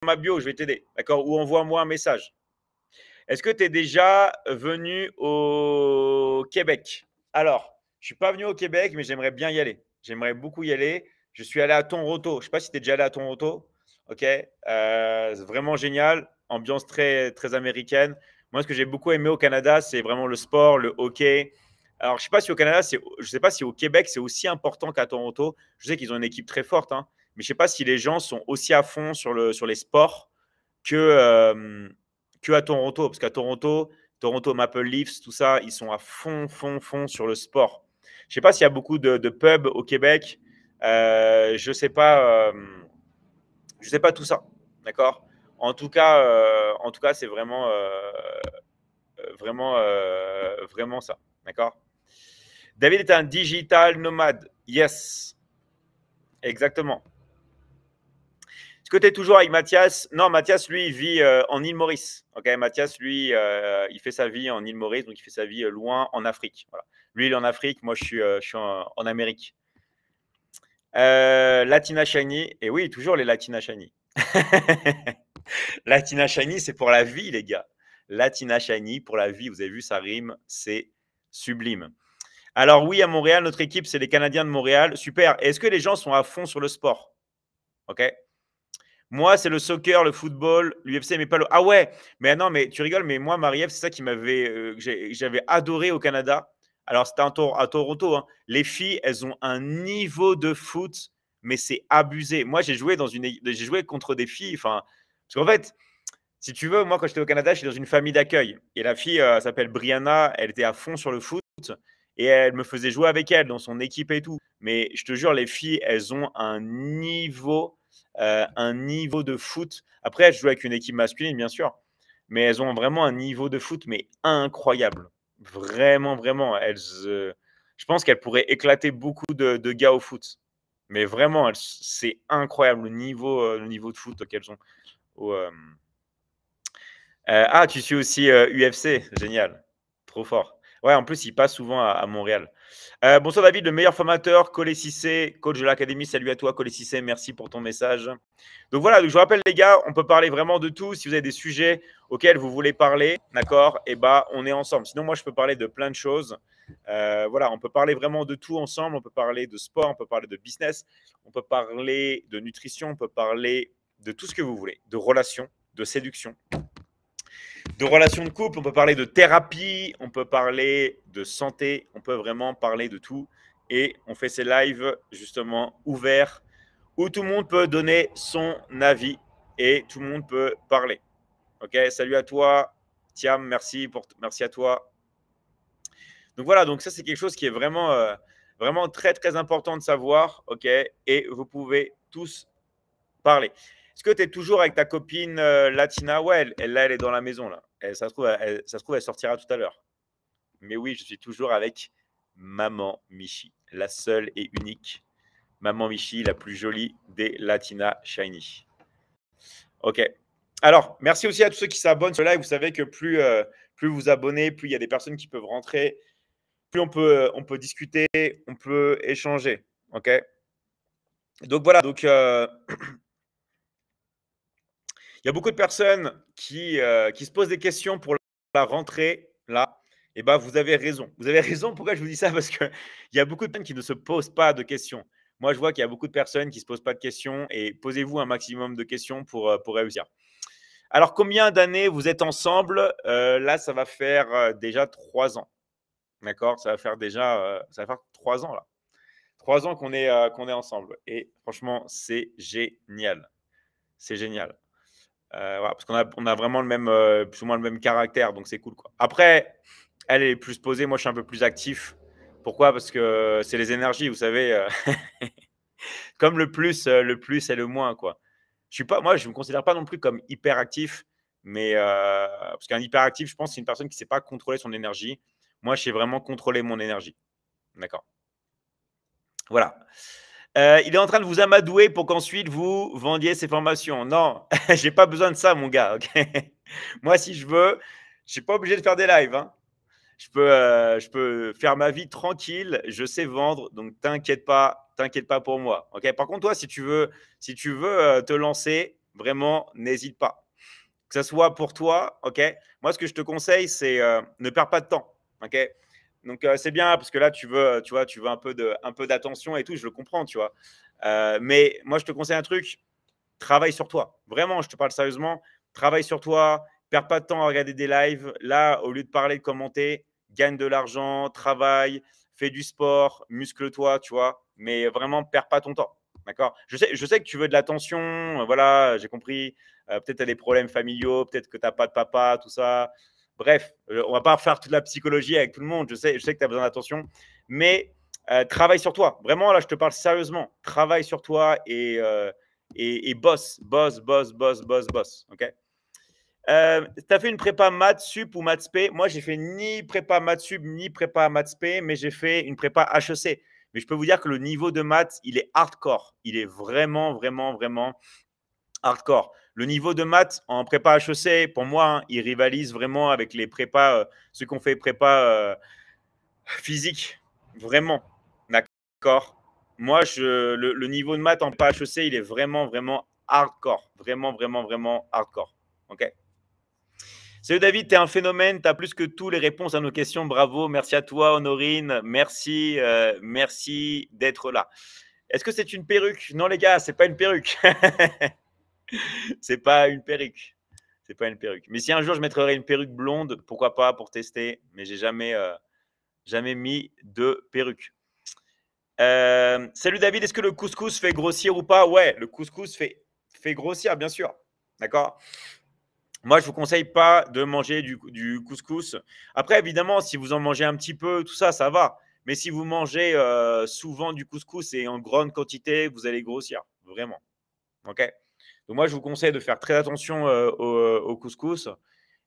ma bio, je vais t'aider. D'accord? Ou envoie-moi un message. Est-ce que tu es déjà venu au Québec? Alors, je ne suis pas venu au Québec, mais j'aimerais bien y aller. J'aimerais beaucoup y aller. Je suis allé à Toronto. Je ne sais pas si tu es déjà allé à Toronto. Ok, c'est vraiment génial. Ambiance très, très américaine. Moi, ce que j'ai beaucoup aimé au Canada, c'est vraiment le sport, le hockey. Alors, je ne sais pas si au Canada, je sais pas si au Québec, c'est aussi important qu'à Toronto. Je sais qu'ils ont une équipe très forte, hein, mais je ne sais pas si les gens sont aussi à fond sur les sports que, que à Toronto. Parce qu'à Toronto, Toronto Maple Leafs, tout ça, ils sont à fond, fond, fond sur le sport. Je ne sais pas s'il y a beaucoup de pubs au Québec. Je ne sais pas. Je sais pas tout ça. D'accord. En tout cas, c'est vraiment, vraiment ça. D'accord. David est un digital nomade. Yes, exactement. Est-ce que tu es toujours avec Mathias? Non, Mathias, lui, il vit en île Maurice. Ok, Mathias, lui, il fait sa vie en île Maurice, donc il fait sa vie loin en Afrique. Voilà. Lui, il est en Afrique, moi, je suis en Amérique. Latina Shiny, et oui, toujours les Latina Shiny. Latina Shiny, c'est pour la vie, les gars. Latina Shiny, pour la vie, vous avez vu, ça rime, c'est sublime. Alors oui, à Montréal, notre équipe, c'est les Canadiens de Montréal. Super. Est-ce que les gens sont à fond sur le sport? Ok. Moi, c'est le soccer, le football, l'UFC, mais pas le. Ah ouais, mais non, mais tu rigoles, mais moi, Marie-Ève, c'est ça qui m'avait, j'avais adoré au Canada. Alors, c'était à Toronto, hein. Les filles, elles ont un niveau de foot, mais c'est abusé. Moi, j'ai joué contre des filles. Enfin, parce qu'en fait, si tu veux, moi, quand j'étais au Canada, j'étais dans une famille d'accueil. Et la fille s'appelle Brianna, elle était à fond sur le foot. Et elle me faisait jouer avec elle dans son équipe et tout. Mais je te jure, les filles, elles ont un niveau de foot. Après, elles jouent avec une équipe masculine, bien sûr. Mais elles ont vraiment un niveau de foot, mais incroyable. Vraiment, vraiment. Je pense qu'elles pourraient éclater beaucoup de gars au foot. Mais vraiment, c'est incroyable le niveau de foot qu'elles ont. Au, ah, tu suis aussi UFC, génial, trop fort. Ouais, en plus, il passe souvent à Montréal. Bonsoir David, le meilleur formateur, Collet Cissé, coach de l'académie. Salut à toi, Collet Cissé, merci pour ton message. Donc voilà, donc je vous rappelle les gars, on peut parler vraiment de tout. Si vous avez des sujets auxquels vous voulez parler, d'accord, et bah on est ensemble. Sinon, moi, je peux parler de plein de choses. Voilà, on peut parler vraiment de tout ensemble. On peut parler de sport, on peut parler de business, on peut parler de nutrition, on peut parler de tout ce que vous voulez, de relations, de séduction, de relations de couple, on peut parler de thérapie, on peut parler de santé, on peut vraiment parler de tout. Et on fait ces lives justement ouverts où tout le monde peut donner son avis et tout le monde peut parler. Ok, salut à toi, Thiam, merci à toi. Donc voilà, donc ça c'est quelque chose qui est vraiment, vraiment très très important de savoir. Ok, et vous pouvez tous parler. Est-ce que tu es toujours avec ta copine Latina? Ouais, elle est dans la maison là. Ça se trouve, elle sortira tout à l'heure. Mais oui, je suis toujours avec Maman Michi, la seule et unique Maman Michi, la plus jolie des Latina Shiny. Ok. Alors, merci aussi à tous ceux qui s'abonnent sur le live. Vous savez que plus vous abonnez, plus il y a des personnes qui peuvent rentrer, plus on peut discuter, on peut échanger. Ok. Donc voilà. Donc il y a beaucoup de personnes qui se posent des questions pour la rentrée, là. Et ben, vous avez raison. Vous avez raison. Pourquoi je vous dis ça? Parce qu'il y a beaucoup de personnes qui ne se posent pas de questions. Moi, je vois qu'il y a beaucoup de personnes qui ne se posent pas de questions et posez-vous un maximum de questions pour réussir. Alors, combien d'années vous êtes ensemble? Là, ça va faire déjà 3 ans. D'accord? Ça va faire 3 ans là. 3 ans qu'on est ensemble. Et franchement, c'est génial. C'est génial. Voilà, parce on a vraiment plus ou moins le même caractère, donc c'est cool, quoi. Après, elle est plus posée, moi je suis un peu plus actif. Pourquoi? Parce que c'est les énergies, vous savez, comme le plus et le moins, quoi. Moi, je ne me considère pas non plus comme hyperactif, mais parce qu'un hyperactif, je pense, c'est une personne qui ne sait pas contrôler son énergie. Moi, je sais vraiment contrôler mon énergie. D'accord. Voilà. Il est en train de vous amadouer pour qu'ensuite vous vendiez ces formations. Non, j'ai pas besoin de ça, mon gars. Okay. Moi, si je veux, je suis pas obligé de faire des lives. Hein. Je peux faire ma vie tranquille. Je sais vendre, donc t'inquiète pas pour moi. Okay. Par contre, toi, si tu veux te lancer, Vraiment, n'hésite pas. Que ce soit pour toi, ok. Moi, ce que je te conseille, c'est ne perds pas de temps, ok. Donc, c'est bien parce que là, tu vois, tu veux un peu d'attention et tout, je le comprends, tu vois. Mais moi, je te conseille un truc, travaille sur toi. Vraiment, je te parle sérieusement, travaille sur toi, perds pas de temps à regarder des lives. Là, au lieu de parler, de commenter, gagne de l'argent, travaille, fais du sport, muscle-toi, tu vois. Mais vraiment, perds pas ton temps. D'accord. Je sais que tu veux de l'attention, voilà, j'ai compris. Peut-être tu as des problèmes familiaux, peut-être que tu n'as pas de papa, tout ça. Bref, on va pas refaire toute la psychologie avec tout le monde. Je sais que tu as besoin d'attention, mais travaille sur toi. Vraiment, là, je te parle sérieusement. Travaille sur toi et boss, boss, boss, boss, boss, boss. OK. Tu as fait une prépa maths sup ou maths spé? Moi, j'ai fait ni prépa maths sup ni prépa maths spé, mais j'ai fait une prépa HEC. Mais je peux vous dire que le niveau de maths, il est hardcore. Il est vraiment, vraiment, vraiment hardcore. Le niveau de maths en prépa HEC, pour moi, hein, il rivalise vraiment avec les prépas, ceux qui ont fait prépa physique. Vraiment. D'accord. Moi, le niveau de maths en prépa HEC, il est vraiment, vraiment hardcore. Vraiment, vraiment, vraiment hardcore. OK. Salut David, tu es un phénomène, tu as plus que tout les réponses à nos questions. Bravo, merci à toi Honorine, merci, merci d'être là. Est-ce que c'est une perruque? Non les gars, c'est pas une perruque. C'est pas une perruque. C'est pas une perruque. Mais si un jour je mettrais une perruque blonde, pourquoi pas pour tester, mais j'ai jamais, jamais mis de perruque. Salut David, est-ce que le couscous fait grossir ou pas? Ouais, le couscous fait grossir, bien sûr. D'accord. Moi, je ne vous conseille pas de manger du couscous. Après, évidemment, si vous en mangez un petit peu, tout ça, ça va. Mais si vous mangez souvent du couscous et en grande quantité, vous allez grossir. Vraiment. OK. Donc, moi, je vous conseille de faire très attention au couscous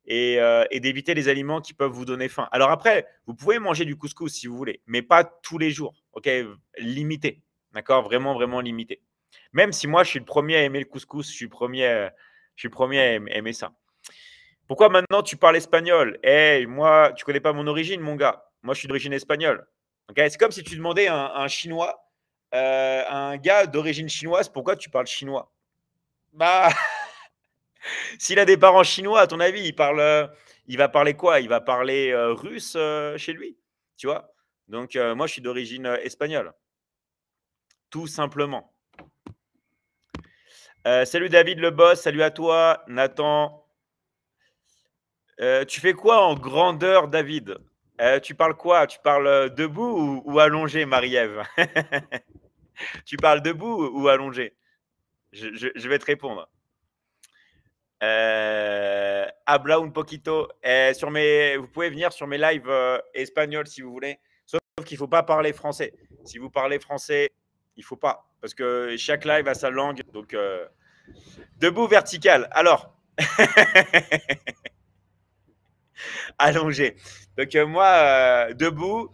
et d'éviter les aliments qui peuvent vous donner faim. Alors après, vous pouvez manger du couscous si vous voulez, mais pas tous les jours. OK. Limité. D'accord. Vraiment, vraiment limité. Même si moi, je suis le premier à aimer le couscous, je suis le premier à aimer ça. Pourquoi maintenant tu parles espagnol? Hey, moi, tu connais pas mon origine, mon gars. Moi, je suis d'origine espagnole. Ok. C'est comme si tu demandais à un Chinois, à un gars d'origine chinoise, pourquoi tu parles chinois? Bah, s'il a des parents chinois, à ton avis, il va parler quoi? Il va parler russe chez lui, tu vois? Donc, moi, je suis d'origine espagnole, tout simplement. Salut David le boss, salut à toi, Nathan. Tu fais quoi en grandeur, David? Tu parles quoi? Tu parles debout ou allongé, Marie-Ève? Tu parles debout ou allongé? Je vais te répondre. Habla un poquito. Vous pouvez venir sur mes lives espagnols si vous voulez. Sauf qu'il ne faut pas parler français. Si vous parlez français, il ne faut pas. Parce que chaque live a sa langue. Donc, debout vertical. Alors, allongé. Donc, moi, debout,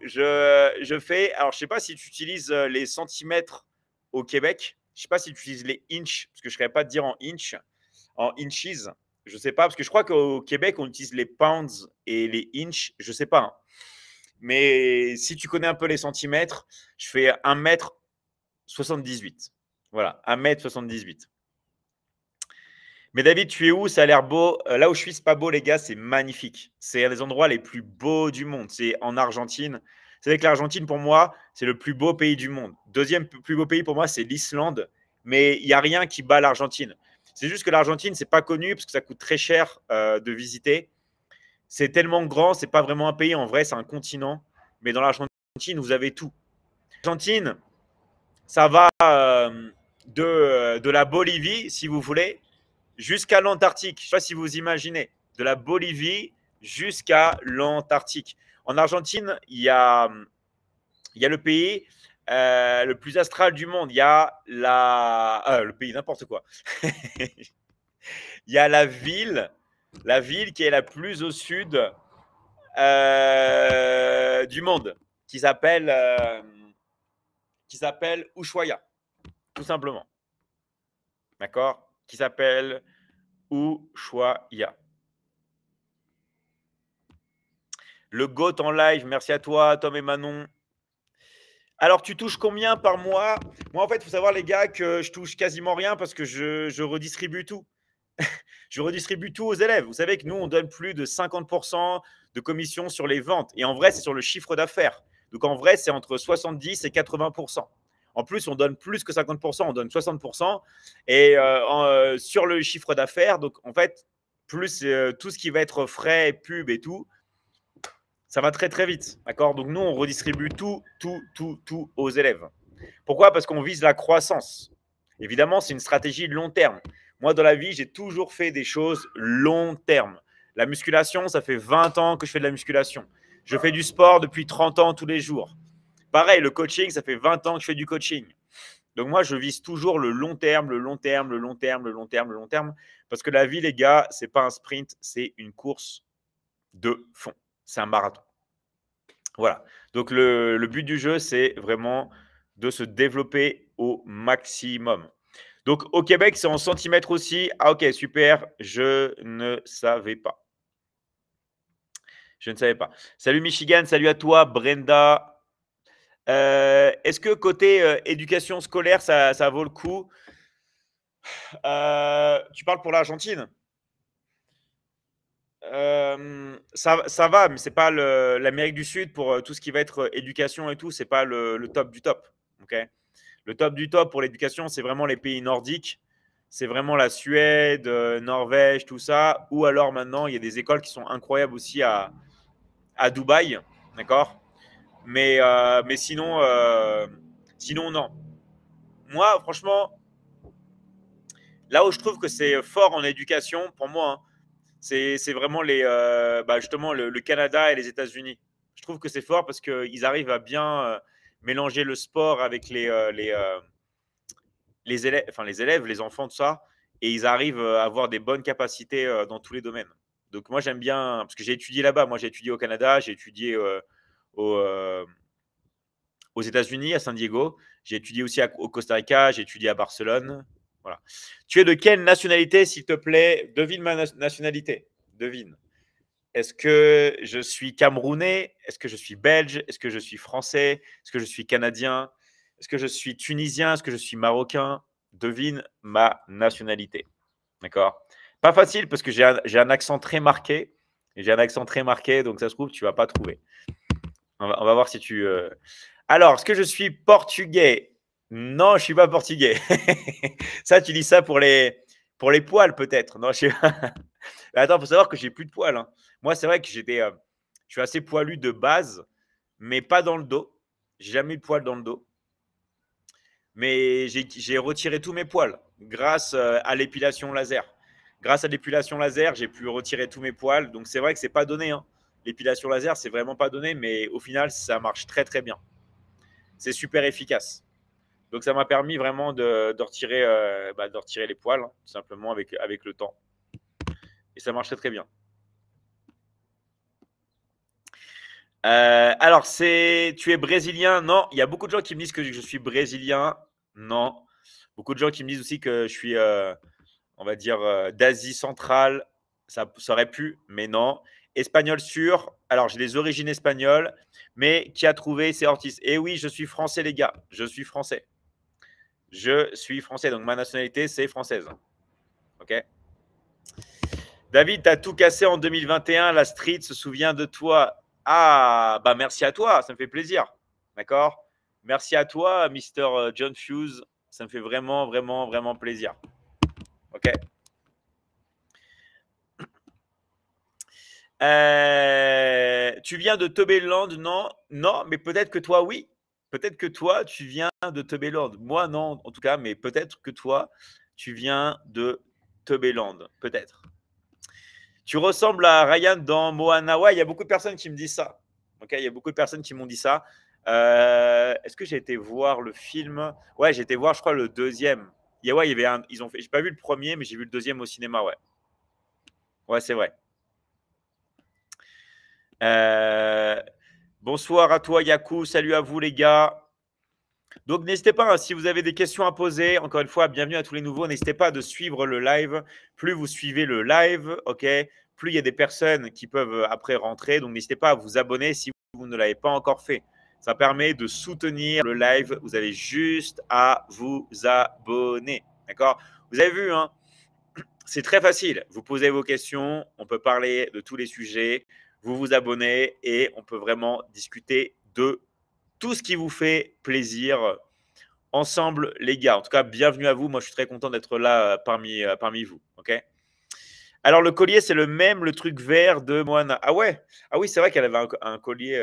je fais. Alors, je ne sais pas si tu utilises les centimètres au Québec. Je ne sais pas si tu utilises les inches, parce que je ne serais pas de dire en inches. Je ne sais pas, parce que je crois qu'au Québec, on utilise les pounds et les inches. Je ne sais pas, hein. Mais si tu connais un peu les centimètres, je fais 1,78 m. Voilà, 1,78 m. Mais David, tu es où? Ça a l'air beau. Là où je suis, c'est pas beau, les gars, c'est magnifique. C'est un des endroits les plus beaux du monde. C'est en Argentine. C'est vrai que l'Argentine, pour moi, c'est le plus beau pays du monde. Deuxième plus beau pays pour moi, c'est l'Islande. Mais il n'y a rien qui bat l'Argentine. C'est juste que l'Argentine, c'est pas connu parce que ça coûte très cher de visiter. C'est tellement grand, c'est pas vraiment un pays. En vrai, c'est un continent. Mais dans l'Argentine, vous avez tout. L'Argentine, ça va de la Bolivie, si vous voulez, jusqu'à l'Antarctique. Je ne sais pas si vous imaginez, de la Bolivie jusqu'à l'Antarctique. En Argentine, il y a le pays le plus astral du monde. Il y a le pays, n'importe quoi. Il y a la ville qui est la plus au sud du monde, qui s'appelle Ushuaia, tout simplement. D'accord? Qui s'appelle Ushuaia. Le GOAT en live, merci à toi, Tom et Manon. Alors, tu touches combien par mois? Moi, en fait, il faut savoir, les gars, que je touche quasiment rien parce que je redistribue tout. Je redistribue tout aux élèves. Vous savez que nous, on donne plus de 50% de commission sur les ventes. Et en vrai, c'est sur le chiffre d'affaires. Donc, en vrai, c'est entre 70 et 80%. En plus, on donne plus que 50%, on donne 60%. Et sur le chiffre d'affaires, donc en fait, plus tout ce qui va être frais, pub et tout, ça va très très vite. D'accord? Donc nous, on redistribue tout aux élèves. Pourquoi? Parce qu'on vise la croissance. Évidemment, c'est une stratégie de long terme. Moi, dans la vie, j'ai toujours fait des choses long terme. La musculation, ça fait 20 ans que je fais de la musculation. Je fais du sport depuis 30 ans tous les jours. Pareil, le coaching, ça fait 20 ans que je fais du coaching. Donc moi, je vise toujours le long terme, le long terme, le long terme, le long terme, le long terme. Parce que la vie, les gars, c'est pas un sprint, c'est une course de fond. C'est un marathon. Voilà. Donc le but du jeu, c'est vraiment de se développer au maximum. Donc au Québec, c'est en centimètres aussi. Ah ok, super. Je ne savais pas. Je ne savais pas. Salut Michigan, salut à toi, Brenda. Est-ce que côté éducation scolaire, ça vaut le coup? Tu parles pour l'Argentine? Ça va, mais c'est pas l'Amérique du Sud pour tout ce qui va être éducation et tout, c'est pas le top du top. Ok. Le top du top pour l'éducation, c'est vraiment les pays nordiques. C'est vraiment la Suède, Norvège, tout ça. Ou alors maintenant, il y a des écoles qui sont incroyables aussi à Dubaï. D'accord. Mais sinon, non. Moi, franchement, là où je trouve que c'est fort en éducation, pour moi, hein, c'est vraiment justement le Canada et les États-Unis. Je trouve que c'est fort parce qu'ils arrivent à bien mélanger le sport avec les élèves, enfin les élèves, les enfants, tout ça, et ils arrivent à avoir des bonnes capacités dans tous les domaines. Donc moi j'aime bien, parce que j'ai étudié là-bas, moi j'ai étudié au Canada, j'ai étudié au, euh, aux États-Unis, à San Diego, j'ai étudié aussi au Costa Rica, j'ai étudié à Barcelone. Voilà. Tu es de quelle nationalité, s'il te plaît? Devine ma nationalité. Devine. Est-ce que je suis camerounais? Est-ce que je suis belge? Est-ce que je suis français? Est-ce que je suis canadien? Est-ce que je suis tunisien? Est-ce que je suis marocain? Devine ma nationalité. D'accord? Pas facile parce que j'ai un accent très marqué. J'ai un accent très marqué, donc ça se trouve, tu ne vas pas trouver. On va voir si tu. Alors, est-ce que je suis portugais? Non, je ne suis pas portugais. Ça, tu dis ça pour les poils, peut-être. Non, je sais pas. Attends, il faut savoir que j'ai plus de poils, hein. Moi, c'est vrai que je suis assez poilu de base, mais pas dans le dos. J'ai jamais eu de poils dans le dos. Mais j'ai retiré tous mes poils grâce à l'épilation laser. Grâce à l'épilation laser, j'ai pu retirer tous mes poils. Donc, c'est vrai que c'est pas donné, hein. L'épilation laser, c'est vraiment pas donné, mais au final, ça marche très, très bien. C'est super efficace. Donc, ça m'a permis vraiment de retirer les poils, hein, tout simplement avec le temps. Et ça marche très, très bien. Alors, tu es brésilien? Non, il y a beaucoup de gens qui me disent que je suis brésilien. Non. Beaucoup de gens qui me disent aussi que je suis, on va dire, d'Asie centrale. Ça aurait pu, mais non. Espagnol sûr. Alors, j'ai des origines espagnoles, mais qui a trouvé? C'est Ortiz. Et oui, je suis français, les gars. Je suis français. Je suis français. Donc, ma nationalité, c'est française. OK? David, tu as tout cassé en 2021. La street se souvient de toi. Ah, bah merci à toi. Ça me fait plaisir. D'accord? Merci à toi, Mr. John Fuse. Ça me fait vraiment, vraiment, vraiment plaisir. OK? Tu viens de Tobéland? Non, non, mais peut-être que toi, oui. Peut-être que toi, tu viens de Tobéland. Moi, non, en tout cas, mais peut-être que toi, tu viens de Tobéland. Peut-être. Tu ressembles à Ryan dans Moana. Ouais, il y a beaucoup de personnes qui me disent ça. Ok, il y a beaucoup de personnes qui m'ont dit ça. Est-ce que j'ai été voir le film? Ouais, j'ai été voir, je crois, le deuxième. Ouais, il y avait ils ont fait. J'ai pas vu le premier, mais j'ai vu le deuxième au cinéma. Ouais, ouais, c'est vrai. Euh, Bonsoir à toi, Yaku. Salut à vous, les gars. Donc, n'hésitez pas, hein, si vous avez des questions à poser, encore une fois, bienvenue à tous les nouveaux. N'hésitez pas de suivre le live. Plus vous suivez le live, ok, plus il y a des personnes qui peuvent après rentrer. Donc, n'hésitez pas à vous abonner si vous ne l'avez pas encore fait. Ça permet de soutenir le live. Vous avez juste à vous abonner. D'accord? Vous avez vu, hein? C'est très facile. Vous posez vos questions, on peut parler de tous les sujets, vous vous abonnez et on peut vraiment discuter de tout ce qui vous fait plaisir ensemble, les gars. En tout cas, bienvenue à vous. Moi, je suis très content d'être là parmi vous. OK? Alors, le collier, c'est le même, le truc vert de Moana. Ah ouais? Ah oui, c'est vrai qu'elle avait un collier.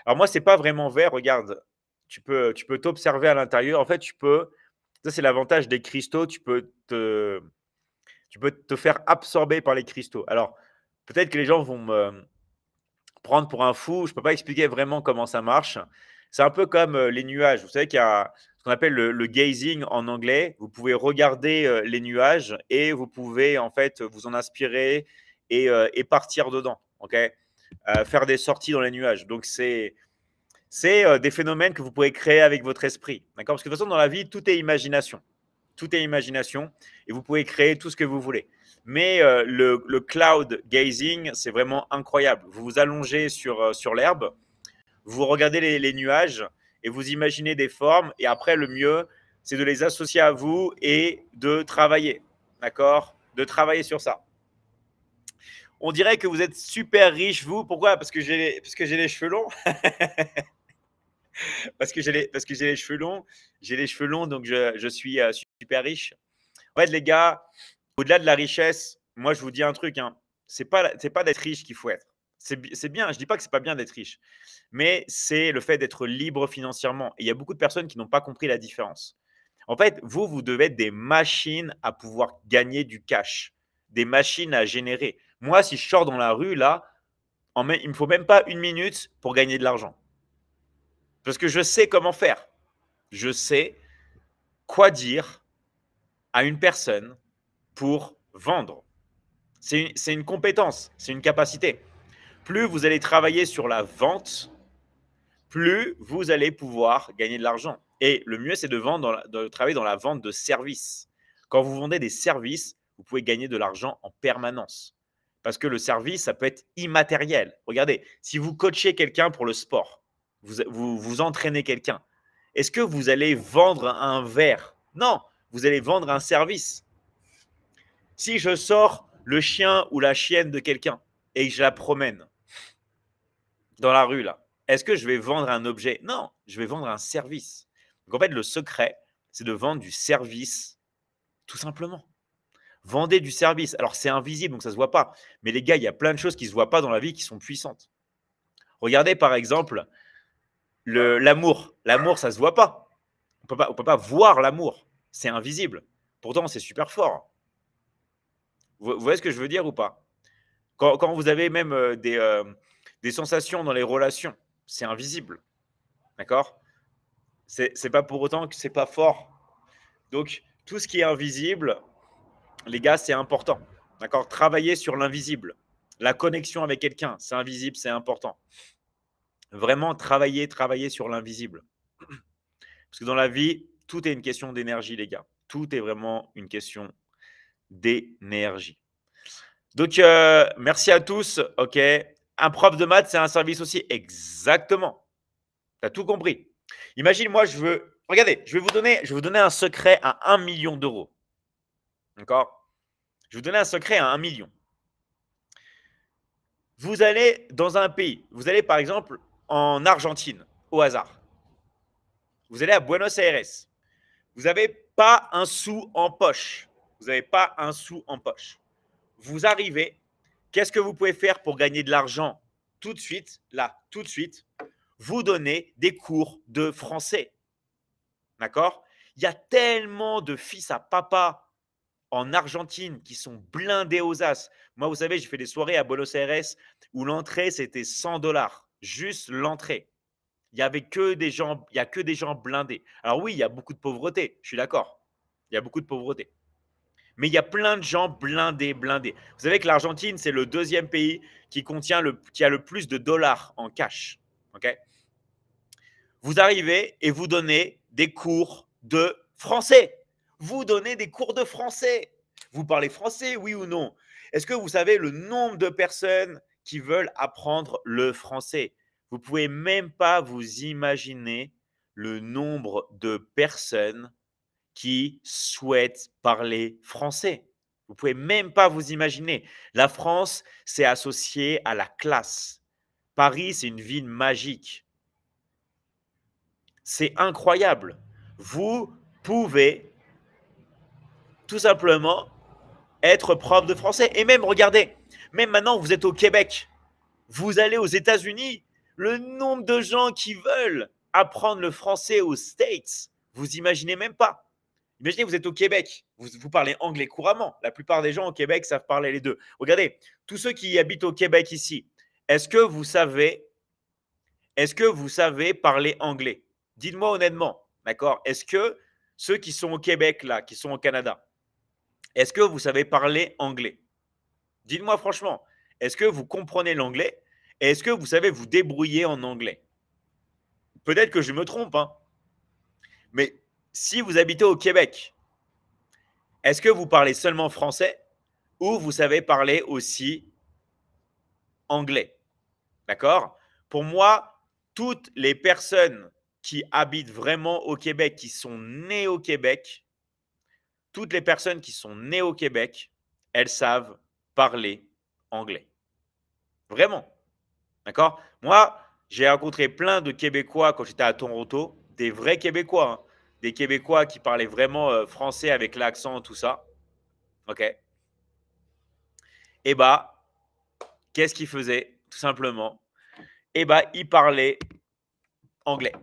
Alors, moi, c'est pas vraiment vert. Regarde, tu peux t'observer à l'intérieur. En fait, ça, c'est l'avantage des cristaux. Tu peux te faire absorber par les cristaux. Alors, peut-être que les gens vont me prendre pour un fou. Je ne peux pas expliquer vraiment comment ça marche. C'est un peu comme les nuages. Vous savez qu'il y a ce qu'on appelle le gazing en anglais. Vous pouvez regarder les nuages et vous pouvez en fait vous en inspirer et partir dedans. Ok. Faire des sorties dans les nuages. Donc, c'est des phénomènes que vous pouvez créer avec votre esprit. D'accord. Parce que de toute façon, dans la vie, tout est imagination. Tout est imagination et vous pouvez créer tout ce que vous voulez. Mais le cloud gazing, c'est vraiment incroyable. Vous vous allongez sur l'herbe, vous regardez les nuages et vous imaginez des formes. Et après, le mieux, c'est de les associer à vous et de travailler. D'accord? De travailler sur ça. On dirait que vous êtes super riche, vous. Pourquoi? Parce que j'ai les cheveux longs. Parce que j'ai les cheveux longs. J'ai les cheveux longs, donc je suis super riche. En fait, les gars, au-delà de la richesse, moi, je vous dis un truc, hein, c'est pas d'être riche qu'il faut être. C'est bien, je ne dis pas que c'est pas bien d'être riche, mais c'est le fait d'être libre financièrement. Et il y a beaucoup de personnes qui n'ont pas compris la différence. En fait, vous devez être des machines à pouvoir gagner du cash, des machines à générer. Moi, si je sors dans la rue, là, il ne me faut même pas une minute pour gagner de l'argent. Parce que je sais comment faire. Je sais quoi dire à une personne pour vendre. C'est une compétence, c'est une capacité. Plus vous allez travailler sur la vente, plus vous allez pouvoir gagner de l'argent. Et le mieux, c'est de travailler dans la vente de services. Quand vous vendez des services, vous pouvez gagner de l'argent en permanence. Parce que le service, ça peut être immatériel. Regardez, si vous coachez quelqu'un pour le sport, vous entraînez quelqu'un, est-ce que vous allez vendre un verre? Non, vous allez vendre un service. Si je sors le chien ou la chienne de quelqu'un et que je la promène dans la rue, là, est-ce que je vais vendre un objet? Non, je vais vendre un service. Donc en fait, le secret, c'est de vendre du service, tout simplement. Vendez du service. Alors, c'est invisible, donc ça ne se voit pas. Mais les gars, il y a plein de choses qui ne se voient pas dans la vie qui sont puissantes. Regardez, par exemple, l'amour. L'amour, ça ne se voit pas. On ne peut pas voir l'amour. C'est invisible. Pourtant, c'est super fort. Vous voyez ce que je veux dire ou pas? Quand vous avez même des sensations dans les relations, c'est invisible. D'accord? C'est pas pour autant que c'est pas fort. Donc, tout ce qui est invisible, les gars, c'est important. D'accord? Travailler sur l'invisible. La connexion avec quelqu'un, c'est invisible, c'est important. Vraiment travailler sur l'invisible. Parce que dans la vie, tout est une question d'énergie, les gars. Tout est vraiment une question d'énergie. Donc, merci à tous. OK. Un prof de maths, c'est un service aussi. Exactement. Tu as tout compris. Imagine, moi, regardez, je vais vous donner un secret à 1 million d'euros. D'accord? Je vais vous donner un secret à 1 million. Vous allez dans un pays. Vous allez, par exemple, en Argentine, au hasard. Vous allez à Buenos Aires. Vous n'avez pas un sou en poche. Vous n'avez pas un sou en poche. Vous arrivez. Qu'est-ce que vous pouvez faire pour gagner de l'argent tout de suite, là, tout de suite? Vous donnez des cours de français. D'accord? Il y a tellement de fils à papa en Argentine qui sont blindés aux as. Moi, vous savez, j'ai fait des soirées à Buenos Aires où l'entrée, c'était 100 $. Juste l'entrée. Il y avait que des gens, il y a que des gens blindés. Alors oui, il y a beaucoup de pauvreté, je suis d'accord. Il y a beaucoup de pauvreté. Mais il y a plein de gens blindés, blindés. Vous savez que l'Argentine, c'est le deuxième pays qui a le plus de dollars en cash. Okay? Vous arrivez et vous donnez des cours de français. Vous donnez des cours de français. Vous parlez français, oui ou non? Est-ce que vous savez le nombre de personnes qui veulent apprendre le français? Vous ne pouvez même pas vous imaginer le nombre de personnes qui souhaitent parler français. Vous ne pouvez même pas vous imaginer. La France, c'est associé à la classe. Paris, c'est une ville magique. C'est incroyable. Vous pouvez tout simplement être prof de français. Et même, regardez, même maintenant, vous êtes au Québec. Vous allez aux États-Unis. Le nombre de gens qui veulent apprendre le français aux States, vous imaginez même pas. Imaginez, vous êtes au Québec, vous parlez anglais couramment. La plupart des gens au Québec savent parler les deux. Regardez, tous ceux qui habitent au Québec ici, est-ce que vous savez parler anglais? Dites-moi honnêtement, d'accord? Est-ce que ceux qui sont au Québec, là, qui sont au Canada, est-ce que vous savez parler anglais? Dites-moi franchement, est-ce que vous comprenez l'anglais? Et est-ce que vous savez vous débrouiller en anglais? Peut-être que je me trompe, hein, mais si vous habitez au Québec, est-ce que vous parlez seulement français ou vous savez parler aussi anglais? D'accord? Pour moi, toutes les personnes qui habitent vraiment au Québec, qui sont nées au Québec, toutes les personnes qui sont nées au Québec, elles savent parler anglais. Vraiment. D'accord? Moi, j'ai rencontré plein de Québécois quand j'étais à Toronto, des vrais Québécois, hein, des Québécois qui parlaient vraiment français avec l'accent, tout ça. OK? Et bah, qu'est-ce qu'ils faisaient? Tout simplement. Et bah, ils parlaient anglais.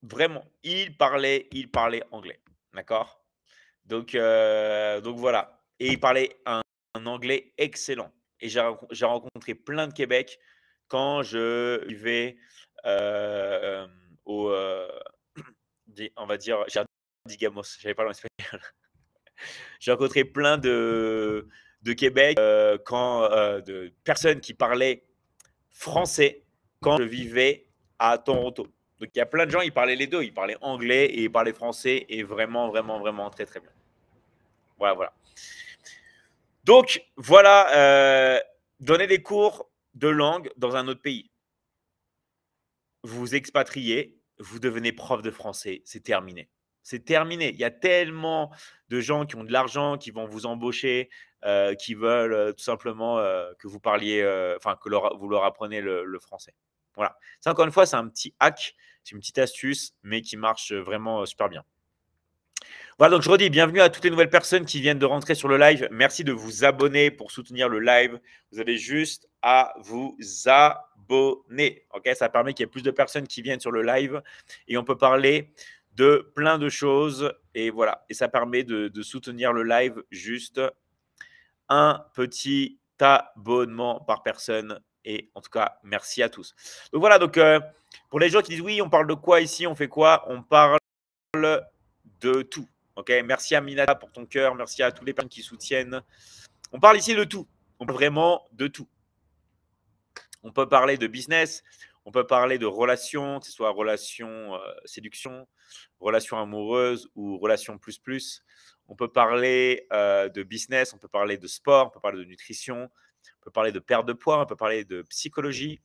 Vraiment, ils parlaient anglais. D'accord? Donc voilà. Et il parlait un anglais excellent. Et j'ai rencontré plein de Québec quand je vivais euh, au, on va dire, Jardin d'Igamos. J'avais pas l'espagnol. J'ai rencontré plein de Québec de personnes qui parlaient français quand je vivais à Toronto. Donc il y a plein de gens, ils parlaient les deux. Ils parlaient anglais et ils parlaient français et vraiment, vraiment, vraiment très, très bien. Voilà, voilà. Donc, voilà, donner des cours de langue dans un autre pays. Vous vous expatriez, vous devenez prof de français, c'est terminé. C'est terminé. Il y a tellement de gens qui ont de l'argent, qui vont vous embaucher, qui veulent tout simplement que vous parliez, enfin, que vous leur apprenez le français. Voilà. Ça, encore une fois, c'est un petit hack, c'est une petite astuce, mais qui marche vraiment super bien. Voilà, donc je redis, bienvenue à toutes les nouvelles personnes qui viennent de rentrer sur le live. Merci de vous abonner pour soutenir le live. Vous avez juste à vous abonner. Ok, ça permet qu'il y ait plus de personnes qui viennent sur le live et on peut parler de plein de choses. Et voilà, et ça permet de soutenir le live juste un petit abonnement par personne. Et en tout cas, merci à tous. Donc voilà, donc pour les gens qui disent oui, on parle de quoi ici, on fait quoi? On parle de tout. Ok, merci à Minata pour ton cœur, merci à tous les personnes qui soutiennent. On parle ici de tout. On parle vraiment de tout. On peut parler de business, on peut parler de relations, que ce soit relation séduction, relation amoureuse ou relation plus plus. On peut parler de business, on peut parler de sport, on peut parler de nutrition, on peut parler de perte de poids, on peut parler de psychologie.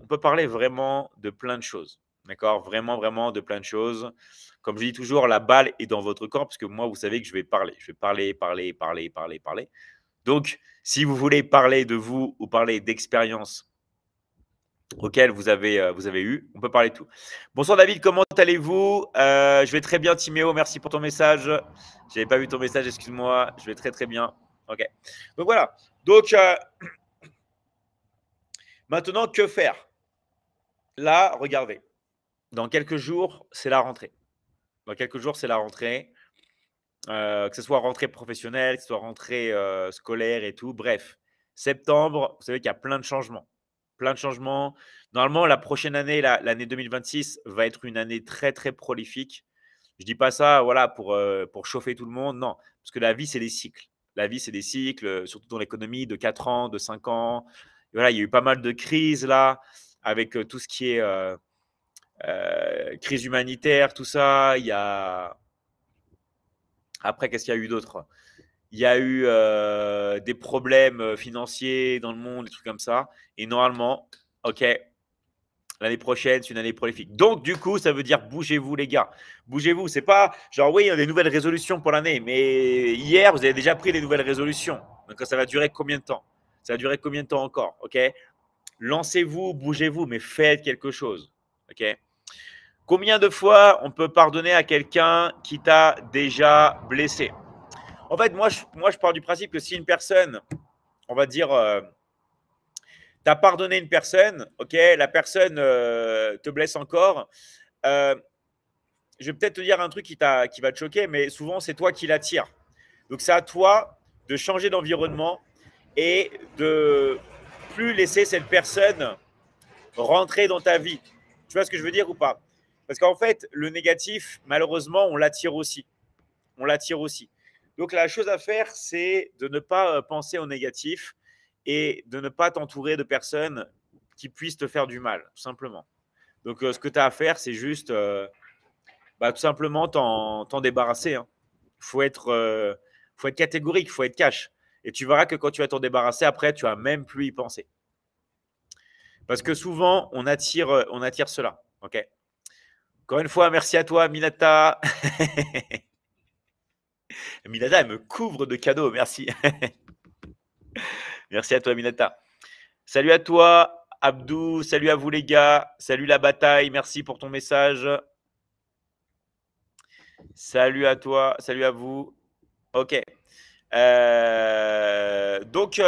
On peut parler vraiment de plein de choses. D'accord? Vraiment, vraiment de plein de choses. Comme je dis toujours, la balle est dans votre camp parce que moi, vous savez que je vais parler. Je vais parler, parler, parler, parler, parler. Donc, si vous voulez parler de vous ou parler d'expériences auxquelles vous avez eu, on peut parler de tout. Bonsoir David, comment allez-vous? Je vais très bien, Timéo. Merci pour ton message. Je n'avais pas vu ton message, excuse-moi. Je vais très, très bien. OK. Donc, voilà. Donc, maintenant, que faire? Là, regardez. Dans quelques jours, c'est la rentrée. Dans quelques jours, c'est la rentrée. Que ce soit rentrée professionnelle, que ce soit rentrée scolaire et tout. Bref, septembre, vous savez qu'il y a plein de changements. Plein de changements. Normalement, la prochaine année, l'année 2026, va être une année très, très prolifique. Je ne dis pas ça voilà, pour chauffer tout le monde. Non, parce que la vie, c'est des cycles. La vie, c'est des cycles, surtout dans l'économie, de 4 ans, de 5 ans. Et voilà, il y a eu pas mal de crises là, avec tout ce qui est crise humanitaire, tout ça. Il y a après, qu'est-ce qu'il y a eu d'autre? Il y a eu des problèmes financiers dans le monde, des trucs comme ça. Et normalement, OK, L'année prochaine, c'est une année prolifique. Donc, du coup, ça veut dire bougez-vous, les gars. Bougez-vous. C'est pas genre, oui, il y a des nouvelles résolutions pour l'année, mais hier, vous avez déjà pris des nouvelles résolutions. Donc, ça va durer combien de temps? Ça va durer combien de temps encore? OK? Lancez-vous, bougez-vous, mais faites quelque chose. OK? Combien de fois on peut pardonner à quelqu'un qui t'a déjà blessé? En fait, moi, je pars du principe que si une personne, on va dire, tu as pardonné une personne, ok, la personne te blesse encore, euh, je vais peut-être te dire un truc qui va te choquer, mais souvent, c'est toi qui l'attires. Donc, c'est à toi de changer d'environnement et de plus laisser cette personne rentrer dans ta vie. Tu vois ce que je veux dire ou pas? Parce qu'en fait, le négatif, malheureusement, on l'attire aussi. On l'attire aussi. Donc, la chose à faire, c'est de ne pas penser au négatif et de ne pas t'entourer de personnes qui puissent te faire du mal, tout simplement. Donc, ce que tu as à faire, c'est juste tout simplement t'en débarrasser. Il faut être catégorique, il faut être cash. Et tu verras que quand tu vas t'en débarrasser, après, tu vas même plus y penser. Parce que souvent, on attire cela. Ok. Encore une fois, merci à toi, Minata. Minata, elle me couvre de cadeaux. Merci. Merci à toi, Minata. Salut à toi, Abdou. Salut à vous, les gars. Salut la bataille. Merci pour ton message. Salut à toi. Salut à vous. Ok. Donc,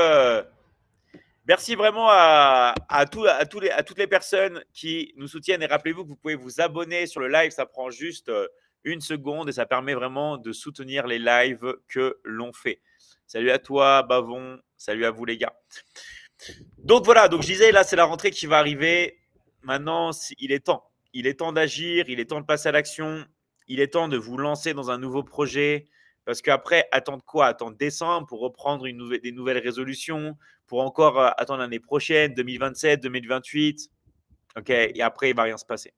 merci vraiment à toutes les personnes qui nous soutiennent. Et rappelez-vous que vous pouvez vous abonner sur le live. Ça prend juste une seconde et ça permet vraiment de soutenir les lives que l'on fait. Salut à toi, Bavon. Salut à vous, les gars. Donc voilà, donc je disais, là, c'est la rentrée qui va arriver. Maintenant, il est temps. Il est temps d'agir, il est temps de passer à l'action, il est temps de vous lancer dans un nouveau projet. Parce qu'après, attendre quoi? Attendre décembre pour reprendre des nouvelles résolutions, pour encore attendre l'année prochaine, 2027, 2028. OK, et après, il ne va rien se passer.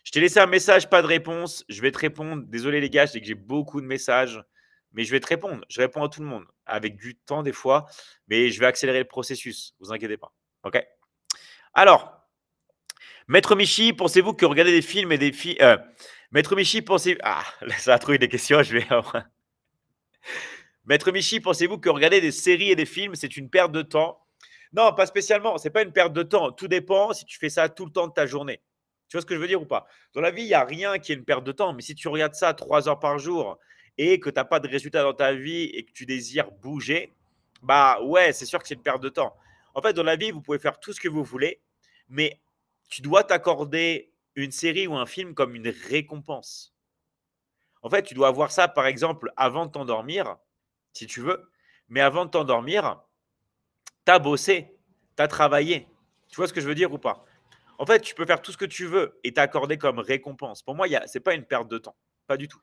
Je t'ai laissé un message, pas de réponse. Je vais te répondre. Désolé les gars, je sais que j'ai beaucoup de messages, mais je vais te répondre. Je réponds à tout le monde, avec du temps des fois, mais je vais accélérer le processus. Vous inquiétez pas. OK? Alors, Maître Michi, pensez-vous que regarder des films et des films. Maître Michi, pensez. Ah, là, ça a trouvé des questions. Je vais. Maître Michi, pensez-vous que regarder des séries et des films, c'est une perte de temps? Non, pas spécialement. C'est pas une perte de temps. Tout dépend si tu fais ça tout le temps de ta journée. Tu vois ce que je veux dire ou pas? Dans la vie, il n'y a rien qui est une perte de temps. Mais si tu regardes ça 3 heures par jour et que tu n'as pas de résultat dans ta vie et que tu désires bouger, bah ouais, c'est sûr que c'est une perte de temps. En fait, dans la vie, vous pouvez faire tout ce que vous voulez, mais tu dois t'accorder une série ou un film comme une récompense. En fait, tu dois avoir ça, par exemple, avant de t'endormir, si tu veux. Mais avant de t'endormir, tu as bossé, tu as travaillé. Tu vois ce que je veux dire ou pas? En fait, tu peux faire tout ce que tu veux et t'accorder comme récompense. Pour moi, ce n'est pas une perte de temps. Pas du tout.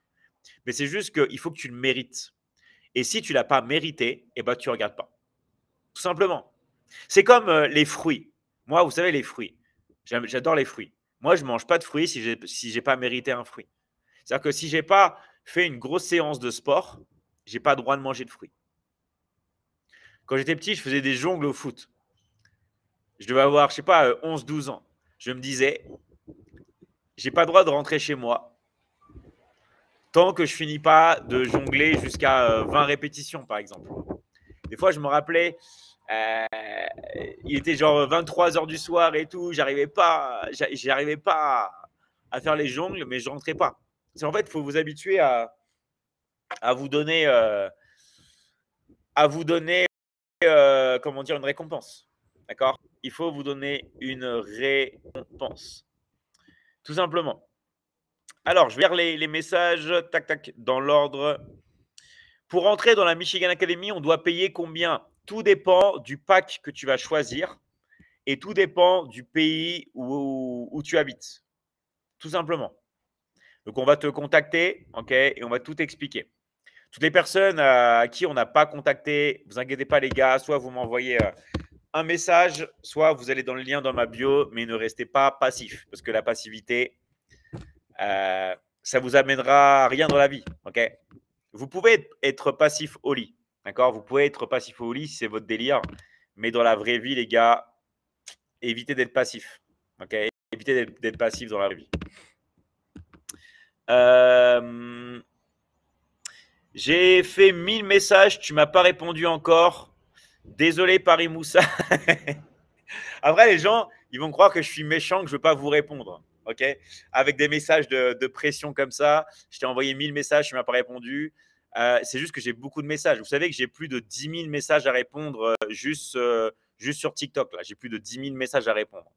Mais c'est juste qu'il faut que tu le mérites. Et si tu ne l'as pas mérité, eh ben, tu ne regardes pas. Tout simplement. C'est comme les fruits. Moi, vous savez, les fruits. J'adore les fruits. Moi, je ne mange pas de fruits si je n'ai pas mérité un fruit. C'est-à-dire que si je n'ai pas fait une grosse séance de sport, je n'ai pas le droit de manger de fruits. Quand j'étais petit, je faisais des jongles au foot. Je devais avoir, je ne sais pas, 11-12 ans. Je me disais, j'ai pas le droit de rentrer chez moi tant que je finis pas de jongler jusqu'à 20 répétitions, par exemple. Des fois, je me rappelais, euh, il était genre 23 heures du soir et tout, j'arrivais pas à faire les jongles, mais je rentrais pas. En fait, il faut vous habituer à vous donner, comment dire, une récompense. D'accord? Il faut vous donner une récompense. Tout simplement. Alors, je vais lire les messages, tac, tac, dans l'ordre. Pour entrer dans la Michigan Academy, on doit payer combien? Tout dépend du pack que tu vas choisir et tout dépend du pays où tu habites. Tout simplement. Donc, on va te contacter, ok, et on va tout expliquer. Toutes les personnes à qui on n'a pas contacté, vous inquiétez pas les gars, soit vous m'envoyez un message, soit vous allez dans le lien dans ma bio, mais ne restez pas passif, parce que la passivité, ça vous amènera à rien dans la vie, ok? Vous pouvez être passif au lit, d'accord? Vous pouvez être passif au lit si c'est votre délire, mais dans la vraie vie, les gars, évitez d'être passif, Ok, évitez d'être passif dans la vie. J'ai fait 1000 messages, tu m'as pas répondu encore. Désolé, Paris Moussa. Après, les gens, ils vont croire que je suis méchant, que je veux pas vous répondre. Ok, avec des messages de pression comme ça. Je t'ai envoyé 1000 messages, tu m'as pas répondu. C'est juste que j'ai beaucoup de messages. Vous savez que j'ai plus de 10 000 messages à répondre juste sur TikTok. Là, j'ai plus de 10 000 messages à répondre.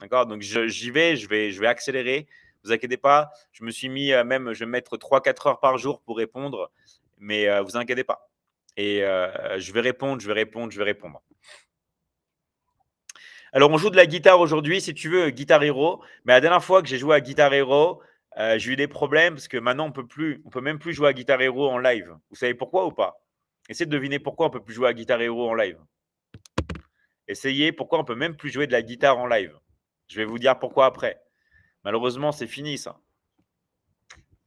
D'accord. Donc, j'y vais, je vais accélérer. Ne vous inquiétez pas. Je me suis mis même, je vais mettre 3-4 heures par jour pour répondre. Mais vous inquiétez pas. Et je vais répondre, je vais répondre, je vais répondre. Alors, on joue de la guitare aujourd'hui, si tu veux, Guitar Hero. Mais la dernière fois que j'ai joué à Guitar Hero, j'ai eu des problèmes parce que maintenant, on peut même plus jouer à Guitar Hero en live. Vous savez pourquoi ou pas? Essayez de deviner pourquoi on peut plus jouer à Guitar Hero en live. Essayez pourquoi on peut même plus jouer de la guitare en live. Je vais vous dire pourquoi après. Malheureusement, c'est fini ça.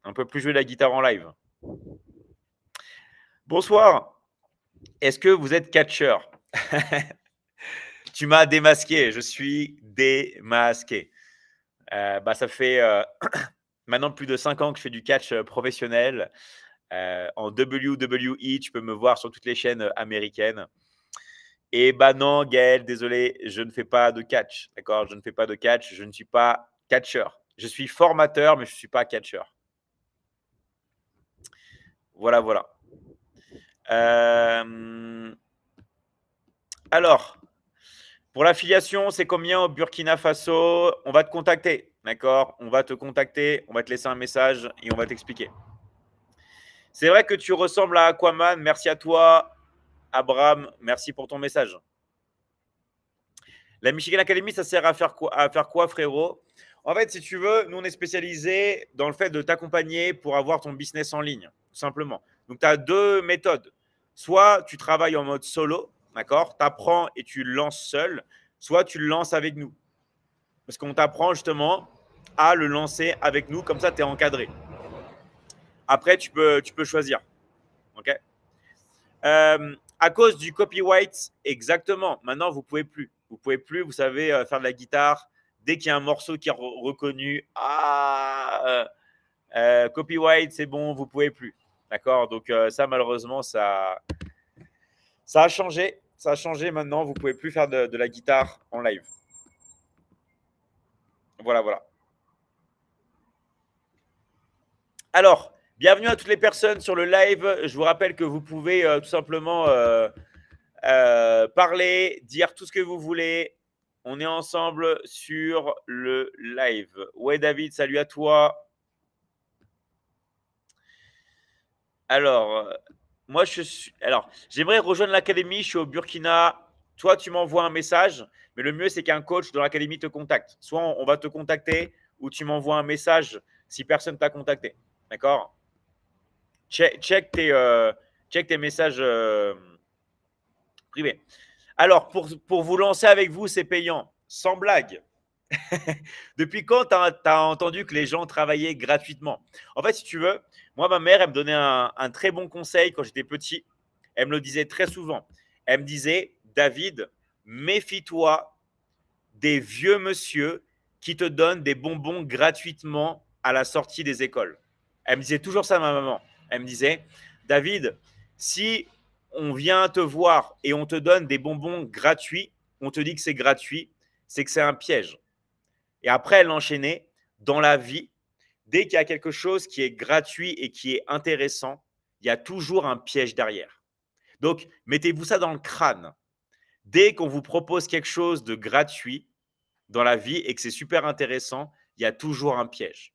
On ne peut plus jouer de la guitare en live. Bonsoir. Est-ce que vous êtes catcheur? Tu m'as démasqué. Je suis démasqué. Ça fait maintenant plus de 5 ans que je fais du catch professionnel. En WWE, tu peux me voir sur toutes les chaînes américaines. Et non, Gaël, désolé, je ne fais pas de catch. D'accord? Je ne fais pas de catch. Je ne suis pas catcheur. Je suis formateur, mais je ne suis pas catcheur. Voilà, voilà. Alors, pour l'affiliation, c'est combien au Burkina Faso? On va te contacter, d'accord? On va te contacter, on va te laisser un message et on va t'expliquer. C'est vrai que tu ressembles à Aquaman. Merci à toi, Abraham. Merci pour ton message. La Michigan Academy, ça sert à faire quoi, frérot? En fait, si tu veux, nous, on est spécialisé dans le fait de t'accompagner pour avoir ton business en ligne, tout simplement. Donc, tu as deux méthodes. Soit tu travailles en mode solo, d'accord? Tu apprends et tu le lances seul. Soit tu le lances avec nous. Parce qu'on t'apprend justement à le lancer avec nous. Comme ça, tu es encadré. Après, tu peux choisir. OK? À cause du copyright, exactement. Maintenant, vous pouvez plus. Vous pouvez plus, vous savez, faire de la guitare. Dès qu'il y a un morceau qui est reconnu, copyright, c'est bon, vous pouvez plus. D'accord? Donc ça, malheureusement, ça a changé. Ça a changé maintenant. Vous pouvez plus faire de la guitare en live. Voilà, voilà. Alors, bienvenue à toutes les personnes sur le live. Je vous rappelle que vous pouvez tout simplement parler, dire tout ce que vous voulez. On est ensemble sur le live. Ouais, David, salut à toi. Alors, moi, j'aimerais rejoindre l'académie. Je suis au Burkina. Toi, tu m'envoies un message, mais le mieux, c'est qu'un coach de l'académie te contacte. Soit on va te contacter, ou tu m'envoies un message si personne t'a contacté. D'accord? Check tes messages privés. Alors, pour vous lancer avec vous, c'est payant. Sans blague. Depuis quand tu as entendu que les gens travaillaient gratuitement? En fait, si tu veux, moi, ma mère, elle me donnait un très bon conseil quand j'étais petit. Elle me le disait très souvent. Elle me disait, David, méfie-toi des vieux monsieur qui te donnent des bonbons gratuitement à la sortie des écoles. Elle me disait toujours ça, ma maman. Elle me disait, David, si on vient te voir et on te donne des bonbons gratuits, on te dit que c'est gratuit, c'est que c'est un piège. Et après, elle enchaînait dans la vie. Dès qu'il y a quelque chose qui est gratuit et qui est intéressant, il y a toujours un piège derrière. Donc, mettez-vous ça dans le crâne. Dès qu'on vous propose quelque chose de gratuit dans la vie et que c'est super intéressant, il y a toujours un piège.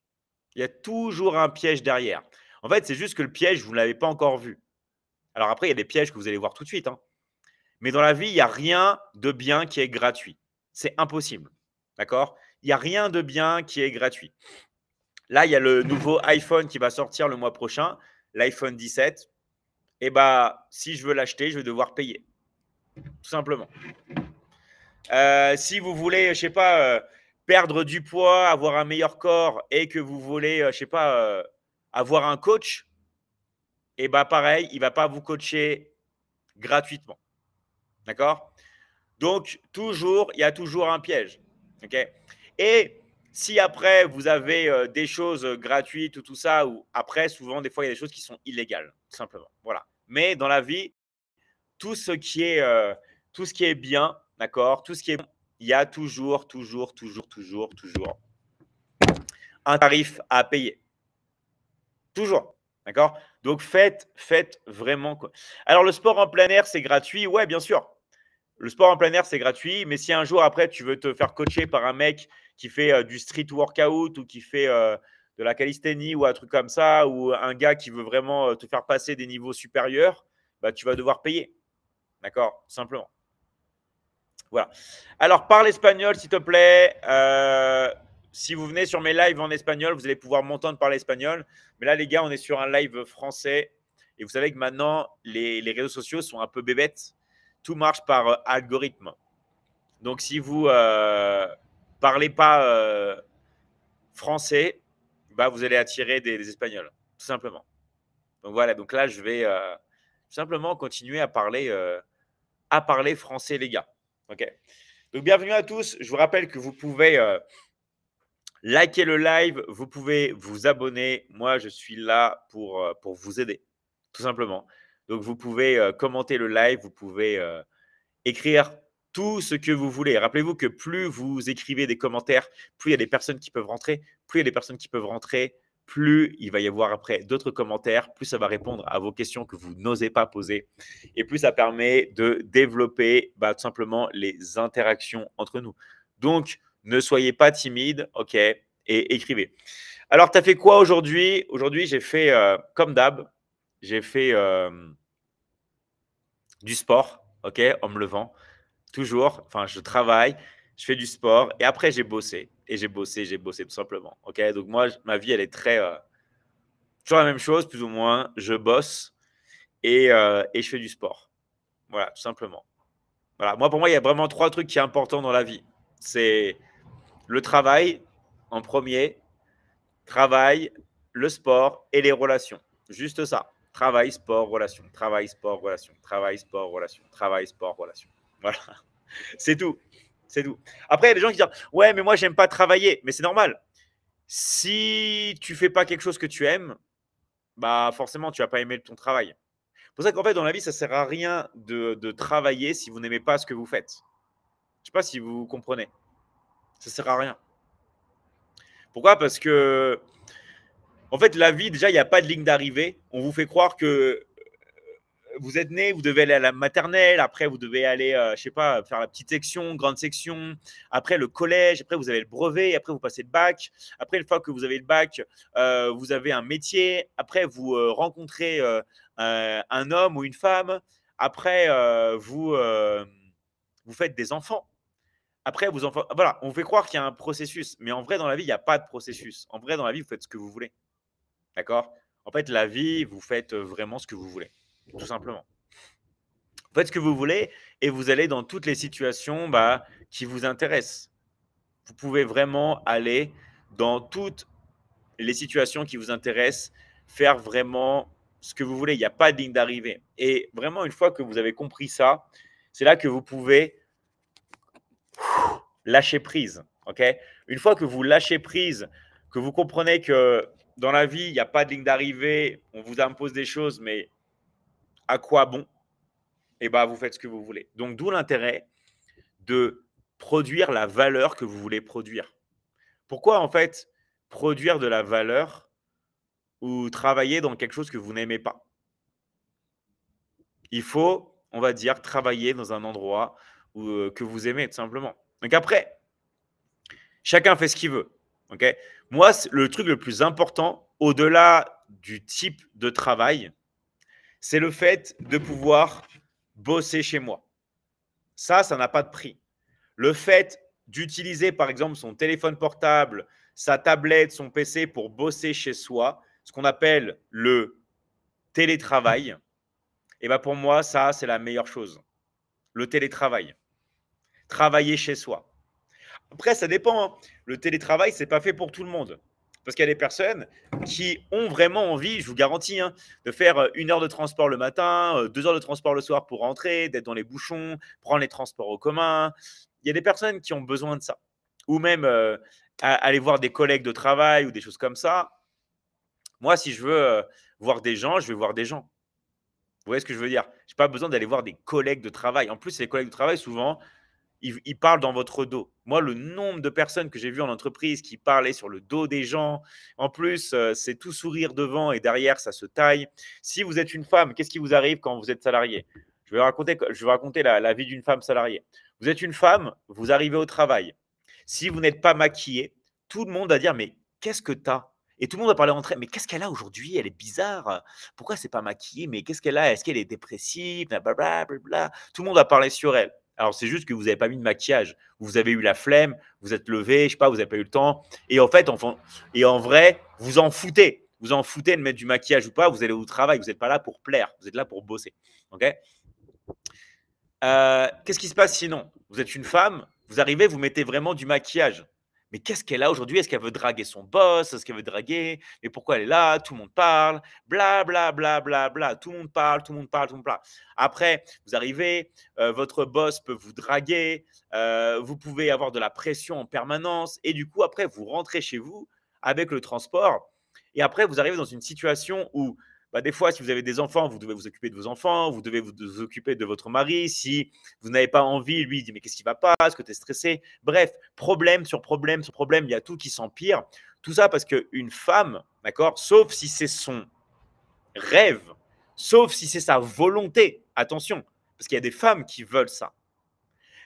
Il y a toujours un piège derrière. En fait, c'est juste que le piège, vous ne l'avez pas encore vu. Alors après, il y a des pièges que vous allez voir tout de suite. Mais dans la vie, il n'y a rien de bien qui est gratuit. C'est impossible. D'accord? Il n'y a rien de bien qui est gratuit. Là, il y a le nouveau iPhone qui va sortir le mois prochain, l'iPhone 17. Et si je veux l'acheter, je vais devoir payer. Tout simplement. Si vous voulez, je ne sais pas, perdre du poids, avoir un meilleur corps et que vous voulez, je ne sais pas, avoir un coach, et pareil, il ne va pas vous coacher gratuitement. D'accord? Donc, il y a toujours un piège. Okay? Et si après, vous avez des choses gratuites ou tout ça, ou après, souvent, des fois, il y a des choses qui sont illégales, tout simplement. Voilà. Mais dans la vie, tout ce qui est, tout ce qui est bien, d'accord, tout ce qui est bon, il y a toujours un tarif à payer. Toujours. D'accord. Donc, faites vraiment quoi. Alors, le sport en plein air, c'est gratuit. Ouais, bien sûr. Le sport en plein air, c'est gratuit. Mais si un jour, après, tu veux te faire coacher par un mec qui fait du street workout ou qui fait de la calisthénie ou un truc comme ça, ou un gars qui veut vraiment te faire passer des niveaux supérieurs, bah, tu vas devoir payer. D'accord. Tout simplement. Voilà. Alors, parle espagnol, s'il te plaît. Si vous venez sur mes lives en espagnol, vous allez pouvoir m'entendre parler espagnol. Mais là, les gars, on est sur un live français. Et vous savez que maintenant, les réseaux sociaux sont un peu bébêtes. Tout marche par algorithme. Donc, si vous parlez pas français, bah, vous allez attirer des Espagnols, tout simplement. Donc, voilà. Donc là, je vais simplement continuer à parler français, les gars. OK. Donc, bienvenue à tous. Je vous rappelle que vous pouvez liker le live, vous pouvez vous abonner. Moi, je suis là pour vous aider, tout simplement. Donc, vous pouvez commenter le live, vous pouvez écrire tout ce que vous voulez. Rappelez-vous que plus vous écrivez des commentaires, plus il y a des personnes qui peuvent rentrer. Plus il y a des personnes qui peuvent rentrer, plus il va y avoir après d'autres commentaires, plus ça va répondre à vos questions que vous n'osez pas poser. Et plus ça permet de développer tout simplement les interactions entre nous. Donc, ne soyez pas timide, OK, et écrivez. Alors, tu as fait quoi aujourd'hui? Aujourd'hui, j'ai fait, comme d'hab, j'ai fait du sport, OK, en me levant. Toujours, enfin, je travaille, je fais du sport et après, j'ai bossé. Et j'ai bossé tout simplement. OK, donc moi, ma vie, elle est très. Toujours la même chose, plus ou moins. Je bosse et je fais du sport. Voilà, tout simplement. Voilà. Moi, pour moi, il y a vraiment trois trucs qui sont importants dans la vie. C'est le travail en premier, travail, le sport et les relations. Juste ça. Travail, sport, relation. Travail, sport, relation. Travail, sport, relation. Travail, sport, relation. Voilà. C'est tout. C'est tout. Après, il y a des gens qui disent ouais, mais moi, j'aime pas travailler. Mais c'est normal. Si tu fais pas quelque chose que tu aimes, bah forcément, tu vas pas aimer ton travail. C'est pour ça qu'en fait, dans la vie, ça sert à rien de travailler si vous n'aimez pas ce que vous faites. Je sais pas si vous comprenez. Ça sert à rien. Pourquoi? Parce que, en fait, la vie, déjà, il n'y a pas de ligne d'arrivée. On vous fait croire que vous êtes né, vous devez aller à la maternelle, après vous devez aller, je sais pas, faire la petite section, grande section, après le collège, après vous avez le brevet, après vous passez le bac, après une fois que vous avez le bac, vous avez un métier, après vous rencontrez un homme ou une femme, après vous faites des enfants. Après, vous enfants, voilà, on fait croire qu'il y a un processus, mais en vrai, dans la vie, il n'y a pas de processus. En vrai, dans la vie, vous faites ce que vous voulez. D'accord? En fait, la vie, vous faites vraiment ce que vous voulez, tout simplement. Faites ce que vous voulez et vous allez dans toutes les situations qui vous intéressent. Vous pouvez vraiment aller dans toutes les situations qui vous intéressent, faire vraiment ce que vous voulez. Il n'y a pas de ligne d'arrivée. Et vraiment, une fois que vous avez compris ça, c'est là que vous pouvez lâcher prise. Okay, une fois que vous lâchez prise, que vous comprenez que dans la vie, il n'y a pas de ligne d'arrivée, on vous impose des choses, mais à quoi bon? Et vous faites ce que vous voulez. Donc, d'où l'intérêt de produire la valeur que vous voulez produire. Pourquoi, en fait, produire de la valeur ou travailler dans quelque chose que vous n'aimez pas? Il faut, on va dire, travailler dans un endroit que vous aimez, tout simplement. Donc après, chacun fait ce qu'il veut. Okay, moi, le truc le plus important, au-delà du type de travail, c'est le fait de pouvoir bosser chez moi. Ça n'a pas de prix. Le fait d'utiliser, par exemple, son téléphone portable, sa tablette, son PC pour bosser chez soi, ce qu'on appelle le télétravail, et pour moi, ça, c'est la meilleure chose. Le télétravail. Travailler chez soi. Après, ça dépend. Hein. Le télétravail, ce n'est pas fait pour tout le monde. Parce qu'il y a des personnes qui ont vraiment envie, je vous garantis, hein, de faire 1 heure de transport le matin, 2 heures de transport le soir pour rentrer, d'être dans les bouchons, prendre les transports en commun. Il y a des personnes qui ont besoin de ça. ou même aller voir des collègues de travail ou des choses comme ça. Moi, si je veux voir des gens, je vais voir des gens. Vous voyez ce que je veux dire? Je n'ai pas besoin d'aller voir des collègues de travail. En plus, les collègues de travail, souvent, ils parlent dans votre dos. Moi, le nombre de personnes que j'ai vues en entreprise qui parlaient sur le dos des gens, en plus, c'est tout sourire devant et derrière, ça se taille. Si vous êtes une femme, qu'est-ce qui vous arrive quand vous êtes salarié? Je vais raconter la vie d'une femme salariée. Vous êtes une femme, vous arrivez au travail. Si vous n'êtes pas maquillée, tout le monde va dire: «Mais qu'est-ce que tu as?» Et tout le monde va parler entre elles: «Mais qu'est-ce qu'elle a aujourd'hui? Elle est bizarre. Pourquoi c'est pas maquillée? Mais qu'est-ce qu'elle a? Est-ce qu'elle est dépressive? Blablabla, blablabla.» Tout le monde va parler sur elle. Alors, c'est juste que vous n'avez pas mis de maquillage. Vous avez eu la flemme, vous êtes levé, je sais pas, vous n'avez pas eu le temps. Et en fait, en vrai, vous en foutez. Vous en foutez de mettre du maquillage ou pas. Vous allez au travail. Vous n'êtes pas là pour plaire. Vous êtes là pour bosser. OK? Qu'est-ce qui se passe sinon? Vous êtes une femme, vous arrivez, vous mettez vraiment du maquillage. Mais qu'est-ce qu'elle a aujourd'hui? Est-ce qu'elle veut draguer son boss? Est-ce qu'elle veut draguer? Mais pourquoi elle est là? Tout le monde parle. Bla bla bla bla bla. Tout le monde parle, tout le monde parle, tout le monde parle. Après, vous arrivez, votre boss peut vous draguer, vous pouvez avoir de la pression en permanence et du coup, après, vous rentrez chez vous avec le transport et après, vous arrivez dans une situation où bah, des fois, si vous avez des enfants, vous devez vous occuper de vos enfants, vous devez vous occuper de votre mari. Si vous n'avez pas envie, lui, il dit: «Mais qu'est-ce qui ne va pas? Est-ce que tu es stressé?» Bref, problème sur problème sur problème, il y a tout qui s'empire. Tout ça parce qu'une femme, d'accord, sauf si c'est son rêve, sauf si c'est sa volonté, attention, parce qu'il y a des femmes qui veulent ça.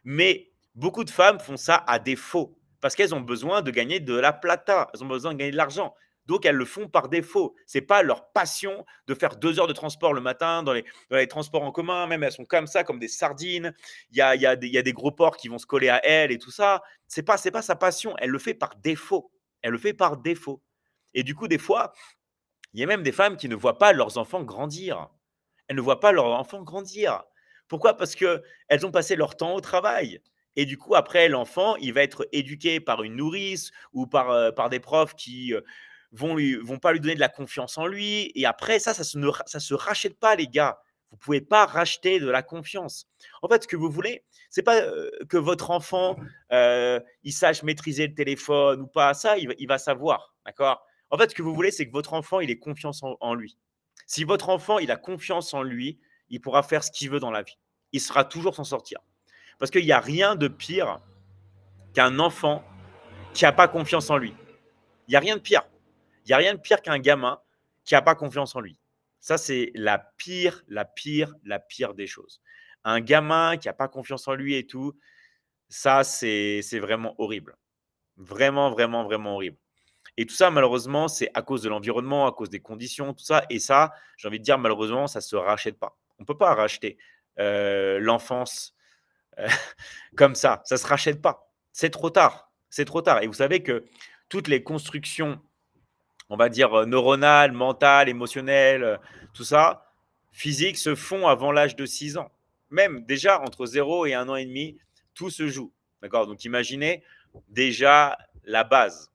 Mais beaucoup de femmes font ça à défaut parce qu'elles ont besoin de gagner de la plata, elles ont besoin de gagner de l'argent. Donc, elles le font par défaut. Ce n'est pas leur passion de faire 2 heures de transport le matin dans les transports en commun. Même elles sont comme ça, comme des sardines. Il y a des gros porcs qui vont se coller à elle et tout ça. C'est pas sa passion. Elle le fait par défaut. Elle le fait par défaut. Et du coup, des fois, il y a même des femmes qui ne voient pas leurs enfants grandir. Elles ne voient pas leurs enfants grandir. Pourquoi? Parce qu'elles ont passé leur temps au travail. Et du coup, après, l'enfant, il va être éduqué par une nourrice ou par des profs qui vont pas lui donner de la confiance en lui. Et après, ça se rachète pas, les gars. Vous pouvez pas racheter de la confiance. En fait, ce que vous voulez, c'est pas que votre enfant, il sache maîtriser le téléphone ou pas. Ça, il va savoir, d'accord? En fait, ce que vous voulez, c'est que votre enfant, il ait confiance en lui. Si votre enfant, il a confiance en lui, il pourra faire ce qu'il veut dans la vie. Il sera toujours s'en sortir. Parce qu'il n'y a rien de pire qu'un enfant qui n'a pas confiance en lui. Il n'y a rien de pire. Il n'y a rien de pire qu'un gamin qui n'a pas confiance en lui. Ça, c'est la pire, la pire, la pire des choses. Un gamin qui n'a pas confiance en lui et tout, ça, c'est vraiment horrible. Vraiment, vraiment, vraiment horrible. Et tout ça, malheureusement, c'est à cause de l'environnement, à cause des conditions, tout ça. Et ça, j'ai envie de dire, malheureusement, ça ne se rachète pas. On ne peut pas racheter l'enfance euh, comme ça. Ça ne se rachète pas. C'est trop tard. C'est trop tard. Et vous savez que toutes les constructions, on va dire, neuronales, mentales, émotionnelles, tout ça, physiques, se font avant l'âge de 6 ans. Même déjà, entre 0 et 1 an et demi, tout se joue. D'accord? Donc, imaginez déjà la base.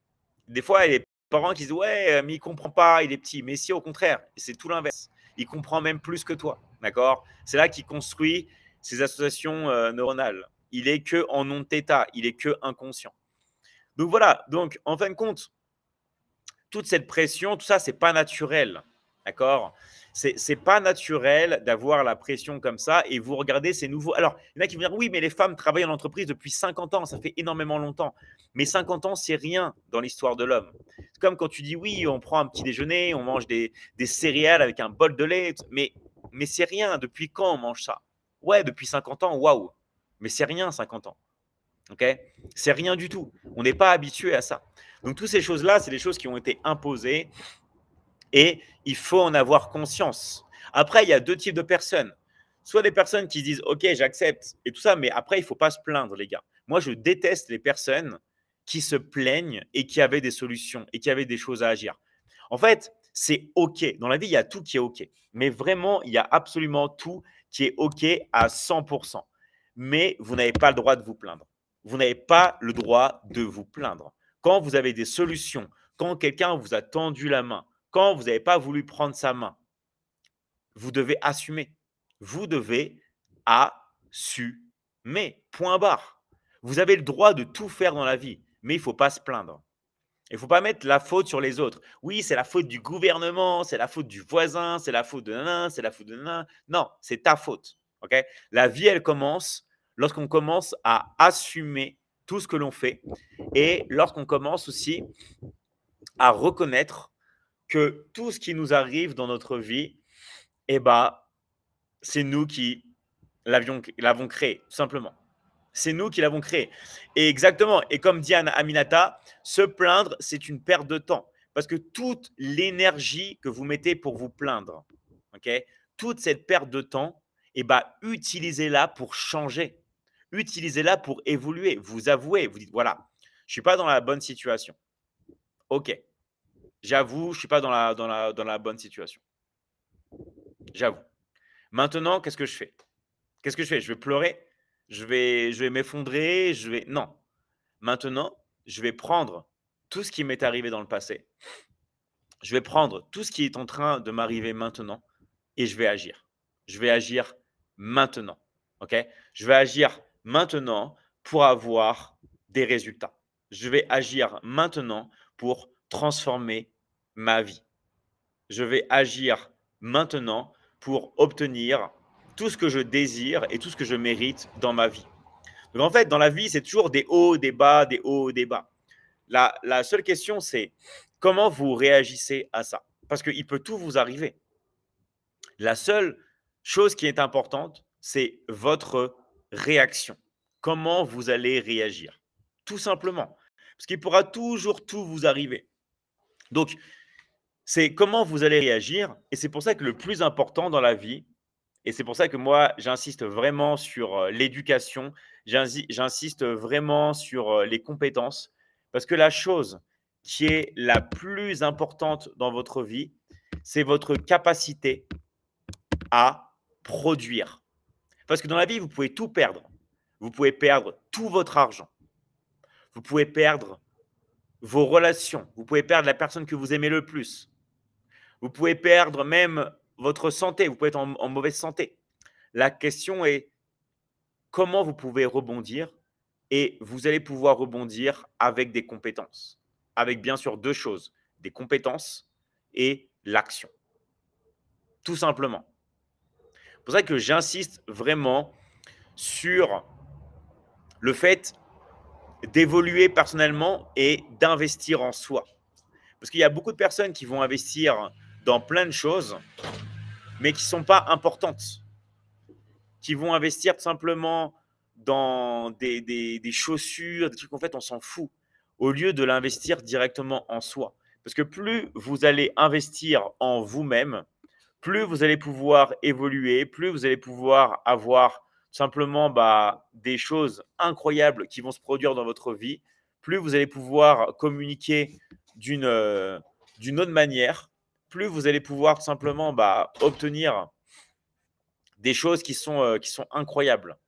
Des fois, il y a des parents qui disent: «Ouais, mais il ne comprend pas, il est petit.» Mais si, au contraire, c'est tout l'inverse. Il comprend même plus que toi. D'accord? C'est là qu'il construit ses associations neuronales. Il est que en non-theta, il est que inconscient. Donc voilà, donc en fin de compte, toute cette pression, tout ça, c'est pas naturel. D'accord? C'est pas naturel d'avoir la pression comme ça et vous regardez ces nouveaux. Alors, il y en a qui vont dire: «Oui, mais les femmes travaillent en entreprise depuis 50 ans, ça fait énormément longtemps.» Mais 50 ans, c'est rien dans l'histoire de l'homme. C'est comme quand tu dis: «Oui, on prend un petit déjeuner, on mange des céréales avec un bol de lait.» Mais c'est rien. Depuis quand on mange ça? Ouais, depuis 50 ans, waouh! Mais c'est rien, 50 ans. Ok? C'est rien du tout. On n'est pas habitué à ça. Donc, toutes ces choses-là, c'est des choses qui ont été imposées et il faut en avoir conscience. Après, il y a deux types de personnes. Soit des personnes qui disent: «Ok, j'accepte» et tout ça, mais après, il ne faut pas se plaindre, les gars. Moi, je déteste les personnes qui se plaignent et qui avaient des solutions et qui avaient des choses à agir. En fait, c'est OK. Dans la vie, il y a tout qui est OK. Mais vraiment, il y a absolument tout qui est OK à 100%. Mais vous n'avez pas le droit de vous plaindre. Vous n'avez pas le droit de vous plaindre. Quand vous avez des solutions, quand quelqu'un vous a tendu la main, quand vous n'avez pas voulu prendre sa main, vous devez assumer. Vous devez assumer. Point barre. Vous avez le droit de tout faire dans la vie. mais il ne faut pas se plaindre. Il ne faut pas mettre la faute sur les autres. Oui, c'est la faute du gouvernement, c'est la faute du voisin, c'est la faute de nanan, c'est la faute de nanan. Non, c'est ta faute. Ok. La vie, elle commence lorsqu'on commence à assumer tout ce que l'on fait et lorsqu'on commence aussi à reconnaître que tout ce qui nous arrive dans notre vie, eh ben, c'est nous qui l'avons créé, tout simplement. C'est nous qui l'avons créé. Et exactement. Et comme dit Aminata, se plaindre, c'est une perte de temps. Parce que toute l'énergie que vous mettez pour vous plaindre, ok, toute cette perte de temps, eh ben, utilisez-la pour changer. Utilisez-la pour évoluer. Vous avouez, vous dites, voilà, je ne suis pas dans la bonne situation. Ok, j'avoue, je ne suis pas dans la bonne situation. J'avoue. Maintenant, qu'est-ce que je fais? Qu'est-ce que je fais? Je vais pleurer? Je vais m'effondrer? Non. Maintenant, je vais prendre tout ce qui m'est arrivé dans le passé. Je vais prendre tout ce qui est en train de m'arriver maintenant et je vais agir. Je vais agir maintenant. OK? Je vais agir maintenant pour avoir des résultats. Je vais agir maintenant pour transformer ma vie. Je vais agir maintenant pour obtenir tout ce que je désire et tout ce que je mérite dans ma vie. Donc en fait, dans la vie, c'est toujours des hauts, des bas, des hauts, des bas. La seule question, c'est comment vous réagissez à ça. Parce qu'il peut tout vous arriver. La seule chose qui est importante, c'est votre réaction. Comment vous allez réagir. Tout simplement. Parce qu'il pourra toujours tout vous arriver. Donc, c'est comment vous allez réagir. Et c'est pour ça que le plus important dans la vie, et c'est pour ça que moi, j'insiste vraiment sur l'éducation, j'insiste vraiment sur les compétences, parce que la chose qui est la plus importante dans votre vie, c'est votre capacité à produire. Parce que dans la vie, vous pouvez tout perdre. Vous pouvez perdre tout votre argent. Vous pouvez perdre vos relations. Vous pouvez perdre la personne que vous aimez le plus. Vous pouvez perdre même votre santé. Vous pouvez être en mauvaise santé. La question est comment vous pouvez rebondir et vous allez pouvoir rebondir avec des compétences. Avec bien sûr deux choses, des compétences et l'action. Tout simplement. C'est pour ça que j'insiste vraiment sur le fait d'évoluer personnellement et d'investir en soi. Parce qu'il y a beaucoup de personnes qui vont investir dans plein de choses, mais qui ne sont pas importantes. Qui vont investir tout simplement dans des chaussures, des trucs en fait, on s'en fout, au lieu de l'investir directement en soi. Parce que plus vous allez investir en vous-même, plus vous allez pouvoir évoluer, plus vous allez pouvoir avoir simplement des choses incroyables qui vont se produire dans votre vie, plus vous allez pouvoir communiquer d'une autre manière, plus vous allez pouvoir simplement obtenir des choses qui sont incroyables.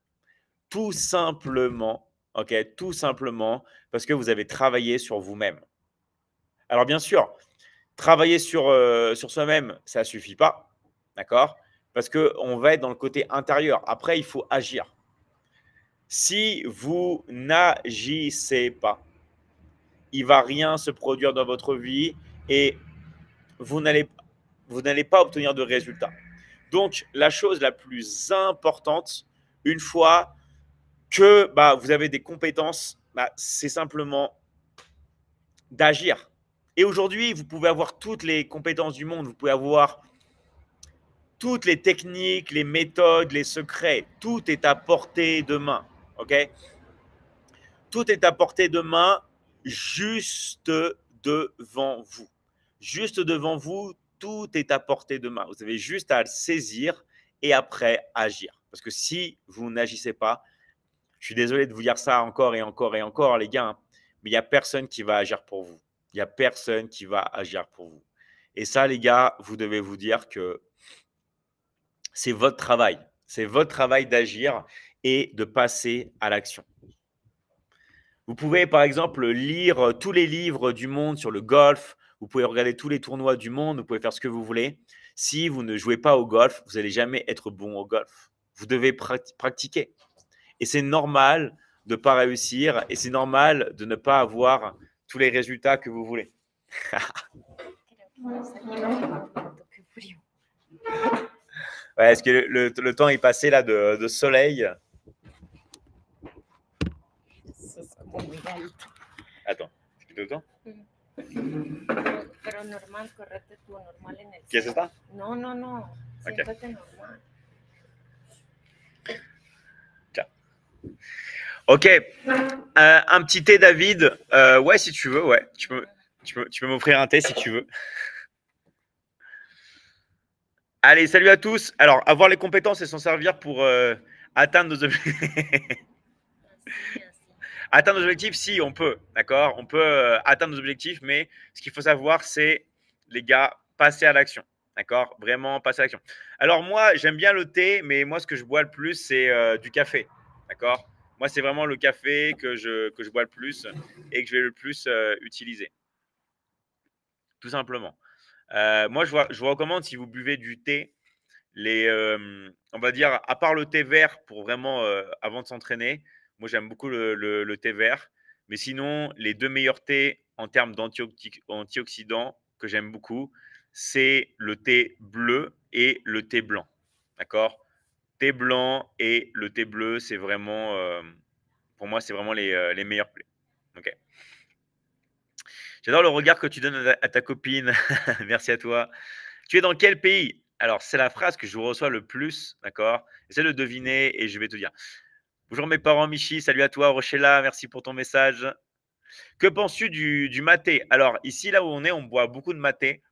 Tout simplement, ok, tout simplement parce que vous avez travaillé sur vous-même. Alors bien sûr, travailler sur soi-même, ça ne suffit pas, d'accord? Parce qu'on va être dans le côté intérieur. Après, il faut agir. Si vous n'agissez pas, il ne va rien se produire dans votre vie et vous n'allez pas obtenir de résultats. Donc, la chose la plus importante, une fois que vous avez des compétences, c'est simplement d'agir. Et aujourd'hui, vous pouvez avoir toutes les compétences du monde, vous pouvez avoir toutes les techniques, les méthodes, les secrets, tout est à portée de main. Ok? Tout est à portée de main juste devant vous. Juste devant vous, tout est à portée de main. Vous avez juste à le saisir et après agir. Parce que si vous n'agissez pas, je suis désolé de vous dire ça encore et encore et encore, les gars, mais il n'y a personne qui va agir pour vous. Il n'y a personne qui va agir pour vous. Et ça, les gars, vous devez vous dire que c'est votre travail. C'est votre travail d'agir et de passer à l'action. Vous pouvez, par exemple, lire tous les livres du monde sur le golf. Vous pouvez regarder tous les tournois du monde. Vous pouvez faire ce que vous voulez. Si vous ne jouez pas au golf, vous n'allez jamais être bon au golf. Vous devez pratiquer. Et c'est normal de ne pas réussir et c'est normal de ne pas avoir tous les résultats que vous voulez. Ouais, est-ce que le temps est passé là de soleil? Attends, c'est plutôt le temps? Pero normal, correte tú, normal en el. ¿Quieres esta? No, no, no. Siéntate normal. Tiens. Ok. Un petit thé, David. Ouais, si tu veux, ouais. Tu peux m'offrir un thé si tu veux. Allez, salut à tous. Alors, avoir les compétences et s'en servir pour atteindre nos objectifs. Atteindre nos objectifs, si, on peut, d'accord? On peut atteindre nos objectifs, mais ce qu'il faut savoir, c'est, les gars, passer à l'action, d'accord? Vraiment, passer à l'action. Alors moi, j'aime bien le thé, mais moi, ce que je bois le plus, c'est du café, d'accord? Moi, c'est vraiment le café que je bois le plus et que je vais le plus utiliser, tout simplement. Moi, je vous recommande, si vous buvez du thé, on va dire, à part le thé vert pour vraiment avant de s'entraîner, moi j'aime beaucoup le thé vert. Mais sinon, les deux meilleurs thés en termes d'antioxydants que j'aime beaucoup, c'est le thé bleu et le thé blanc. D'accord? Thé blanc et le thé bleu, c'est vraiment, pour moi, c'est vraiment les meilleurs plais. Ok. J'adore le regard que tu donnes à ta copine. Merci à toi. Tu es dans quel pays? Alors, c'est la phrase que je reçois le plus, d'accord? Essaie de deviner et je vais te dire. Bonjour mes parents, Michi, salut à toi, Rochella, merci pour ton message. Que penses-tu du maté? Alors, ici, là où on est, on boit beaucoup de maté.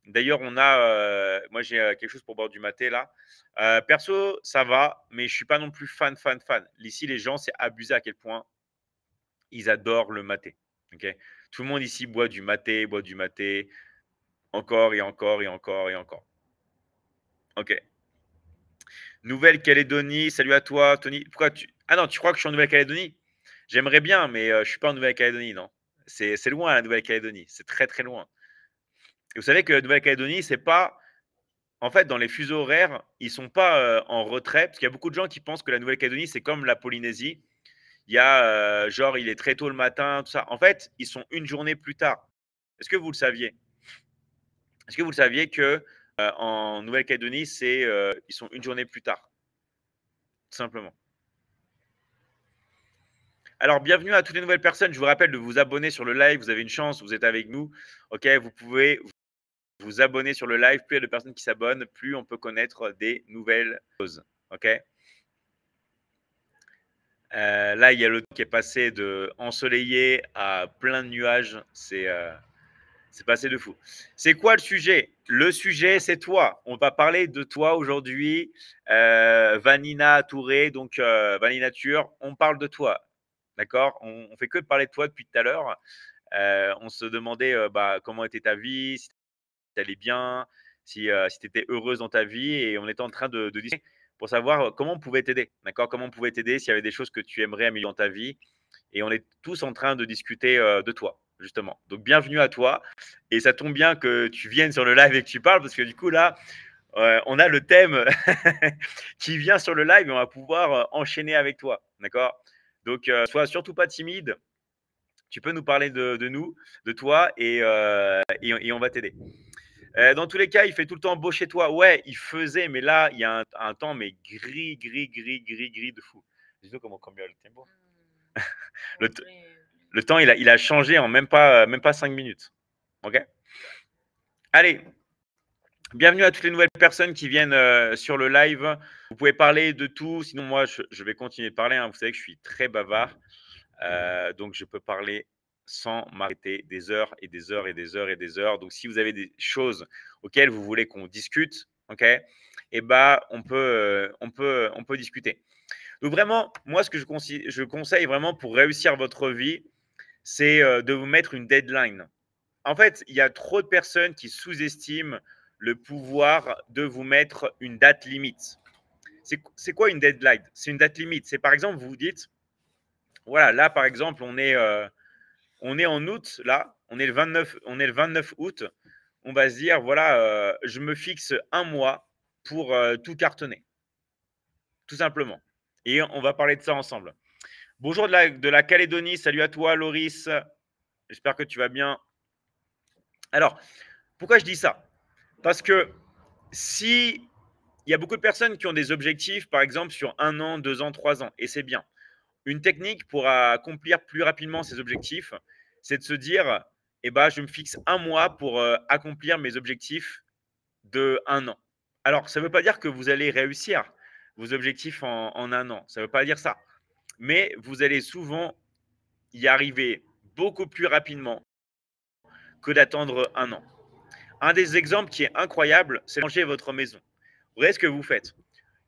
D'ailleurs, moi j'ai quelque chose pour boire du maté là. Perso, ça va, mais je ne suis pas non plus fan. Ici, les gens, c'est abusé à quel point ils adorent le maté. Ok. Tout le monde ici boit du maté, encore et encore et encore et encore. Ok. Nouvelle-Calédonie, salut à toi, Tony. Pourquoi tu… Ah non, tu crois que je suis en Nouvelle-Calédonie? J'aimerais bien, mais je ne suis pas en Nouvelle-Calédonie, non. C'est loin, la Nouvelle-Calédonie. C'est très, très loin. Et vous savez que la Nouvelle-Calédonie, c'est pas… En fait, dans les fuseaux horaires, ils ne sont pas en retrait. Parce qu'il y a beaucoup de gens qui pensent que la Nouvelle-Calédonie, c'est comme la Polynésie. Il y a, genre, il est très tôt le matin, tout ça. En fait, ils sont une journée plus tard. Est-ce que vous le saviez? Est-ce que vous le saviez que en Nouvelle-Calédonie, ils sont une journée plus tard? Tout simplement. Alors, bienvenue à toutes les nouvelles personnes. Je vous rappelle de vous abonner sur le live. Vous avez une chance, vous êtes avec nous. Ok, vous pouvez vous abonner sur le live. Plus il y a de personnes qui s'abonnent, plus on peut connaître des nouvelles choses. Ok. Là, il y a le temps qui est passé de ensoleillé à plein de nuages. C'est passé de fou. C'est quoi le sujet? Le sujet, c'est toi. On va parler de toi aujourd'hui. Vanina Touré, donc Vanina Nature, on parle de toi. D'accord? On ne fait que parler de toi depuis tout à l'heure. On se demandait comment était ta vie, si tu allais bien, si tu étais heureuse dans ta vie. Et on était en train de discuter pour savoir comment on pouvait t'aider. D'accord? Comment on pouvait t'aider, s'il y avait des choses que tu aimerais améliorer dans ta vie. Et on est tous en train de discuter de toi, justement. Donc, bienvenue à toi. Et ça tombe bien que tu viennes sur le live et que tu parles, parce que du coup, là, on a le thème qui vient sur le live et on va pouvoir enchaîner avec toi. D'accord? Donc, sois surtout pas timide. Tu peux nous parler de nous, de toi, et on va t'aider. Dans tous les cas, il fait tout le temps beau chez toi. Ouais, il faisait, mais là, il y a un temps, mais gris de fou. Dis-nous comment combien le tempo. Le temps, il a changé en même pas 5 minutes. Ok? Allez, bienvenue à toutes les nouvelles personnes qui viennent sur le live. Vous pouvez parler de tout. Sinon, moi, je vais continuer de parler. Hein. Vous savez que je suis très bavard. Donc, je peux parler sans m'arrêter des heures et des heures et des heures et des heures. Donc, si vous avez des choses auxquelles vous voulez qu'on discute, ok, eh ben, on peut discuter. Donc, vraiment, moi, ce que je conseille vraiment pour réussir votre vie, c'est de vous mettre une deadline. En fait, il y a trop de personnes qui sous-estiment le pouvoir de vous mettre une date limite. C'est quoi une deadline? C'est une date limite. C'est par exemple, vous vous dites, voilà, là par exemple, on est en août, là, on est le 29 août. On va se dire, voilà, je me fixe un mois pour tout cartonner, tout simplement. Et on va parler de ça ensemble. Bonjour de la Calédonie. Salut à toi, Loris. J'espère que tu vas bien. Alors, pourquoi je dis ça? Parce que si il y a beaucoup de personnes qui ont des objectifs, par exemple, sur 1 an, 2 ans, 3 ans, et c'est bien. Une technique pour accomplir plus rapidement ces objectifs, c'est de se dire, eh ben, je me fixe 1 mois pour accomplir mes objectifs de 1 an. Alors, ça ne veut pas dire que vous allez réussir vos objectifs en 1 an. Ça ne veut pas dire ça. Mais vous allez souvent y arriver beaucoup plus rapidement que d'attendre 1 an. Un des exemples qui est incroyable, c'est ranger votre maison. Vous voyez ce que vous faites.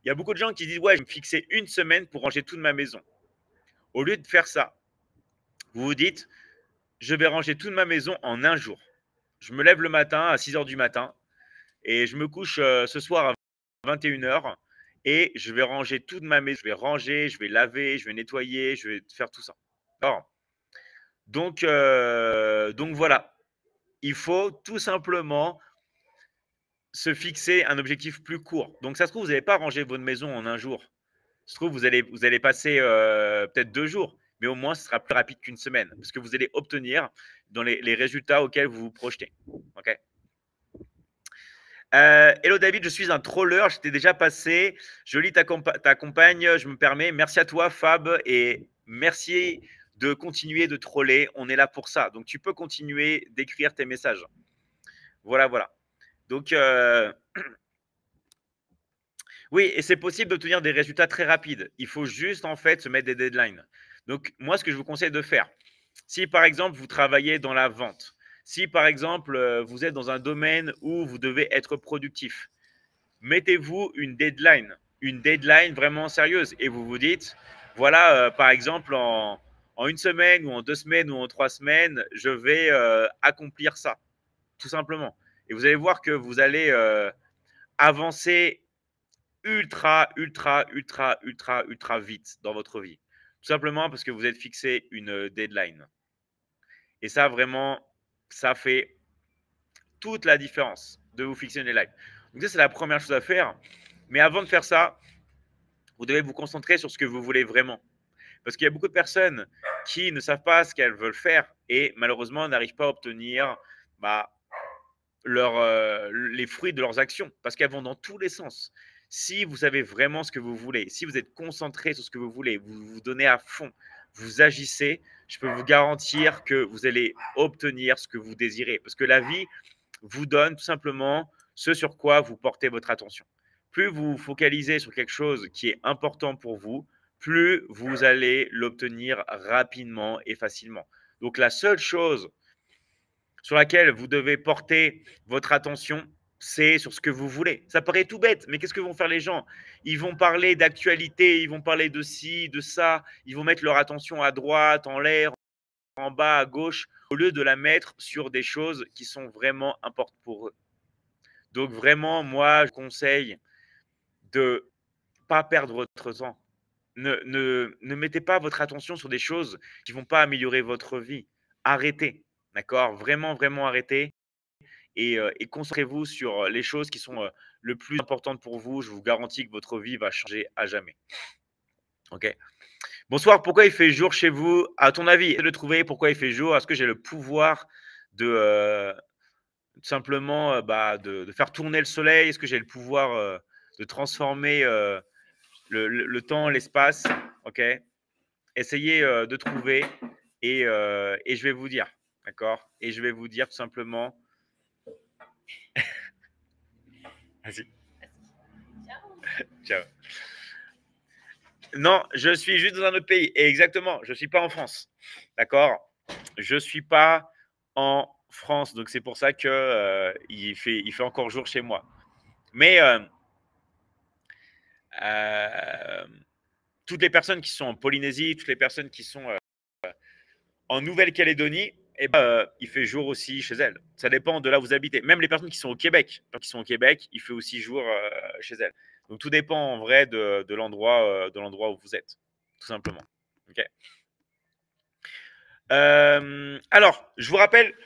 Il y a beaucoup de gens qui disent, ouais, je vais me fixer 1 semaine pour ranger toute ma maison. Au lieu de faire ça, vous vous dites, je vais ranger toute ma maison en 1 jour. Je me lève le matin à 6 heures du matin et je me couche ce soir à 21 heures et je vais ranger toute ma maison. Je vais ranger, je vais laver, je vais nettoyer, je vais faire tout ça. Alors, donc voilà, il faut tout simplement se fixer un objectif plus court. Donc ça se trouve, vous n'allez pas ranger votre maison en 1 jour. Ça se trouve, vous allez passer peut-être 2 jours, mais au moins ce sera plus rapide qu'une semaine parce que vous allez obtenir dans les résultats auxquels vous vous projetez. Ok. Hello David, je suis un troller, je t'ai déjà passé. Je lis ta compagne, je me permets. Merci à toi Fab et merci de continuer de troller. On est là pour ça. Donc tu peux continuer d'écrire tes messages. Voilà, voilà. Donc oui, et c'est possible d'obtenir des résultats très rapides. Il faut juste en fait se mettre des deadlines. Donc moi, ce que je vous conseille de faire, si par exemple vous travaillez dans la vente, si par exemple vous êtes dans un domaine où vous devez être productif, mettez-vous une deadline vraiment sérieuse et vous vous dites, voilà, par exemple, en 1 semaine ou en 2 semaines ou en 3 semaines, je vais accomplir ça, tout simplement. Et vous allez voir que vous allez avancer ultra, ultra, ultra, ultra, ultra vite dans votre vie. Tout simplement parce que vous êtes fixé une deadline. Et ça, vraiment, ça fait toute la différence de vous fixer une deadline. Donc ça, c'est la première chose à faire. Mais avant de faire ça, vous devez vous concentrer sur ce que vous voulez vraiment. Parce qu'il y a beaucoup de personnes qui ne savent pas ce qu'elles veulent faire et malheureusement n'arrivent pas à obtenir les fruits de leurs actions parce qu'elles vont dans tous les sens. Si vous savez vraiment ce que vous voulez, si vous êtes concentré sur ce que vous voulez, vous vous donnez à fond, vous agissez, je peux vous garantir que vous allez obtenir ce que vous désirez. Parce que la vie vous donne tout simplement ce sur quoi vous portez votre attention. Plus vous vous focalisez sur quelque chose qui est important pour vous, plus vous allez l'obtenir rapidement et facilement. Donc la seule chose sur laquelle vous devez porter votre attention, c'est sur ce que vous voulez. Ça paraît tout bête, mais qu'est-ce que vont faire les gens? Ils vont parler d'actualité, ils vont parler de ci, de ça, ils vont mettre leur attention à droite, en l'air, en bas, à gauche, au lieu de la mettre sur des choses qui sont vraiment importantes pour eux. Donc vraiment, moi, je conseille de ne pas perdre votre temps. Ne mettez pas votre attention sur des choses qui ne vont pas améliorer votre vie. Arrêtez, d'accord? Vraiment, vraiment arrêtez et concentrez-vous sur les choses qui sont le plus importantes pour vous. Je vous garantis que votre vie va changer à jamais. Ok. Bonsoir, pourquoi il fait jour chez vous? À ton avis, de trouver pourquoi il fait jour. Est-ce que j'ai le pouvoir de tout simplement de faire tourner le soleil? Est-ce que j'ai le pouvoir de transformer le temps, l'espace? Ok. Essayez de trouver et je vais vous dire. D'accord? Et je vais vous dire tout simplement. Vas-y. Ciao. Non, je suis juste dans un autre pays. Et exactement, je ne suis pas en France. D'accord? Je ne suis pas en France. Donc, c'est pour ça qu'il il fait encore jour chez moi. Mais toutes les personnes qui sont en Polynésie, toutes les personnes qui sont en Nouvelle-Calédonie, il fait jour aussi chez elles. Ça dépend de là où vous habitez. Même les personnes qui sont au Québec, il fait aussi jour chez elles. Donc tout dépend en vrai de l'endroit où vous êtes, tout simplement. Okay. Alors, je vous rappelle,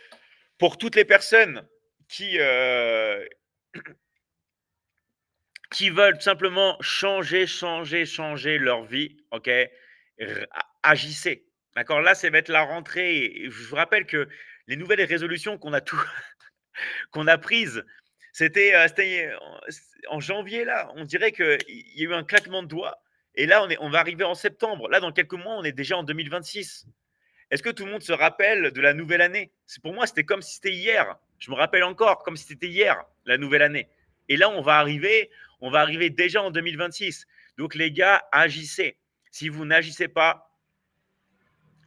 pour toutes les personnes qui veulent tout simplement changer leur vie, ok, agissez. D'accord? Là, ça va être la rentrée. Et je vous rappelle que les nouvelles résolutions qu'on a, qu'on a prises, c'était en janvier, là. On dirait qu'il y a eu un claquement de doigts. Et là, on va arriver en septembre. Là, dans quelques mois, on est déjà en 2026. Est-ce que tout le monde se rappelle de la nouvelle année? Pour moi, c'était comme si c'était hier. Je me rappelle encore comme si c'était hier, la nouvelle année. Et là, on va arriver déjà en 2026. Donc, les gars, agissez. Si vous n'agissez pas,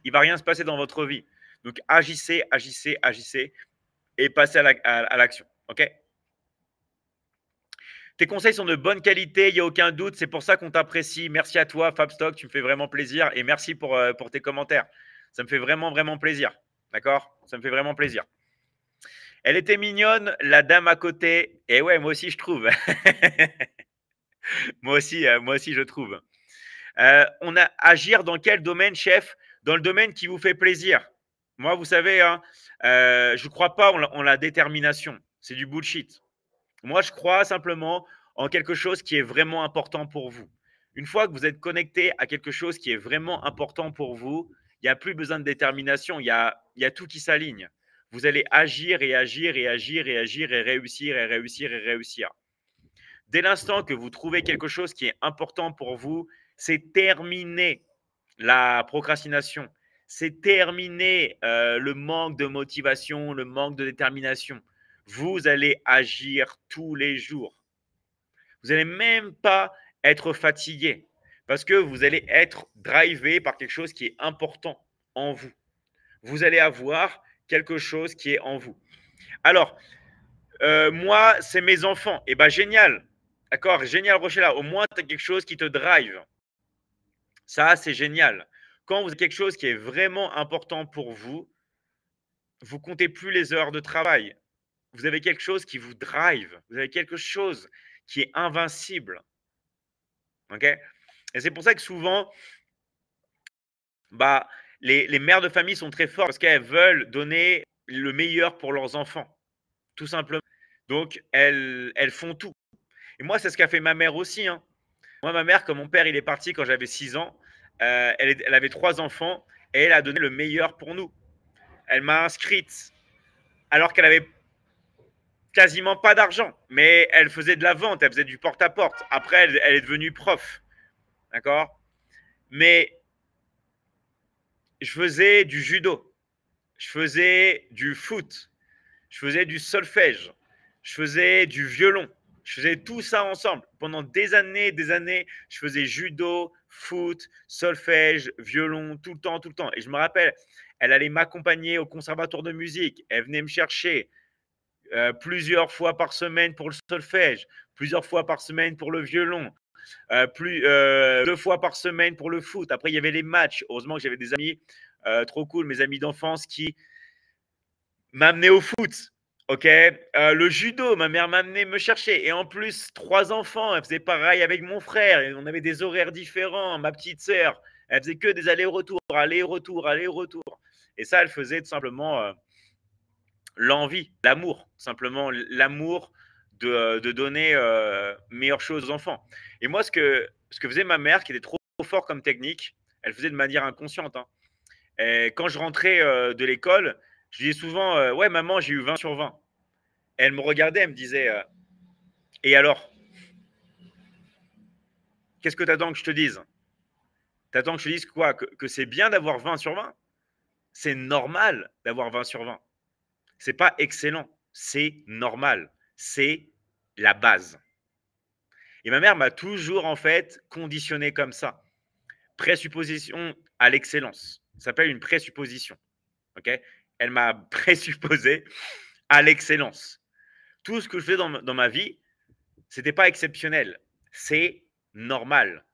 il ne va rien se passer dans votre vie. Donc, agissez, agissez, agissez et passez à l'action. OK? Tes conseils sont de bonne qualité, il n'y a aucun doute. C'est pour ça qu'on t'apprécie. Merci à toi, Fabstock. Tu me fais vraiment plaisir. Et merci pour tes commentaires. Ça me fait vraiment, vraiment plaisir. D'accord? Ça me fait vraiment plaisir. Elle était mignonne, la dame à côté. Et ouais, moi aussi, je trouve. moi aussi, je trouve. On a agir dans quel domaine, chef? Dans le domaine qui vous fait plaisir. Moi, vous savez, hein, je ne crois pas en la détermination. C'est du bullshit. Moi, je crois simplement en quelque chose qui est vraiment important pour vous. Une fois que vous êtes connecté à quelque chose qui est vraiment important pour vous, il n'y a plus besoin de détermination, il y a tout qui s'aligne. Vous allez agir et agir et agir et agir et réussir et réussir et réussir. Dès l'instant que vous trouvez quelque chose qui est important pour vous, c'est terminé la procrastination. C'est terminé le manque de motivation, le manque de détermination. Vous allez agir tous les jours. Vous n'allez même pas être fatigué parce que vous allez être drivé par quelque chose qui est important en vous. Vous allez avoir quelque chose qui est en vous. Alors, moi, c'est mes enfants. Eh bien, génial. D'accord, génial, Rochella. Au moins, tu as quelque chose qui te drive. Ça, c'est génial. Quand vous avez quelque chose qui est vraiment important pour vous, vous comptez plus les heures de travail. Vous avez quelque chose qui vous drive. Vous avez quelque chose qui est invincible. OK? Et c'est pour ça que souvent, bah, les mères de famille sont très fortes parce qu'elles veulent donner le meilleur pour leurs enfants, tout simplement. Donc, elles font tout. Et moi, c'est ce qu'a fait ma mère aussi, hein. Moi, ma mère, quand mon père il est parti quand j'avais 6 ans, elle avait 3 enfants et elle a donné le meilleur pour nous. Elle m'a inscrite alors qu'elle avait quasiment pas d'argent, mais elle faisait de la vente, elle faisait du porte-à-porte. Après, elle est devenue prof, d'accord? Mais je faisais du judo, je faisais du foot, je faisais du solfège, je faisais du violon. Je faisais tout ça ensemble. Pendant des années, je faisais judo, foot, solfège, violon, tout le temps, tout le temps. Et je me rappelle, elle allait m'accompagner au conservatoire de musique. Elle venait me chercher plusieurs fois par semaine pour le solfège, plusieurs fois par semaine pour le violon, 2 fois par semaine pour le foot. Après, il y avait les matchs. Heureusement que j'avais des amis trop cool, mes amis d'enfance qui m'amenaient au foot. Ok, le judo, ma mère m'amenait me chercher. Et en plus, 3 enfants, elle faisait pareil avec mon frère. Et on avait des horaires différents. Ma petite sœur, elle faisait que des allers-retours, allers-retours, allers-retours. Et ça, elle faisait tout simplement l'envie, l'amour, simplement l'amour de donner meilleures choses aux enfants. Et moi, ce que faisait ma mère, qui était trop fort comme technique, elle faisait de manière inconsciente, hein. Et quand je rentrais de l'école, je disais souvent ouais, maman, j'ai eu 20 sur 20. Et elle me regardait, elle me disait et alors, qu'est-ce que tu attends que je te dise? Tu attends que je te dise quoi? Que c'est bien d'avoir 20 sur 20? C'est normal d'avoir 20 sur 20. C'est pas excellent, c'est normal. C'est la base. Et ma mère m'a toujours en fait conditionné comme ça. Présupposition à l'excellence. Ça s'appelle une présupposition. Okay, elle m'a présupposé à l'excellence. Tout ce que je fais dans ma vie, ce n'était pas exceptionnel. C'est normal.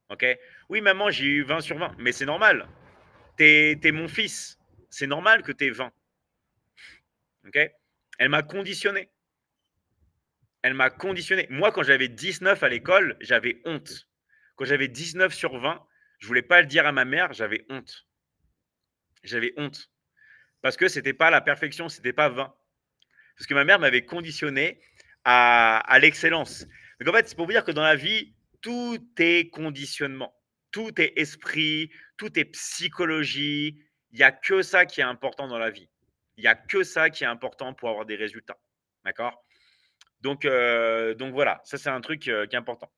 Okay, oui, maman, j'ai eu 20 sur 20, mais c'est normal. T'es mon fils. C'est normal que tu aies 20. Okay, elle m'a conditionné. Elle m'a conditionné. Moi, quand j'avais 19 à l'école, j'avais honte. Quand j'avais 19 sur 20, je ne voulais pas le dire à ma mère, j'avais honte. J'avais honte. Parce que ce n'était pas la perfection, ce n'était pas 20. Parce que ma mère m'avait conditionné à l'excellence. Donc en fait, c'est pour vous dire que dans la vie, tout est conditionnement. Tout est esprit, tout est psychologie. Il n'y a que ça qui est important dans la vie. Il n'y a que ça qui est important pour avoir des résultats. D'accord? Donc voilà, ça c'est un truc qui est important.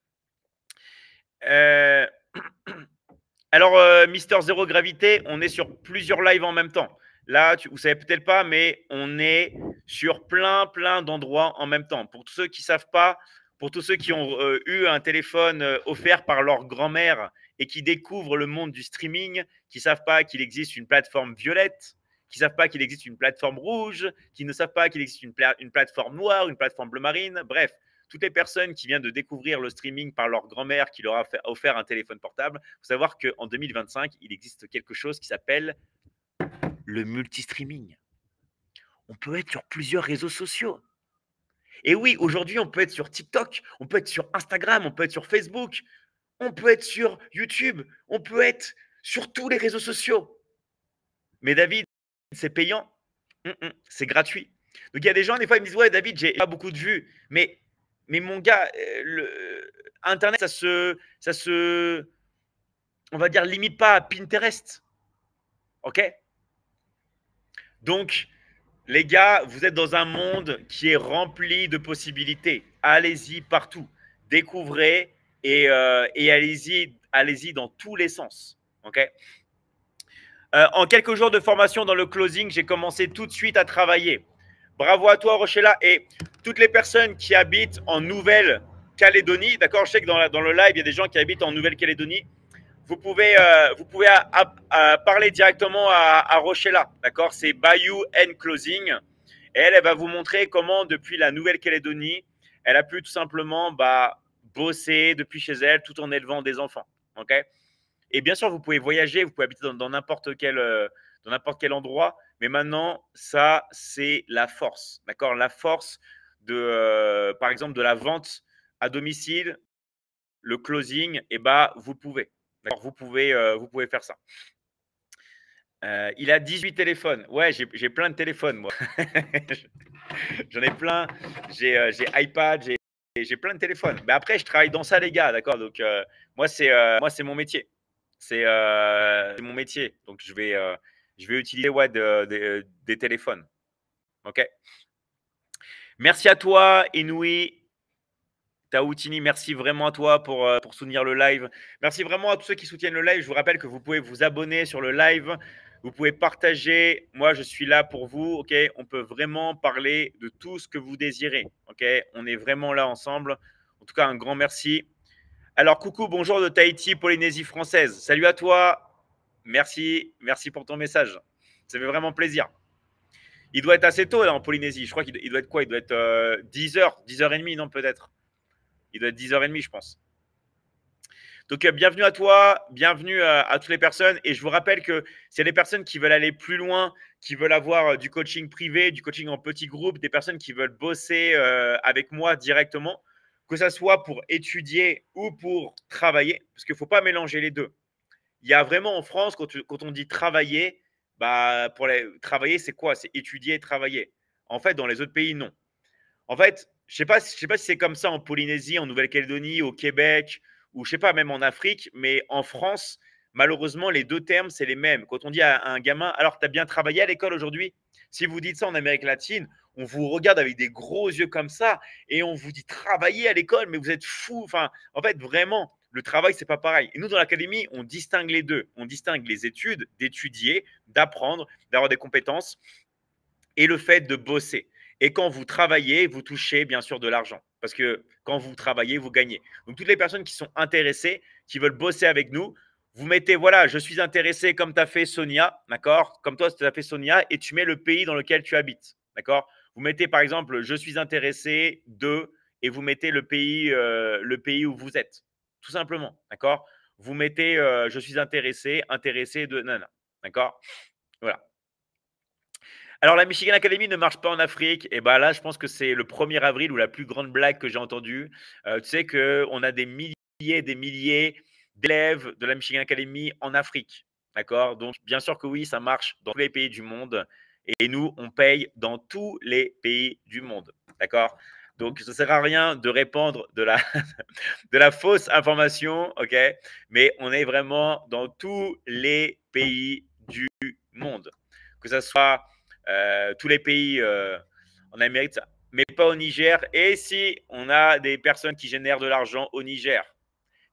Alors, Mister Zéro Gravité, on est sur plusieurs lives en même temps. Là, vous ne savez peut-être pas, mais on est sur plein d'endroits en même temps. Pour tous ceux qui ne savent pas, pour tous ceux qui ont eu un téléphone offert par leur grand-mère et qui découvrent le monde du streaming, qui ne savent pas qu'il existe une plateforme violette, qui ne savent pas qu'il existe une plateforme rouge, qui ne savent pas qu'il existe une plateforme noire, une plateforme bleu marine, bref, toutes les personnes qui viennent de découvrir le streaming par leur grand-mère qui leur a offert un téléphone portable, il faut savoir qu'en 2025, il existe quelque chose qui s'appelle le multistreaming. On peut être sur plusieurs réseaux sociaux. Et oui, aujourd'hui, on peut être sur TikTok, on peut être sur Instagram, on peut être sur Facebook, on peut être sur YouTube, on peut être sur tous les réseaux sociaux. Mais David, c'est payant. C'est gratuit. Donc il y a des gens, des fois, ils me disent, ouais, David, j'ai pas beaucoup de vues. Mais mon gars, Internet, ça se, on va dire, limite pas à Pinterest. OK? Donc, les gars, vous êtes dans un monde qui est rempli de possibilités. Allez-y partout. Découvrez et allez-y dans tous les sens. OK? En quelques jours de formation dans le closing, j'ai commencé tout de suite à travailler. Bravo à toi, Rochella. Et toutes les personnes qui habitent en Nouvelle-Calédonie, d'accord, je sais que dans le live, il y a des gens qui habitent en Nouvelle-Calédonie. Vous pouvez parler directement à Rochella, d'accord? C'est Bayou and Closing. Et elle va vous montrer comment, depuis la Nouvelle-Calédonie, elle a pu tout simplement bosser depuis chez elle tout en élevant des enfants. OK? Et bien sûr, vous pouvez voyager, vous pouvez habiter dans n'importe quel endroit. Mais maintenant, ça, c'est la force. D'accord? La force par exemple, de la vente à domicile, le closing, vous pouvez. Vous pouvez faire ça. Il a 18 téléphones. Ouais, j'ai plein de téléphones, moi. J'en ai plein. J'ai iPad, j'ai plein de téléphones. Mais après, je travaille dans ça, les gars, d'accord? Donc, moi, c'est mon métier. C'est mon métier. Donc, je vais utiliser des téléphones. OK? Merci à toi, Inouï. Taoutini, merci vraiment à toi pour soutenir le live. Merci vraiment à tous ceux qui soutiennent le live. Je vous rappelle que vous pouvez vous abonner sur le live. Vous pouvez partager. Moi, je suis là pour vous. OK? On peut vraiment parler de tout ce que vous désirez. OK? On est vraiment là ensemble. En tout cas, un grand merci. Alors, coucou, bonjour de Tahiti, Polynésie française. Salut à toi. Merci. Merci pour ton message. Ça fait vraiment plaisir. Il doit être assez tôt là en Polynésie. Je crois qu'il doit être quoi? Il doit être 10h, 10h30, non, peut-être. Il doit être 10h30, je pense. Donc, bienvenue à toi, bienvenue à toutes les personnes. Et je vous rappelle que c'est des personnes qui veulent aller plus loin, qui veulent avoir du coaching privé, du coaching en petit groupe, des personnes qui veulent bosser avec moi directement, que ce soit pour étudier ou pour travailler, parce qu'il ne faut pas mélanger les deux. Il y a vraiment en France, quand on dit travailler, travailler, c'est quoi? C'est étudier et travailler. En fait, dans les autres pays, non. En fait, je sais pas si c'est comme ça en Polynésie, en Nouvelle-Calédonie, au Québec, ou je sais pas, même en Afrique, mais en France, malheureusement, les deux termes, c'est les mêmes. Quand on dit à un gamin, alors tu as bien travaillé à l'école aujourd'hui? Si vous dites ça en Amérique latine, on vous regarde avec des gros yeux comme ça et on vous dit travailler à l'école, mais vous êtes fou. Enfin, en fait, vraiment, le travail, c'est pas pareil. Et nous, dans l'académie, on distingue les deux. On distingue les études, d'étudier, d'apprendre, d'avoir des compétences et le fait de bosser. Et quand vous travaillez, vous touchez bien sûr de l'argent. Parce que quand vous travaillez, vous gagnez. Donc, toutes les personnes qui sont intéressées, qui veulent bosser avec nous, vous mettez, voilà, je suis intéressé comme tu as fait Sonia, d'accord? Comme toi, tu as fait Sonia, et tu mets le pays dans lequel tu habites, d'accord? Vous mettez par exemple, je suis intéressé de, et vous mettez le pays où vous êtes, tout simplement, d'accord? Vous mettez, je suis intéressé de, nana, d'accord? Voilà. Alors, la Michigan Academy ne marche pas en Afrique. Et bien là, je pense que c'est le 1er avril ou la plus grande blague que j'ai entendue. Tu sais qu'on a des milliers d'élèves de la Michigan Academy en Afrique. D'accord? Donc, bien sûr que oui, ça marche dans tous les pays du monde. Et nous, on paye dans tous les pays du monde. D'accord? Donc, ça ne sert à rien de répandre de la fausse information, ok? Mais on est vraiment dans tous les pays du monde. Que ce soit tous les pays en Amérique, mais pas au Niger. Et si on a des personnes qui génèrent de l'argent au Niger.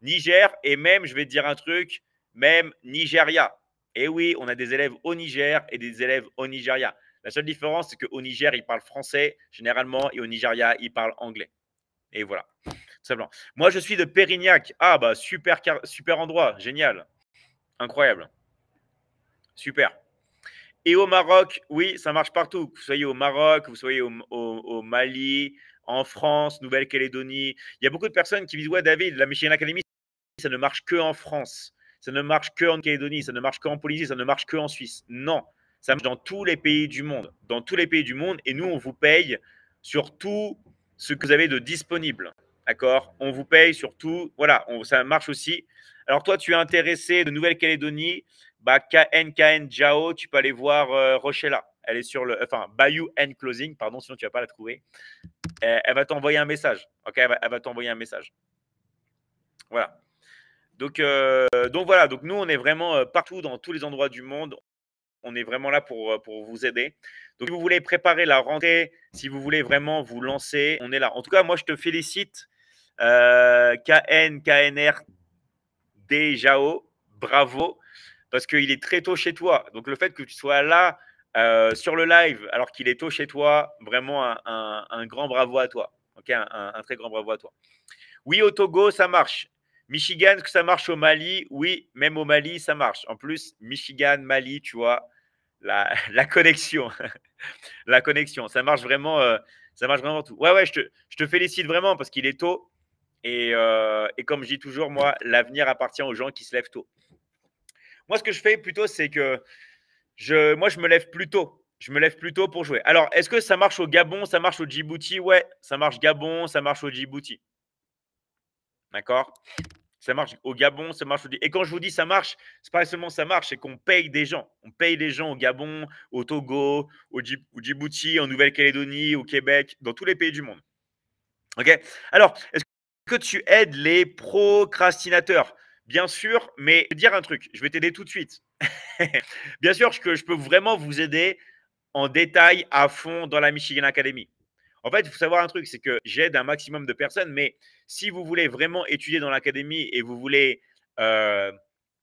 Niger et même, je vais te dire un truc, même Nigeria. Et oui, on a des élèves au Niger et des élèves au Nigeria. La seule différence, c'est qu'au Niger, ils parlent français généralement et au Nigeria, ils parlent anglais. Et voilà, tout simplement. Moi, je suis de Pérignac. Ah, bah, super, super endroit, génial, incroyable, super. Et au Maroc, oui, ça marche partout. Que vous soyez au Maroc, que vous soyez au Mali, en France, Nouvelle-Calédonie. Il y a beaucoup de personnes qui disent, ouais, David, la Michigan Academy, ça ne marche que en France. Ça ne marche que en Calédonie, ça ne marche qu'en Polynésie, ça ne marche que en Suisse. Non, ça marche dans tous les pays du monde. Dans tous les pays du monde. Et nous, on vous paye sur tout ce que vous avez de disponible. D'accord? On vous paye sur tout. Voilà, ça marche aussi. Alors, toi, tu es intéressé de Nouvelle-Calédonie, bah, KN Jao, tu peux aller voir Rochella. Elle est sur le. Enfin, Bayou N Closing, pardon, sinon tu ne vas pas la trouver. Elle va t'envoyer un message. Ok, elle va t'envoyer un message. Voilà. Donc voilà, donc nous, on est vraiment partout dans tous les endroits du monde. On est vraiment là pour vous aider. Donc, si vous voulez préparer la rentrée, si vous voulez vraiment vous lancer, on est là. En tout cas, moi, je te félicite. KNR Jao, bravo, parce qu'il est très tôt chez toi. Donc, le fait que tu sois là sur le live alors qu'il est tôt chez toi, vraiment un grand bravo à toi. Ok, un très grand bravo à toi. Oui, au Togo, ça marche. Michigan, que ça marche au Mali, oui, même au Mali, ça marche. En plus, Michigan, Mali, tu vois, la connexion. La connexion, ça marche vraiment tout. Ouais, je te félicite vraiment parce qu'il est tôt. Et comme je dis toujours, moi, l'avenir appartient aux gens qui se lèvent tôt. Moi, ce que je fais plutôt, c'est que moi, je me lève plus tôt. Je me lève plus tôt pour jouer. Alors, est-ce que ça marche au Gabon, ça marche au Djibouti? Ouais, ça marche Gabon, ça marche au Djibouti. D'accord? Ça marche au Gabon, ça marche au. Et quand je vous dis ça marche, c'est pas seulement ça marche, c'est qu'on paye des gens. On paye des gens au Gabon, au Togo, au Djibouti, en Nouvelle-Calédonie, au Québec, dans tous les pays du monde. Ok. Alors, est-ce que tu aides les procrastinateurs? Bien sûr, mais je vais te dire un truc, je vais t'aider tout de suite. Bien sûr que je peux vraiment vous aider en détail à fond dans la Michigan Academy. En fait, il faut savoir un truc, c'est que j'aide un maximum de personnes, mais si vous voulez vraiment étudier dans l'académie et vous voulez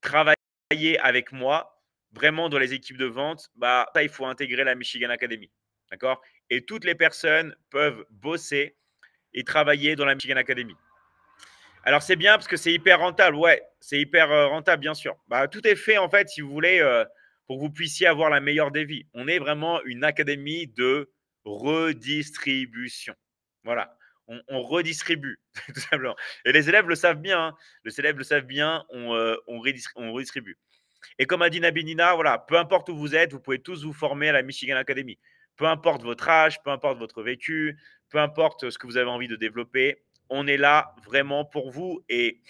travailler avec moi, vraiment dans les équipes de vente, bah, ça, il faut intégrer la Michigan Academy. D'accord? Et toutes les personnes peuvent bosser et travailler dans la Michigan Academy. Alors, c'est bien parce que c'est hyper rentable. Ouais, c'est hyper rentable, bien sûr. Bah, tout est fait, en fait, si vous voulez, pour que vous puissiez avoir la meilleure des vies. On est vraiment une académie de redistribution. Voilà. On redistribue, tout simplement. Et les élèves le savent bien. Hein. Les élèves le savent bien, on redistribue. Et comme a dit Nabinina, voilà, peu importe où vous êtes, vous pouvez tous vous former à la Michigan Academy. Peu importe votre âge, peu importe votre vécu, peu importe ce que vous avez envie de développer, on est là vraiment pour vous. Et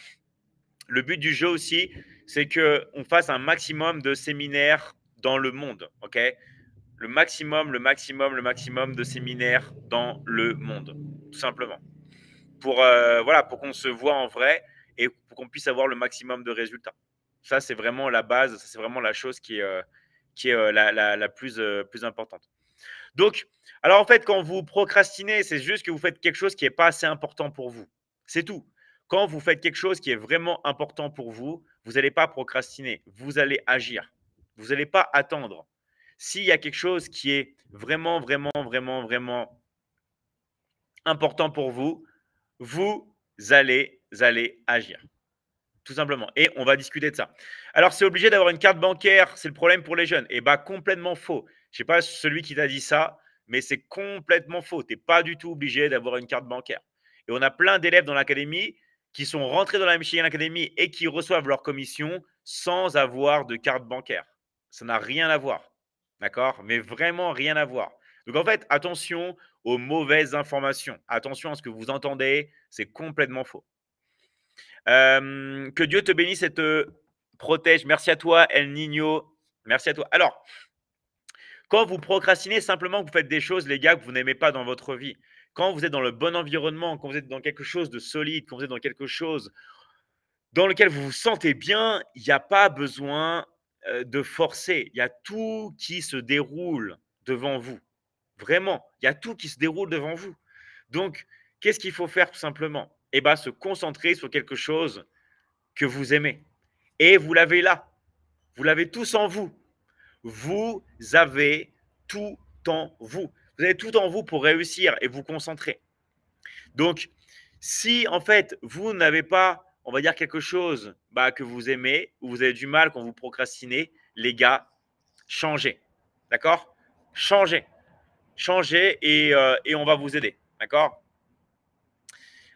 le but du jeu aussi, c'est qu'on fasse un maximum de séminaires dans le monde. Ok, le maximum de séminaires dans le monde, tout simplement. Voilà, pour qu'on se voit en vrai et pour qu'on puisse avoir le maximum de résultats. Ça, c'est vraiment la base, ça, c'est vraiment la chose qui est la plus importante. Donc, alors en fait, quand vous procrastinez, c'est juste que vous faites quelque chose qui n'est pas assez important pour vous. C'est tout. Quand vous faites quelque chose qui est vraiment important pour vous, vous n'allez pas procrastiner, vous allez agir. Vous n'allez pas attendre. S'il y a quelque chose qui est vraiment important pour vous, vous allez agir. Tout simplement. Et on va discuter de ça. Alors, c'est obligé d'avoir une carte bancaire, c'est le problème pour les jeunes. Eh bien, complètement faux. Je ne sais pas celui qui t'a dit ça, mais c'est complètement faux. Tu n'es pas du tout obligé d'avoir une carte bancaire. Et on a plein d'élèves dans l'académie qui sont rentrés dans la Michigan Academy et qui reçoivent leur commission sans avoir de carte bancaire. Ça n'a rien à voir. D'accord? Mais vraiment rien à voir. Donc, en fait, attention aux mauvaises informations. Attention à ce que vous entendez. C'est complètement faux. Que Dieu te bénisse et te protège. Merci à toi, El Niño. Merci à toi. Alors, quand vous procrastinez, simplement, vous faites des choses, les gars, que vous n'aimez pas dans votre vie. quand vous êtes dans le bon environnement, quand vous êtes dans quelque chose de solide, quand vous êtes dans quelque chose dans lequel vous vous sentez bien, il n'y a pas besoin de forcer. Il y a tout qui se déroule devant vous. Vraiment, il y a tout qui se déroule devant vous. Donc, qu'est-ce qu'il faut faire tout simplement? Eh bien, se concentrer sur quelque chose que vous aimez. Et vous l'avez là. Vous l'avez tous en vous. Vous avez tout en vous. Vous avez tout en vous pour réussir et vous concentrer. Donc, si en fait, vous n'avez pas, on va dire, quelque chose que vous aimez ou vous avez du mal quand vous procrastinez, les gars, changez. D'accord? Changez. Changez et on va vous aider. D'accord?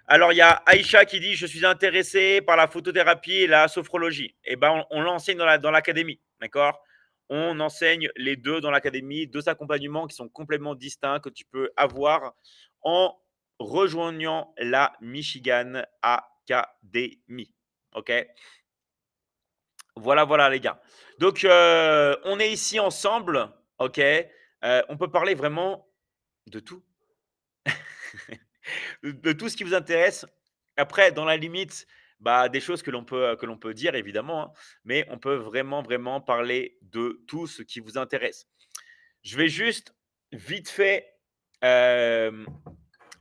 Alors, il y a Aïcha qui dit « Je suis intéressé par la photothérapie et la sophrologie. » Eh bien, on l'enseigne dans l'académie. D'accord? On enseigne les deux dans l'académie, deux accompagnements qui sont complètement distincts que tu peux avoir en rejoignant la Michigan Academy. OK? Voilà, voilà, les gars. Donc, on est ici ensemble. OK? On peut parler vraiment de tout. De tout ce qui vous intéresse. Après, dans la limite, des choses que l'on peut dire évidemment, hein, mais on peut vraiment, vraiment parler de tout ce qui vous intéresse. Je vais juste vite fait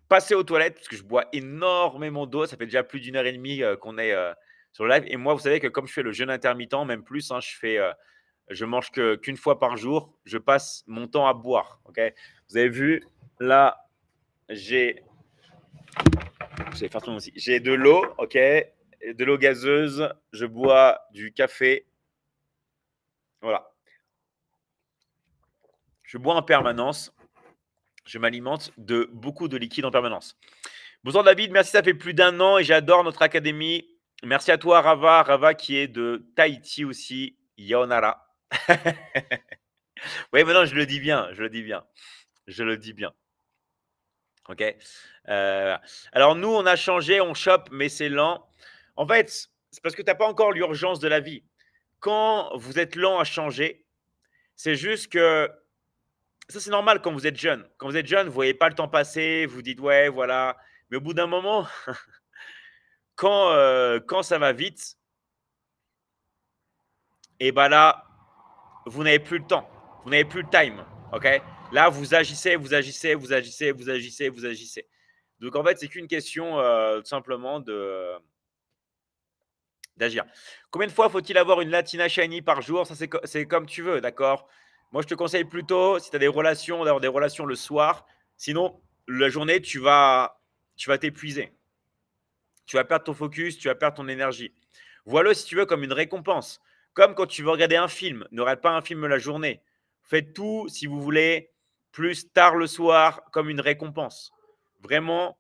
passer aux toilettes parce que je bois énormément d'eau. Ça fait déjà plus d'1 heure et demie qu'on est sur le live. Et moi, vous savez que comme je fais le jeûne intermittent, même plus, hein, je mange qu'une fois par jour. Je passe mon temps à boire. Okay, vous avez vu, là, j'ai de l'eau, ok, de l'eau gazeuse. Je bois du café. Voilà. Je bois en permanence. Je m'alimente de beaucoup de liquide en permanence. Bonjour David, merci, ça fait plus d'1 an et j'adore notre académie. Merci à toi Rava, Rava qui est de Tahiti aussi, Yaonara. Oui, maintenant je le dis bien, je le dis bien. Je le dis bien. Ok. Alors nous, on a changé, on chope, mais c'est lent. En fait, c'est parce que tu n'as pas encore l'urgence de la vie. Quand vous êtes lent à changer, c'est juste que ça, c'est normal quand vous êtes jeune. Quand vous êtes jeune, vous ne voyez pas le temps passer, vous dites ouais, voilà. Mais au bout d'un moment, quand ça va vite, et ben là, vous n'avez plus le temps, vous n'avez plus le time. Ok. Là, vous agissez, vous agissez, vous agissez, vous agissez, vous agissez. Donc en fait, c'est qu'une question tout simplement d'agir. Combien de fois faut-il avoir une Latina Shiny par jour? Ça, c'est comme tu veux, d'accord? Moi, je te conseille plutôt, si tu as des relations, d'avoir des relations le soir. Sinon, la journée, tu vas t'épuiser. Tu vas perdre ton focus, tu vas perdre ton énergie. Vois-le, si tu veux, comme une récompense. Comme quand tu veux regarder un film. Ne regarde pas un film la journée. Faites tout, si vous voulez, plus tard le soir, comme une récompense. Vraiment,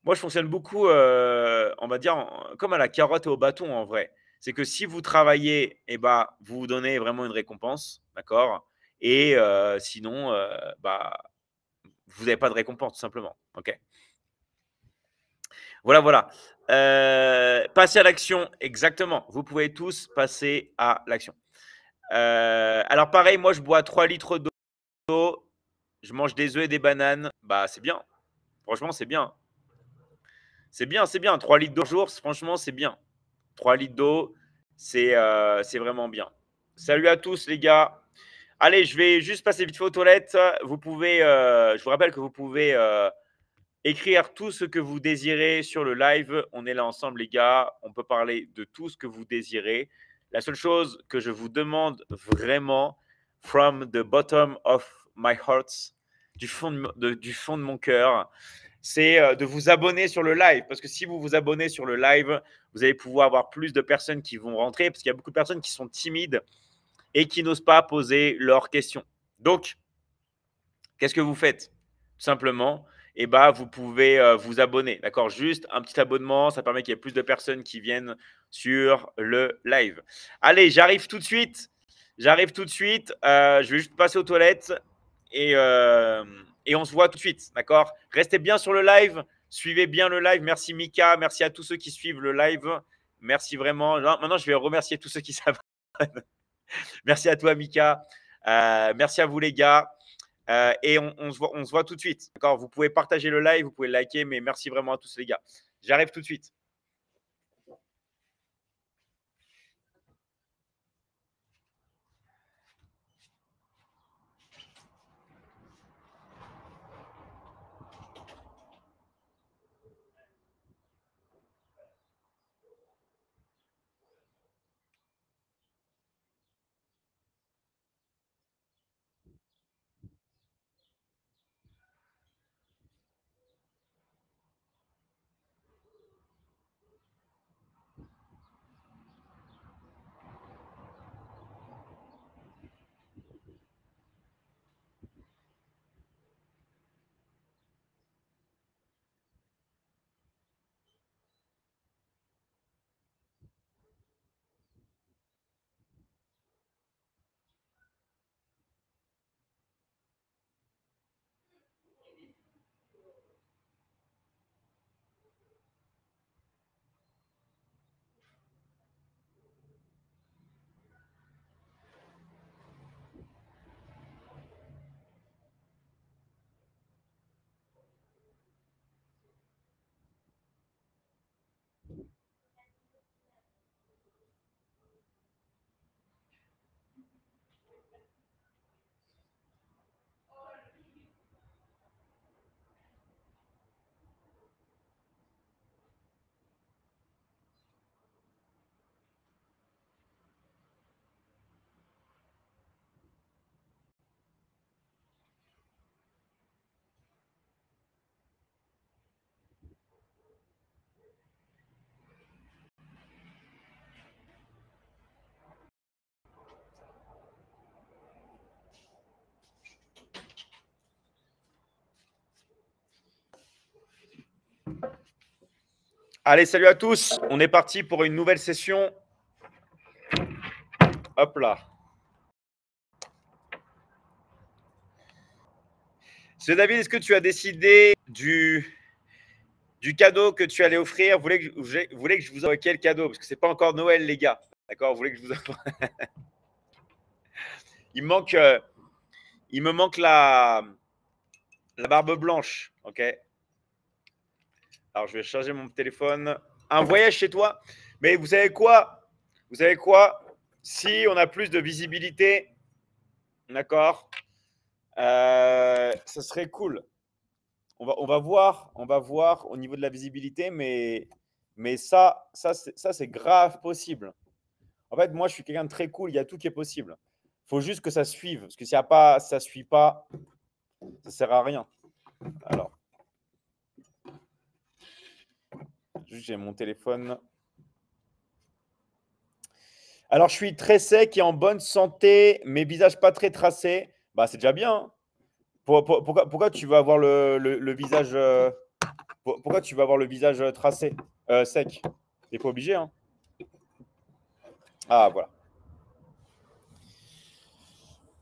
moi, je fonctionne beaucoup, on va dire, comme à la carotte et au bâton en vrai. C'est que si vous travaillez, vous vous donnez vraiment une récompense, d'accord? Et sinon, vous n'avez pas de récompense, tout simplement. OK. Voilà, voilà. Passer à l'action, exactement. Vous pouvez tous passer à l'action. Alors pareil, moi, je bois 3 litres d'eau. Je mange des œufs et des bananes. C'est bien. Franchement, c'est bien. C'est bien, c'est bien. 3 litres d'eau par jour, franchement, c'est bien. 3 litres d'eau, c'est vraiment bien. Salut à tous, les gars. Allez, je vais juste passer vite fait aux toilettes. Vous pouvez, je vous rappelle que vous pouvez écrire tout ce que vous désirez sur le live. On est là ensemble, les gars. On peut parler de tout ce que vous désirez. La seule chose que je vous demande vraiment, from the bottom of my heart, du fond de mon cœur, c'est de vous abonner sur le live. Parce que si vous vous abonnez sur le live, vous allez pouvoir avoir plus de personnes qui vont rentrer. Parce qu'il y a beaucoup de personnes qui sont timides et qui n'osent pas poser leurs questions. Donc, qu'est-ce que vous faites? Tout simplement, vous pouvez vous abonner. D'accord? Juste un petit abonnement, ça permet qu'il y ait plus de personnes qui viennent sur le live. Allez, j'arrive tout de suite. Je vais juste passer aux toilettes et on se voit tout de suite. D'accord? Restez bien sur le live. Suivez bien le live. Merci Mika. Merci à tous ceux qui suivent le live. Merci vraiment. Maintenant, je vais remercier tous ceux qui s'abonnent. Merci à toi, Mika. Merci à vous, les gars. Et on se voit tout de suite. D'accord, vous pouvez partager le live, vous pouvez liker, mais merci vraiment à tous les gars. J'arrive tout de suite. Allez, salut à tous. On est parti pour une nouvelle session. Hop là. C'est David, est-ce que tu as décidé du cadeau que tu allais offrir? Vous voulez que je vous envoie quel cadeau? Parce que ce n'est pas encore Noël, les gars. D'accord? Vous voulez que je vous envoie il me manque la barbe blanche. OK? Alors, je vais charger mon téléphone. Un voyage chez toi? Mais vous savez quoi? Vous savez quoi? Si on a plus de visibilité, d'accord, ça serait cool. On va voir au niveau de la visibilité, mais ça c'est grave possible. En fait, moi, je suis quelqu'un de très cool. Il y a tout qui est possible. Il faut juste que ça suive. Parce que s'il y a pas, ça ne suit pas, ça ne sert à rien. Alors, juste j'ai mon téléphone. Alors, je suis très sec et en bonne santé, mes visages pas très tracés. Bah, c'est déjà bien. Hein. Pourquoi tu vas avoir le visage pourquoi tu vas avoir le visage tracé, sec? Tu n'es pas obligé. Hein. Ah, voilà.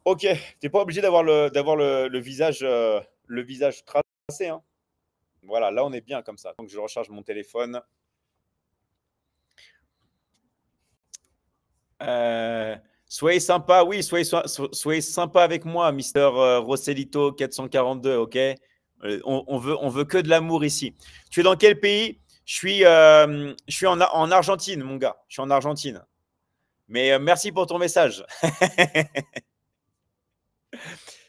Ok, tu n'es pas obligé d'avoir le visage tracé. Hein. Voilà, là, on est bien comme ça. Donc, je recharge mon téléphone. Soyez sympa, oui, soyez sympa avec moi, Mister Rossellito 442, ok? On veut que de l'amour ici. Tu es dans quel pays? Je suis en Argentine, mon gars. Je suis en Argentine. Mais merci pour ton message.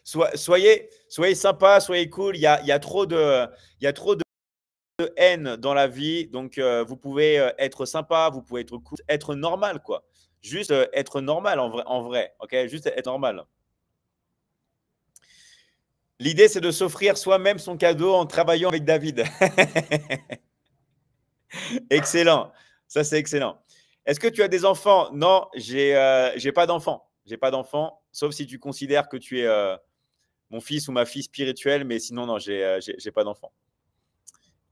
Soyez sympa, soyez cool. Il y a trop de haine dans la vie. Donc, vous pouvez être sympa, vous pouvez être cool, être normal, quoi. Juste être normal en vrai. Ok, juste être normal. L'idée, c'est de s'offrir soi-même son cadeau en travaillant avec David. Excellent. Ça, c'est excellent. Est-ce que tu as des enfants? Non, j'ai pas d'enfants. J'ai pas d'enfants, sauf si tu considères que tu es mon fils ou ma fille spirituelle, mais sinon, non, j'ai pas d'enfants.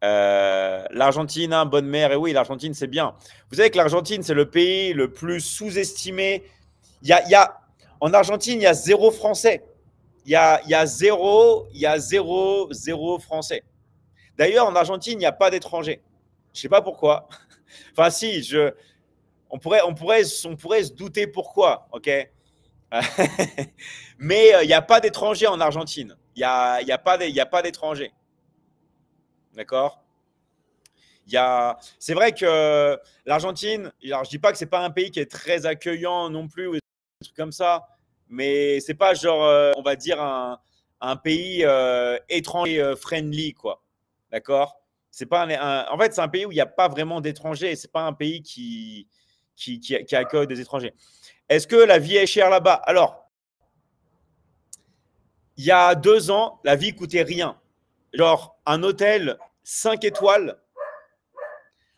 L'Argentine, hein, bonne mère, et oui, l'Argentine, c'est bien. Vous savez que l'Argentine, c'est le pays le plus sous-estimé. En Argentine, il y a zéro Français. Il y a zéro Français. D'ailleurs, en Argentine, il n'y a pas d'étrangers. Je ne sais pas pourquoi. Enfin, si, on pourrait se douter pourquoi, ok? Mais il n'y a pas d'étrangers en Argentine. Il y a pas d'étrangers. D'accord. C'est vrai que l'Argentine, alors je dis pas que c'est pas un pays qui est très accueillant non plus ou des trucs comme ça, mais c'est pas genre, on va dire un pays étranger friendly quoi. D'accord. C'est pas en fait c'est un pays où il n'y a pas vraiment d'étrangers. C'est pas un pays qui accueille des étrangers. Est-ce que la vie est chère là-bas? Alors, il y a 2 ans, la vie coûtait rien. Genre un hôtel 5 étoiles.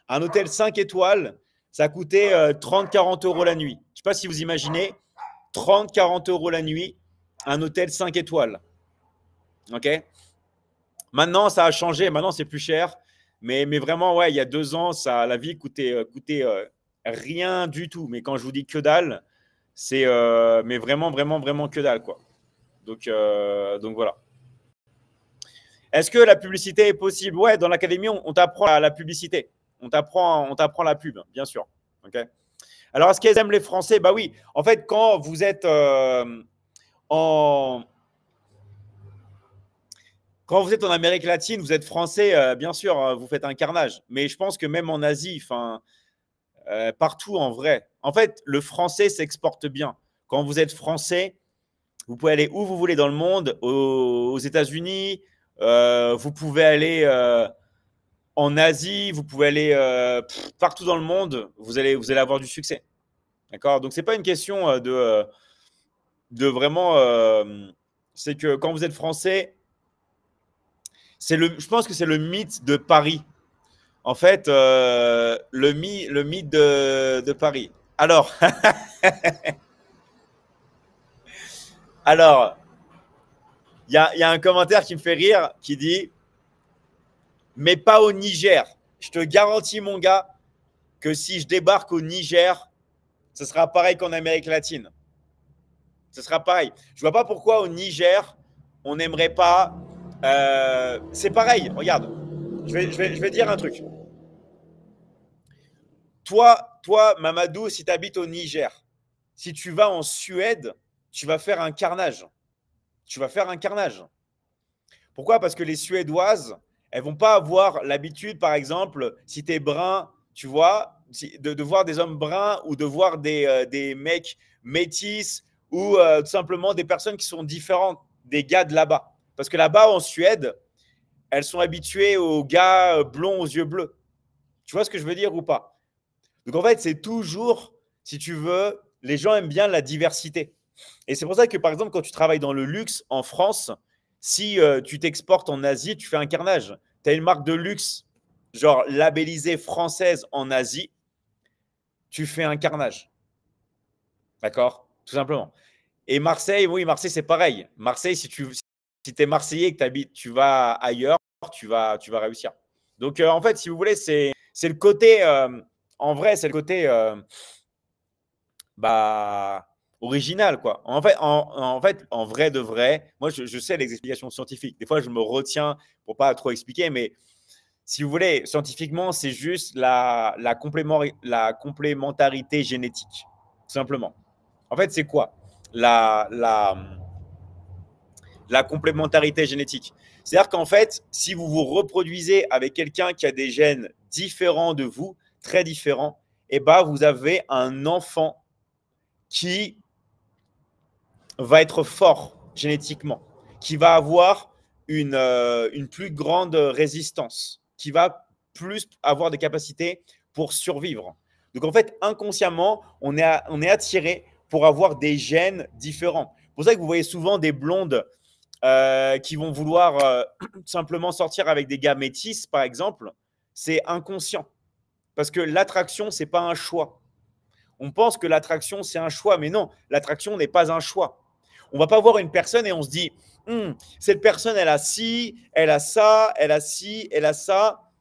Un hôtel 5 étoiles, ça coûtait 30-40 euros la nuit. Je ne sais pas si vous imaginez, 30-40 euros la nuit, un hôtel 5 étoiles. OK. Maintenant, ça a changé. Maintenant, c'est plus cher. Mais vraiment, ouais, il y a 2 ans, la vie coûtait rien du tout. Mais quand je vous dis que dalle, c'est mais vraiment, vraiment, vraiment que dalle, quoi. Donc voilà. Est-ce que la publicité est possible? Ouais, dans l'académie, on t'apprend la publicité. On t'apprend la pub, bien sûr. Okay. Alors, est-ce qu'ils aiment les Français? Bah oui. En fait, quand vous êtes en Amérique latine, vous êtes français, bien sûr, vous faites un carnage. Mais je pense que même en Asie, partout en vrai, en fait, le français s'exporte bien. Quand vous êtes français, vous pouvez aller où vous voulez dans le monde, aux États-Unis, vous pouvez aller en Asie, vous pouvez aller partout dans le monde, vous allez avoir du succès. D'accord. Donc, ce n'est pas une question de vraiment. C'est que quand vous êtes français, je pense que c'est le mythe de Paris. En fait, le mythe de Paris. Alors, il y a un commentaire qui me fait rire qui dit « Mais pas au Niger. Je te garantis, mon gars, que si je débarque au Niger, ce sera pareil qu'en Amérique latine. Ce sera pareil. Je vois pas pourquoi au Niger, on n'aimerait pas… c'est pareil, regarde. Je vais dire un truc. Toi, Mamadou, si tu habites au Niger, si tu vas en Suède, tu vas faire un carnage. Tu vas faire un carnage. Pourquoi? Parce que les Suédoises, elles vont pas avoir l'habitude, par exemple, si tu es brun, tu vois, de voir des hommes bruns ou de voir des mecs métis ou tout simplement des personnes qui sont différentes des gars de là-bas. Parce que là-bas, en Suède, elles sont habituées aux gars blonds aux yeux bleus. Tu vois ce que je veux dire ou pas? Donc en fait, c'est toujours, si tu veux, les gens aiment bien la diversité. Et c'est pour ça que, par exemple, quand tu travailles dans le luxe en France, si tu t'exportes en Asie, tu fais un carnage. Tu as une marque de luxe, genre labellisée française en Asie, tu fais un carnage. D'accord? Tout simplement. Et Marseille, oui, Marseille, c'est pareil. Marseille, si tu es Marseillais et que tu vas ailleurs, tu vas réussir. Donc, en fait, si vous voulez, c'est le côté, en vrai, c'est le côté original, quoi. En fait, en vrai de vrai, moi, je sais les explications scientifiques. Des fois, je me retiens pour pas trop expliquer, mais si vous voulez, scientifiquement, c'est juste la complémentarité génétique, tout simplement. En fait, c'est quoi la complémentarité génétique? C'est-à-dire qu'en fait, si vous vous reproduisez avec quelqu'un qui a des gènes différents de vous, très différents, eh ben, vous avez un enfant qui va être fort génétiquement, qui va avoir une plus grande résistance, qui va plus avoir des capacités pour survivre. Donc en fait, inconsciemment, on est attiré pour avoir des gènes différents. C'est pour ça que vous voyez souvent des blondes qui vont vouloir simplement sortir avec des gars métis, par exemple. C'est inconscient. Parce que l'attraction, ce n'est pas un choix. On pense que l'attraction, c'est un choix, mais non, l'attraction n'est pas un choix. On ne va pas voir une personne et on se dit cette personne, elle a ci, elle a ça, elle a ci, elle a ça.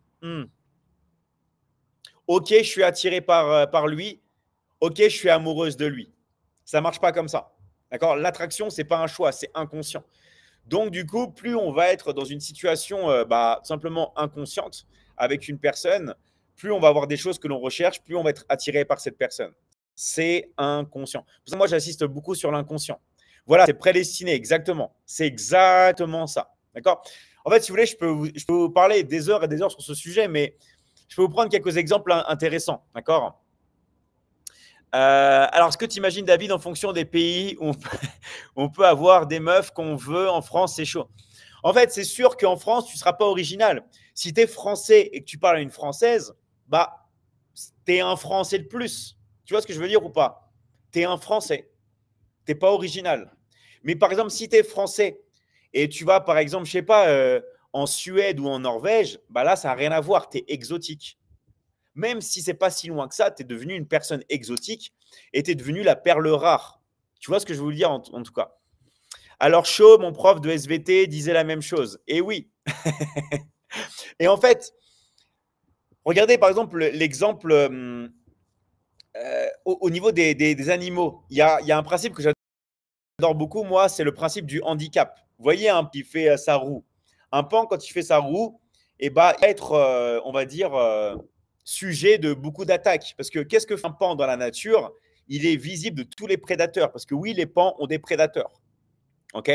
Ok, je suis attiré par lui. Ok, je suis amoureuse de lui. Ça ne marche pas comme ça. D'accord? L'attraction, ce n'est pas un choix, c'est inconscient. Donc, du coup, plus on va être dans une situation simplement inconsciente avec une personne, plus on va avoir des choses que l'on recherche, plus on va être attiré par cette personne. c'est inconscient. Pour ça, moi, j'assiste beaucoup sur l'inconscient. Voilà, c'est prédestiné, exactement. C'est exactement ça. D'accord? En fait, si vous voulez, je peux vous parler des heures et des heures sur ce sujet, mais je peux vous prendre quelques exemples intéressants. D'accord? Alors, est-ce que tu imagines, David, en fonction des pays où on peut avoir des meufs qu'on veut en France, c'est chaud. En fait, c'est sûr qu'en France, tu ne seras pas original. Si tu es français et que tu parles à une française, bah, tu es un français de plus. Tu vois ce que je veux dire ou pas? Tu es un français. Tu n'es pas original. Mais par exemple, si tu es français et tu vas, par exemple, je ne sais pas, en Suède ou en Norvège, bah là, ça n'a rien à voir. Tu es exotique. Même si c'est pas si loin que ça, tu es devenu une personne exotique et tu es devenu la perle rare. Tu vois ce que je veux vous dire en tout cas. Alors, Chaud, mon prof de SVT, disait la même chose. Et oui. Et en fait, regardez par exemple l'exemple au niveau des animaux. Il y a un principe que j'adore beaucoup, moi, c'est le principe du handicap. Vous voyez un qui fait sa roue. Un pan, quand il fait sa roue, il va être, on va dire, sujet de beaucoup d'attaques. Parce que qu'est-ce que fait un pan dans la nature? Il est visible de tous les prédateurs. Parce que oui, les pans ont des prédateurs. OK?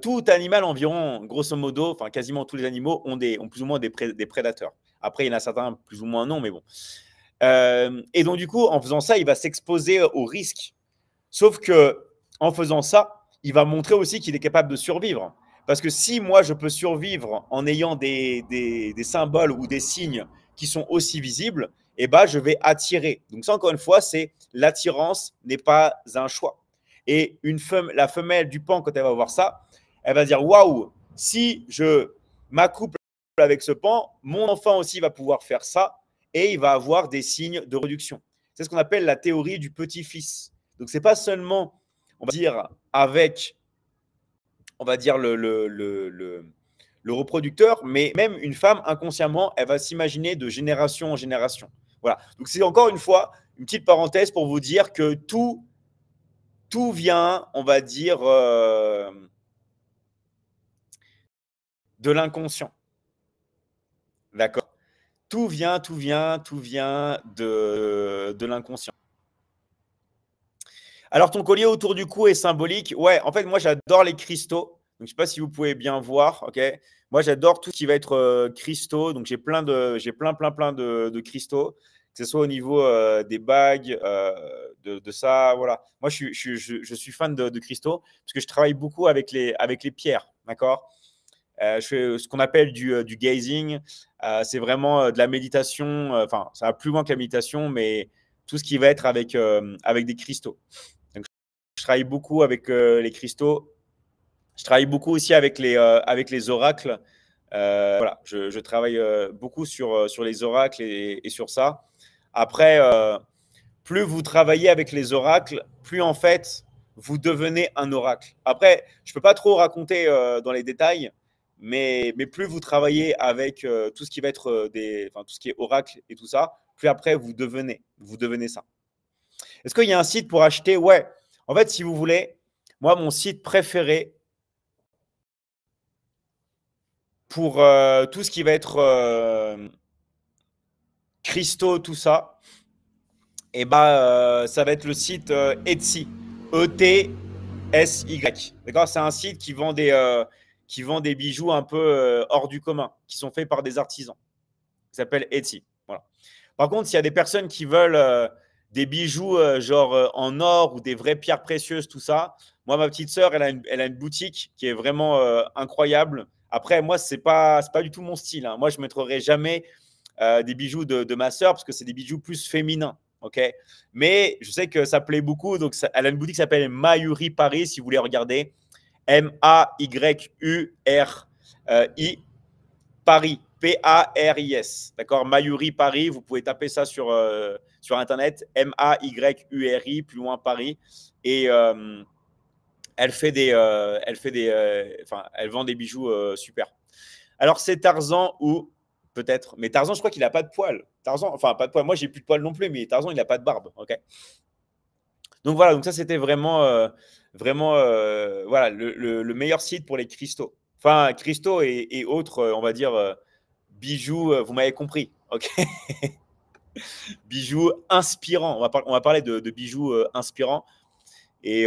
Tout animal environ, grosso modo, enfin quasiment tous les animaux ont plus ou moins des prédateurs. Après, il y en a certains plus ou moins non, mais bon. Et donc, du coup, en faisant ça, il va s'exposer au risque. Sauf que en faisant ça, il va montrer aussi qu'il est capable de survivre. Parce que si moi, je peux survivre en ayant des symboles ou des signes qui sont aussi visibles, eh ben, je vais attirer. Donc ça, encore une fois, c'est l'attirance n'est pas un choix. Et la femelle du pan, quand elle va voir ça, elle va dire waouh, si je m'accouple avec ce pan, mon enfant aussi va pouvoir faire ça et il va avoir des signes de réduction. C'est ce qu'on appelle la théorie du petit-fils. Donc, ce n'est pas seulement, on va dire, avec, on va dire, le reproducteur, mais même une femme, inconsciemment, elle va s'imaginer de génération en génération. Voilà. Donc, c'est encore une fois une petite parenthèse pour vous dire que tout vient, on va dire, de l'inconscient. D'accord? Tout vient de l'inconscient. Alors, ton collier autour du cou est symbolique. Ouais, en fait, moi, j'adore les cristaux. Donc, je ne sais pas si vous pouvez bien voir. Ok. Moi, j'adore tout ce qui va être cristaux. Donc, j'ai plein de cristaux, que ce soit au niveau des bagues, de ça. Voilà. Moi, je suis fan de cristaux parce que je travaille beaucoup avec les pierres. D'accord. Je fais ce qu'on appelle du gazing. C'est vraiment de la méditation. Enfin, ça va plus loin que la méditation, mais tout ce qui va être avec des cristaux. Donc, je travaille beaucoup avec les cristaux. Je travaille beaucoup aussi avec les oracles. Voilà, je travaille beaucoup sur les oracles et sur ça. Après, plus vous travaillez avec les oracles, plus en fait, vous devenez un oracle. Après, je ne peux pas trop raconter dans les détails, mais plus vous travaillez avec tout ce qui va être tout ce qui est oracle et tout ça, plus après, vous devenez ça. Est-ce qu'il y a un site pour acheter? Ouais. En fait, si vous voulez, moi, mon site préféré pour tout ce qui va être cristaux, tout ça, et ça va être le site Etsy. ETSY. D'accord? C'est un site qui vend des bijoux un peu hors du commun, qui sont faits par des artisans. Il s'appelle Etsy. Voilà. Par contre, s'il y a des personnes qui veulent des bijoux genre en or ou des vraies pierres précieuses, tout ça, moi, ma petite sœur, elle a une boutique qui est vraiment incroyable. Après, moi, c'est pas du tout mon style. Hein. Moi, je ne mettrai jamais des bijoux de ma sœur parce que c'est des bijoux plus féminins. Okay, mais je sais que ça plaît beaucoup. Donc, elle a une boutique qui s'appelle Mayuri Paris, si vous voulez regarder. M-A-Y-U-R-I Paris. P-A-R-I-S. D'accord? Mayuri Paris. Vous pouvez taper ça sur Internet. M-A-Y-U-R-I, plus loin Paris. Et elle vend des bijoux super. Alors, c'est Tarzan ou peut-être. Mais Tarzan, je crois qu'il n'a pas de poils. Tarzan, enfin, pas de poils. Moi, j'ai plus de poils non plus, mais Tarzan, il n'a pas de barbe. Ok. Donc voilà, donc ça, c'était vraiment voilà, le meilleur site pour les cristaux. Enfin, cristaux et autres, on va dire, bijoux, vous m'avez compris. Ok. Bijoux inspirants. On va parler de bijoux inspirants. Et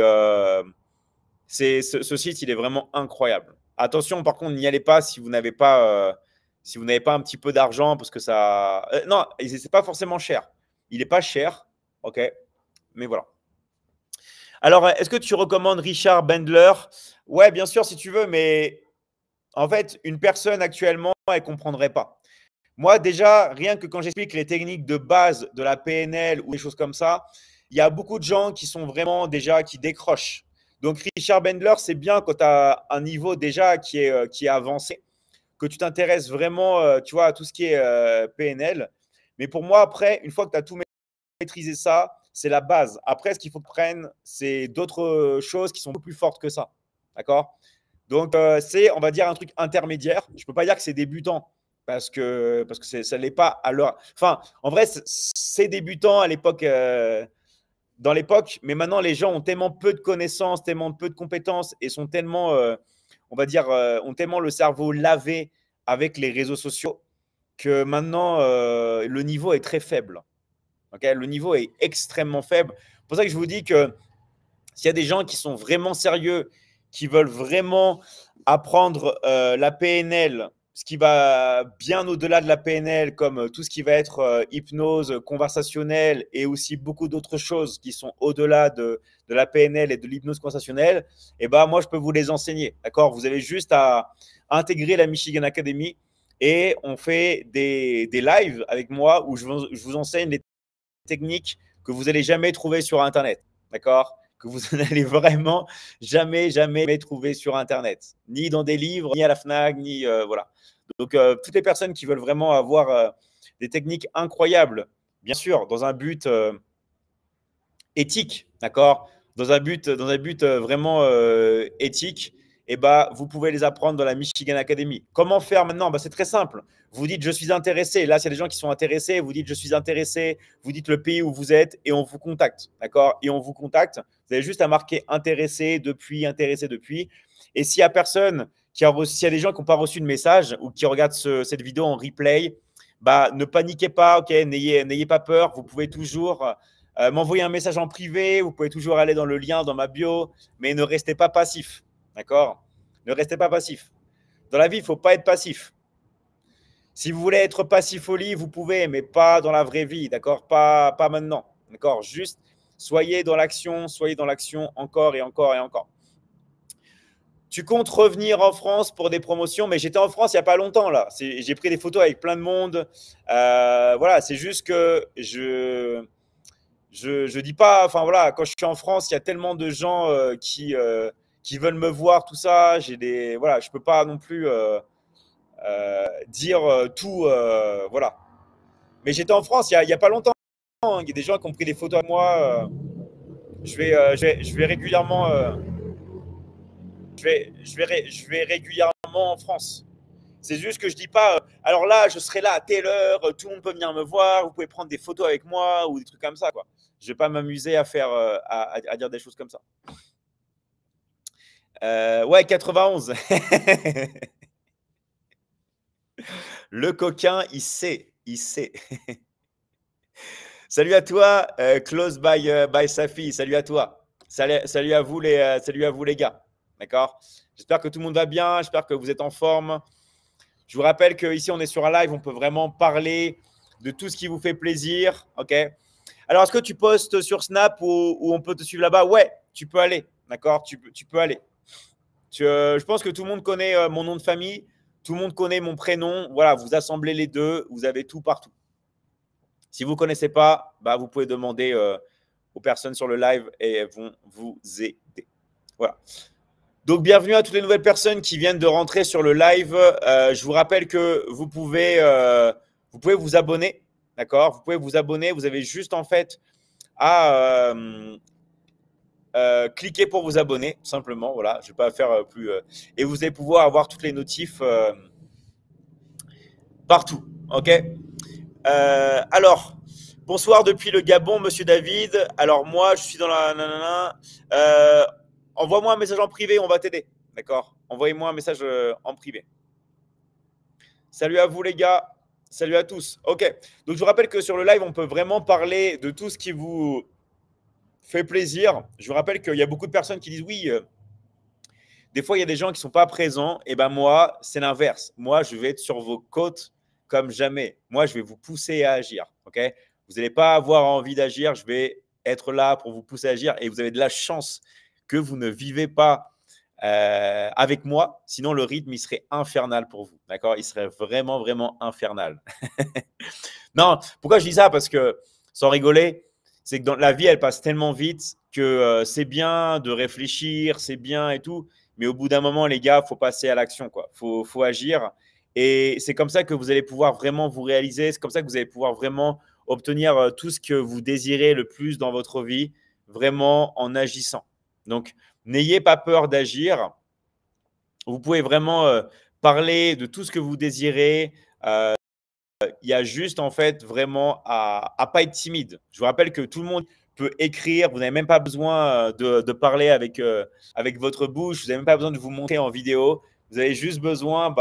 ce site, il est vraiment incroyable. Attention, par contre, n'y allez pas si vous n'avez pas, si vous n'avez pas un petit peu d'argent, parce que ça. Non, c'est pas forcément cher. Il n'est pas cher, ok. Mais voilà. Alors, est-ce que tu recommandes Richard Bandler? Ouais, bien sûr, si tu veux, mais en fait, une personne actuellement, elle ne comprendrait pas. Moi, déjà, rien que quand j'explique les techniques de base de la PNL ou des choses comme ça, il y a beaucoup de gens qui sont vraiment déjà qui décrochent. Donc, Richard Bandler, c'est bien quand tu as un niveau déjà qui est avancé, que tu t'intéresses vraiment tu vois, à tout ce qui est PNL. Mais pour moi, après, une fois que tu as tout maîtrisé ça, c'est la base. Après, ce qu'il faut que tu prennes, c'est d'autres choses qui sont beaucoup plus fortes que ça. D'accord? Donc, c'est, on va dire, un truc intermédiaire. Je ne peux pas dire que c'est débutant parce que ça ne l'est pas à l'heure. Enfin, en vrai, c'est débutant à l'époque, dans l'époque, mais maintenant, les gens ont tellement peu de connaissances, tellement peu de compétences et sont tellement, on va dire, ont tellement le cerveau lavé avec les réseaux sociaux que maintenant, le niveau est très faible. Okay, le niveau est extrêmement faible. C'est pour ça que je vous dis que s'il y a des gens qui sont vraiment sérieux, qui veulent vraiment apprendre la PNL, ce qui va bien au-delà de la PNL, comme tout ce qui va être hypnose conversationnelle et aussi beaucoup d'autres choses qui sont au-delà de la PNL et de l'hypnose conversationnelle, et ben moi, je peux vous les enseigner. D'accord? Vous avez juste à intégrer la Michigan Academy et on fait des lives avec moi où je vous enseigne les techniques que vous n'allez jamais trouver sur Internet. D'accord? Que vous n'allez vraiment jamais trouver sur Internet. Ni dans des livres, ni à la FNAC, ni voilà. Donc, toutes les personnes qui veulent vraiment avoir des techniques incroyables, bien sûr, dans un but éthique, d'accord? Dans un but vraiment éthique, eh ben, vous pouvez les apprendre dans la Michigan Academy. Comment faire maintenant? C'est très simple. Vous dites je suis intéressé. Là, s'il y a des gens qui sont intéressés, vous dites je suis intéressé, vous dites le pays où vous êtes et on vous contacte. D'accord? Et on vous contacte. Vous avez juste à marquer intéressé depuis, intéressé depuis. Et s'il y a personne s'il y a des gens qui n'ont pas reçu de message ou qui regardent cette vidéo en replay, ne paniquez pas, ok, n'ayez pas peur. Vous pouvez toujours m'envoyer un message en privé. Vous pouvez toujours aller dans le lien dans ma bio, mais ne restez pas passif. D'accord? Ne restez pas passif. Dans la vie, il ne faut pas être passif. Si vous voulez être passif au lit, vous pouvez, mais pas dans la vraie vie, d'accord? Pas maintenant, d'accord? Juste soyez dans l'action encore et encore et encore. Tu comptes revenir en France pour des promotions, mais j'étais en France il n'y a pas longtemps là. J'ai pris des photos avec plein de monde. Voilà, c'est juste que je dis pas, enfin voilà, quand je suis en France, il y a tellement de gens qui veulent me voir, tout ça. Voilà, je peux pas non plus dire tout, voilà. Mais j'étais en France il y a pas longtemps. Hein. Il y a des gens qui ont pris des photos avec moi. Je vais régulièrement, je vais régulièrement en France. C'est juste que je dis pas, alors là, je serai là à telle heure, tout le monde peut venir me voir, vous pouvez prendre des photos avec moi ou des trucs comme ça, quoi. Je vais pas m'amuser à faire, à dire des choses comme ça. Ouais, 91. Le coquin, il sait, il sait. Salut à toi, Close by Safi. Salut à toi. Salut à vous les gars. D'accord? J'espère que tout le monde va bien. J'espère que vous êtes en forme. Je vous rappelle qu'ici, on est sur un live. On peut vraiment parler de tout ce qui vous fait plaisir. OK? Alors, est-ce que tu postes sur Snap ou on peut te suivre là-bas? Ouais, tu peux aller. D'accord? Tu peux aller. Je pense que tout le monde connaît mon nom de famille. Tout le monde connaît mon prénom. Voilà, vous assemblez les deux. Vous avez tout partout. Si vous ne connaissez pas, vous pouvez demander aux personnes sur le live et elles vont vous aider. Voilà. Donc, bienvenue à toutes les nouvelles personnes qui viennent de rentrer sur le live. Je vous rappelle que vous pouvez vous abonner. D'accord? Vous pouvez vous abonner. Vous avez juste en fait à cliquer pour vous abonner, tout simplement. Voilà. Je ne vais pas faire plus. Et vous allez pouvoir avoir toutes les notifs partout. OK? Alors, bonsoir depuis le Gabon, monsieur David. Alors, moi, je suis dans la nanana. Envoie-moi un message en privé, on va t'aider. D'accord? Envoyez-moi un message en privé. Salut à vous, les gars. Salut à tous. Ok. Donc, je vous rappelle que sur le live, on peut vraiment parler de tout ce qui vous fait plaisir. Je vous rappelle qu'il y a beaucoup de personnes qui disent oui. Des fois, il y a des gens qui ne sont pas présents. Et ben moi, c'est l'inverse. Moi, je vais être sur vos côtes comme jamais. Moi, je vais vous pousser à agir. Ok. Vous n'allez pas avoir envie d'agir. Je vais être là pour vous pousser à agir. Et vous avez de la chance que vous ne vivez pas avec moi. Sinon, le rythme, il serait infernal pour vous. D'accord. Il serait vraiment, vraiment infernal. Non, pourquoi je dis ça? Parce que, sans rigoler, c'est que dans la vie, elle passe tellement vite que c'est bien de réfléchir, c'est bien et tout. Mais au bout d'un moment, les gars, il faut passer à l'action, quoi. Faut agir. Et c'est comme ça que vous allez pouvoir vraiment vous réaliser. C'est comme ça que vous allez pouvoir vraiment obtenir tout ce que vous désirez le plus dans votre vie, vraiment en agissant. Donc, n'ayez pas peur d'agir. Vous pouvez vraiment parler de tout ce que vous désirez. Il y a juste en fait vraiment à pas être timide. Je vous rappelle que tout le monde peut écrire. Vous n'avez même pas besoin de parler avec votre bouche. Vous n'avez même pas besoin de vous montrer en vidéo. Vous avez juste besoin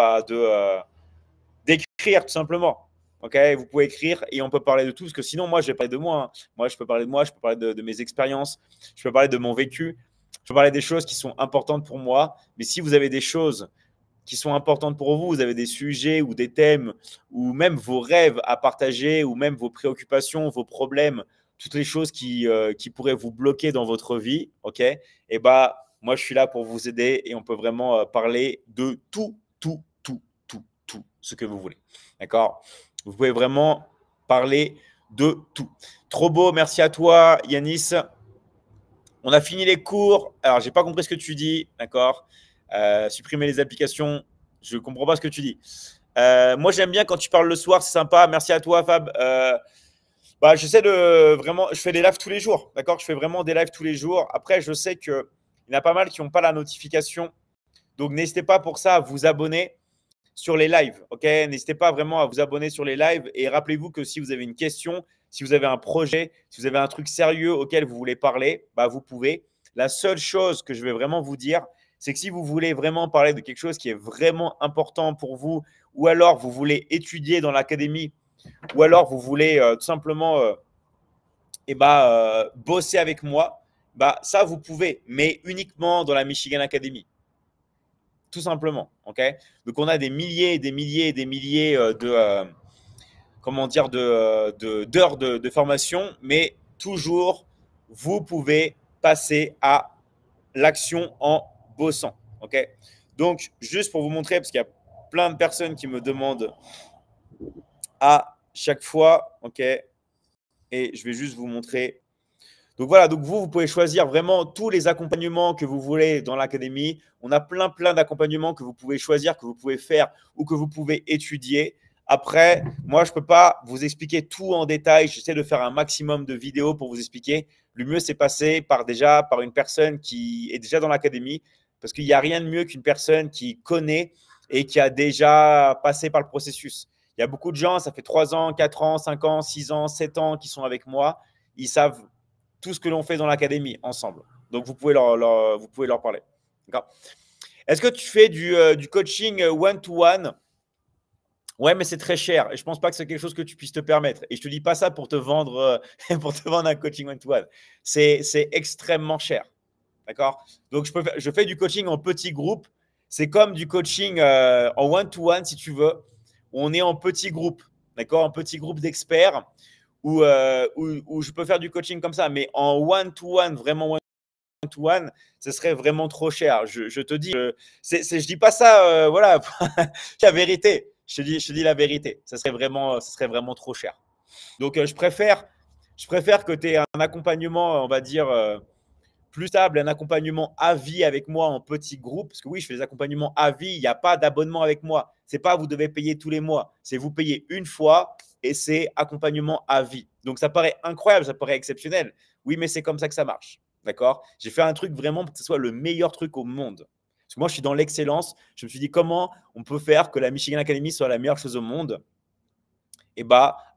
d'écrire tout simplement. Okay, vous pouvez écrire et on peut parler de tout. Parce que sinon, moi, je vais parler de moi. Hein. Moi, je peux parler de moi. Je peux parler de mes expériences. Je peux parler de mon vécu. Je peux parler des choses qui sont importantes pour moi. Mais si vous avez des choses qui sont importantes pour vous, vous avez des sujets ou des thèmes ou même vos rêves à partager ou même vos préoccupations, vos problèmes, toutes les choses qui pourraient vous bloquer dans votre vie, ok? Et bah, moi, je suis là pour vous aider et on peut vraiment parler de tout ce que vous voulez, d'accord? Vous pouvez vraiment parler de tout. Trop beau, merci à toi, Yanis. On a fini les cours. Alors, j'ai pas compris ce que tu dis, d'accord? Supprimer les applications, je ne comprends pas ce que tu dis. Moi, j'aime bien quand tu parles le soir, c'est sympa. Merci à toi, Fab. J'essaie de vraiment, je fais des lives tous les jours, d'accord? Je fais vraiment des lives tous les jours. Après, je sais qu'il y en a pas mal qui n'ont pas la notification. Donc, n'hésitez pas pour ça à vous abonner sur les lives, ok? N'hésitez pas vraiment à vous abonner sur les lives. Et rappelez-vous que si vous avez une question, si vous avez un projet, si vous avez un truc sérieux auquel vous voulez parler, bah, vous pouvez. La seule chose que je vais vraiment vous dire, c'est que si vous voulez vraiment parler de quelque chose qui est vraiment important pour vous, ou alors vous voulez étudier dans l'académie, ou alors vous voulez tout simplement bosser avec moi, bah, ça vous pouvez, mais uniquement dans la Michigan Academy. Tout simplement. Okay, donc, on a des milliers et des milliers et des milliers d'heures de formation, mais toujours, vous pouvez passer à l'action en bossant. Okay, donc, juste pour vous montrer, parce qu'il y a plein de personnes qui me demandent à chaque fois. OK, et je vais juste vous montrer. Donc voilà, donc vous pouvez choisir vraiment tous les accompagnements que vous voulez dans l'académie. On a plein d'accompagnements que vous pouvez choisir, que vous pouvez faire ou que vous pouvez étudier. Après, moi, je ne peux pas vous expliquer tout en détail. J'essaie de faire un maximum de vidéos pour vous expliquer. Le mieux, c'est passer par une personne qui est déjà dans l'académie, parce qu'il n'y a rien de mieux qu'une personne qui connaît et qui a déjà passé par le processus. Il y a beaucoup de gens, ça fait 3 ans, 4 ans, 5 ans, 6 ans, 7 ans qui sont avec moi. Ils savent tout ce que l'on fait dans l'académie ensemble. Donc, vous pouvez leur parler. Est-ce que tu fais du coaching one-to-one? Ouais, mais c'est très cher. Et je ne pense pas que c'est quelque chose que tu puisses te permettre. Et je ne te dis pas ça pour te vendre, un coaching one-to-one. C'est extrêmement cher. D'accord? Donc, je fais du coaching en petits groupes. C'est comme du coaching en one-to-one, si tu veux. On est en petits groupes. D'accord? En petits groupes d'experts. Où je peux faire du coaching comme ça, mais en one-to-one, vraiment one-to-one, ce serait vraiment trop cher. Je te dis, je dis pas ça, voilà, la vérité. Je te dis la vérité. Ce serait vraiment trop cher. Donc, je préfère que tu aies un accompagnement, on va dire, plus stable, un accompagnement à vie avec moi en petit groupe. Parce que oui, je fais des accompagnements à vie. Il n'y a pas d'abonnement avec moi. C'est pas vous devez payer tous les mois. C'est vous payez une fois et c'est accompagnement à vie. Donc, ça paraît incroyable, ça paraît exceptionnel. Oui, mais c'est comme ça que ça marche. D'accord? J'ai fait un truc vraiment pour que ce soit le meilleur truc au monde. Parce que moi, je suis dans l'excellence. Je me suis dit comment on peut faire que la Michigan Academy soit la meilleure chose au monde. Et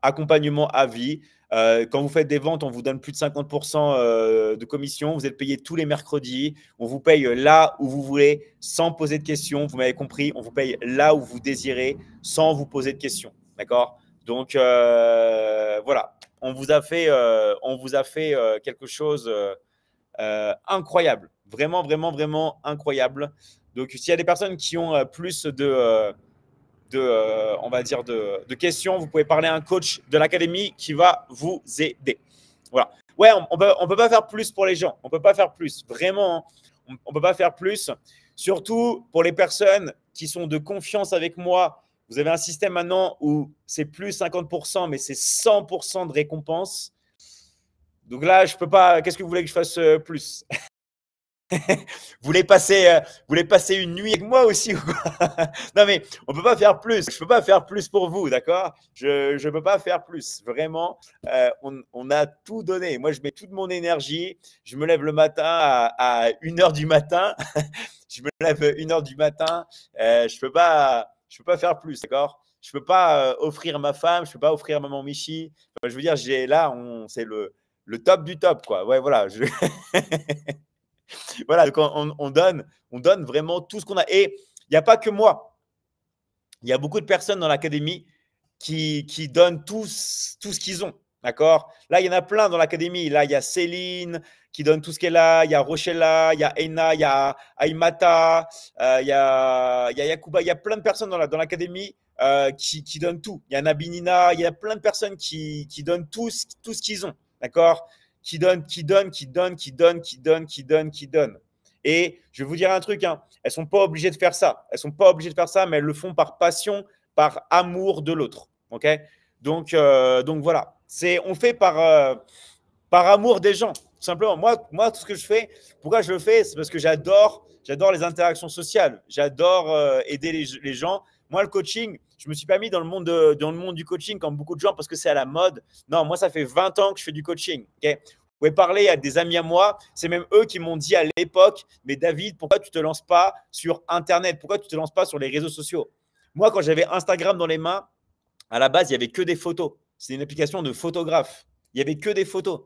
accompagnement à vie. Quand vous faites des ventes, on vous donne plus de 50% de commission. Vous êtes payé tous les mercredis. On vous paye là où vous voulez sans poser de questions. Vous m'avez compris, on vous paye là où vous désirez sans vous poser de questions. D'accord? Donc, voilà, on vous a fait quelque chose incroyable. Vraiment, vraiment, vraiment incroyable. Donc, s'il y a des personnes qui ont plus on va dire de questions, vous pouvez parler à un coach de l'académie qui va vous aider. Voilà. Ouais, on peut pas faire plus pour les gens. On peut pas faire plus. Vraiment, on peut pas faire plus. Surtout pour les personnes qui sont de confiance avec moi. Vous avez un système maintenant où c'est plus 50%, mais c'est 100% de récompense. Donc là, je peux pas. Qu'est-ce que vous voulez que je fasse plus? Vous voulez passer une nuit avec moi aussi ou quoi? Non, mais on peut pas faire plus. Je peux pas faire plus pour vous, d'accord? Je peux pas faire plus. Vraiment, on a tout donné. Moi, je mets toute mon énergie. Je me lève le matin à 1h du matin. Je me lève 1h du matin. Je peux pas faire plus, d'accord? Je peux pas offrir ma femme. Je peux pas offrir maman Michi. Enfin, je veux dire, c'est le top du top, quoi. Ouais, voilà. Voilà, donc on donne vraiment tout ce qu'on a. Et il n'y a pas que moi. Il y a beaucoup de personnes dans l'académie qui donnent tout ce qu'ils ont. D'accord? Là, il y en a plein dans l'académie. Là, il y a Céline qui donne tout ce qu'elle a. Il y a Rochella, il y a Eina, il y a Aimata, il y a Yakuba. Il y a plein de personnes dans l'académie qui donnent tout. Il y a Nabinina. Il y a plein de personnes qui donnent tout ce qu'ils ont. D'accord? Qui donnent, qui donnent, qui donnent, qui donnent, qui donnent, qui donnent, qui donnent. Et je vais vous dire un truc, hein, elles ne sont pas obligées de faire ça. Elles ne sont pas obligées de faire ça, mais elles le font par passion, par amour de l'autre. Okay, donc voilà. On fait par amour des gens. Tout simplement. Moi, tout ce que je fais, pourquoi je le fais? C'est parce que j'adore les interactions sociales. J'adore aider les gens. Moi, le coaching, je ne me suis pas mis dans le monde du coaching comme beaucoup de gens parce que c'est à la mode. Non, moi, ça fait 20 ans que je fais du coaching. Okay, vous pouvez parler à des amis à moi. C'est même eux qui m'ont dit à l'époque, mais David, pourquoi tu ne te lances pas sur Internet? Pourquoi tu ne te lances pas sur les réseaux sociaux? Moi, quand j'avais Instagram dans les mains, à la base, il n'y avait que des photos. C'est une application de photographe. Il n'y avait que des photos.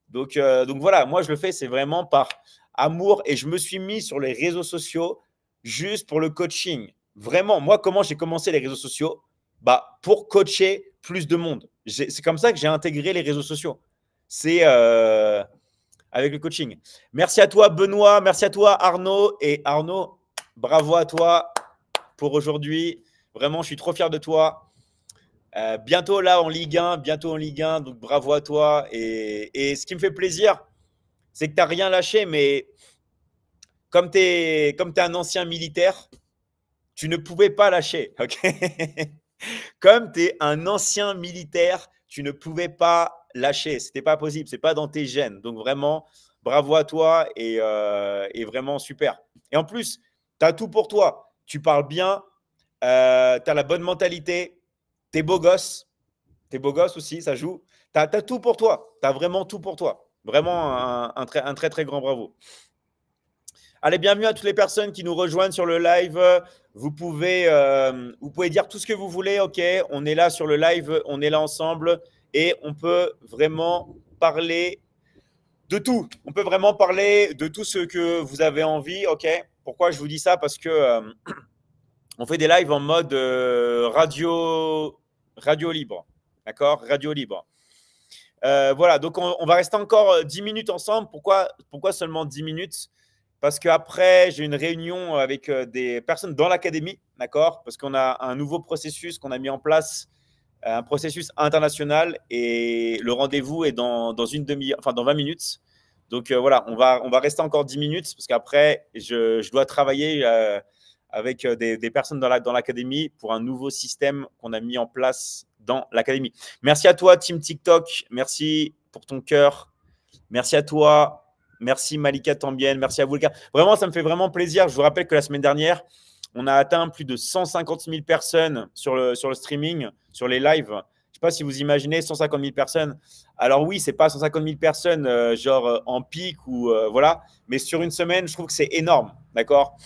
Donc voilà, moi, je le fais, c'est vraiment par amour. Et je me suis mis sur les réseaux sociaux juste pour le coaching. Vraiment, moi, comment j'ai commencé les réseaux sociaux? Bah, pour coacher plus de monde. C'est comme ça que j'ai intégré les réseaux sociaux. C'est avec le coaching. Merci à toi, Benoît. Merci à toi, Arnaud. Et Arnaud, bravo à toi pour aujourd'hui. Vraiment, je suis trop fier de toi. Bientôt là en Ligue 1, donc bravo à toi. Et ce qui me fait plaisir, c'est que tu n'as rien lâché, mais comme tu es un ancien militaire, tu ne pouvais pas lâcher. Okay. Comme tu es un ancien militaire, tu ne pouvais pas lâcher. Ce n'était pas possible, ce n'est pas dans tes gènes. Donc vraiment, bravo à toi et vraiment super. Et en plus, tu as tout pour toi. Tu parles bien, tu as la bonne mentalité, tu es beau gosse. T'es beau gosse aussi, ça joue. Tu as tout pour toi. Tu as vraiment tout pour toi. Vraiment un très, très grand bravo. Allez, bienvenue à toutes les personnes qui nous rejoignent sur le live. Vous pouvez dire tout ce que vous voulez. OK, on est là sur le live, on est là ensemble et on peut vraiment parler de tout. On peut vraiment parler de tout ce que vous avez envie. OK, pourquoi je vous dis ça? Parce que on fait des lives en mode radio libre. D'accord? Radio libre. Voilà, donc on va rester encore 10 minutes ensemble. Pourquoi seulement 10 minutes? Parce qu'après, j'ai une réunion avec des personnes dans l'académie, d'accord? Parce qu'on a un nouveau processus qu'on a mis en place, un processus international, et le rendez-vous est dans une demi-heure, enfin dans 20 minutes. Donc voilà, on va rester encore 10 minutes parce qu'après, je dois travailler avec des personnes dans l'académie pour un nouveau système qu'on a mis en place dans l'académie. Merci à toi, Team TikTok. Merci pour ton cœur. Merci à toi. Merci Malika Tambienne. Merci à vous, les gars. Vraiment, ça me fait vraiment plaisir. Je vous rappelle que la semaine dernière, on a atteint plus de 150 000 personnes sur le streaming, sur les lives. Je ne sais pas si vous imaginez 150 000 personnes. Alors oui, ce n'est pas 150 000 personnes en pic ou voilà. Mais sur une semaine, je trouve que c'est énorme. D'accord?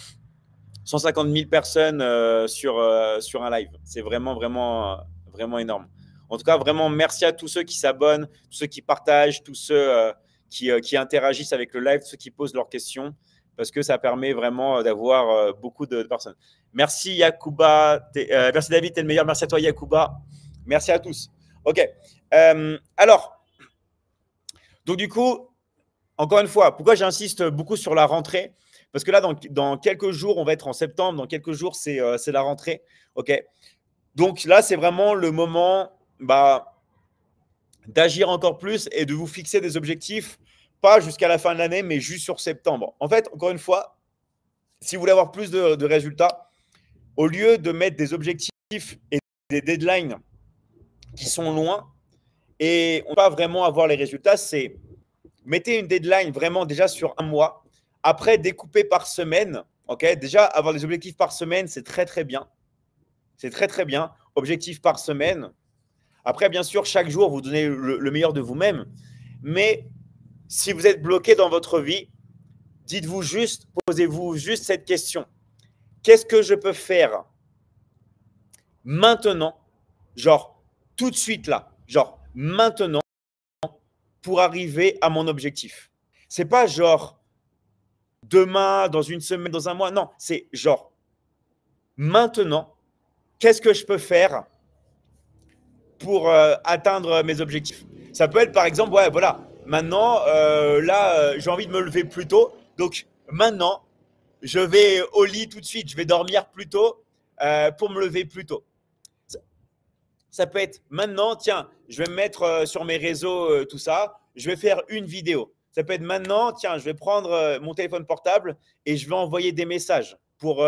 150 000 personnes sur un live. C'est vraiment, vraiment, vraiment énorme. En tout cas, vraiment, merci à tous ceux qui s'abonnent, tous ceux qui partagent, tous ceux qui interagissent avec le live, ceux qui posent leurs questions. parce que ça permet vraiment d'avoir beaucoup de personnes. Merci Yacouba, merci David, t'es le meilleur. Merci à toi Yacouba. Merci à tous. Ok. Alors, donc du coup, encore une fois, pourquoi j'insiste beaucoup sur la rentrée? Parce que là, dans quelques jours, on va être en septembre. Dans quelques jours, c'est la rentrée. Ok. Donc là, c'est vraiment le moment d'agir encore plus et de vous fixer des objectifs, pas jusqu'à la fin de l'année, mais juste sur septembre. En fait, encore une fois, si vous voulez avoir plus de résultats, au lieu de mettre des objectifs et des deadlines qui sont loin et on ne peut pas vraiment avoir les résultats, c'est mettez une deadline vraiment déjà sur un mois. Après, découper par semaine. Okay, déjà, avoir des objectifs par semaine, c'est très, très bien. C'est très, très bien. Objectifs par semaine. Après, bien sûr, chaque jour, vous donnez le meilleur de vous-même. Mais si vous êtes bloqué dans votre vie, dites-vous juste, posez-vous juste cette question. Qu'est-ce que je peux faire maintenant, genre tout de suite là, genre maintenant, pour arriver à mon objectif? C'est pas genre demain, dans une semaine, dans un mois. Non, c'est genre maintenant, qu'est-ce que je peux faire pour atteindre mes objectifs? Ça peut être par exemple, ouais, voilà, maintenant, là, j'ai envie de me lever plus tôt. Donc maintenant, je vais au lit tout de suite, je vais dormir plus tôt pour me lever plus tôt. Ça peut être maintenant, tiens, je vais me mettre sur mes réseaux, tout ça, je vais faire une vidéo. Ça peut être maintenant, tiens, je vais prendre mon téléphone portable et je vais envoyer des messages pour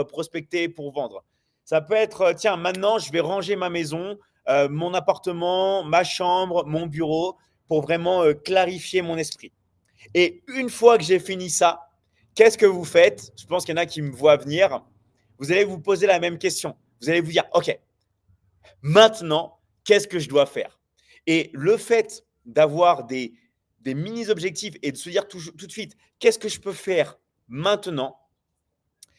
prospecter, pour vendre. Ça peut être, tiens, maintenant, je vais ranger ma maison, mon appartement, ma chambre, mon bureau pour vraiment clarifier mon esprit. Et une fois que j'ai fini ça, qu'est-ce que vous faites? Je pense qu'il y en a qui me voient venir. Vous allez vous poser la même question. Vous allez vous dire, OK, maintenant, qu'est-ce que je dois faire? Et le fait d'avoir des mini-objectifs et de se dire tout de suite, qu'est-ce que je peux faire maintenant?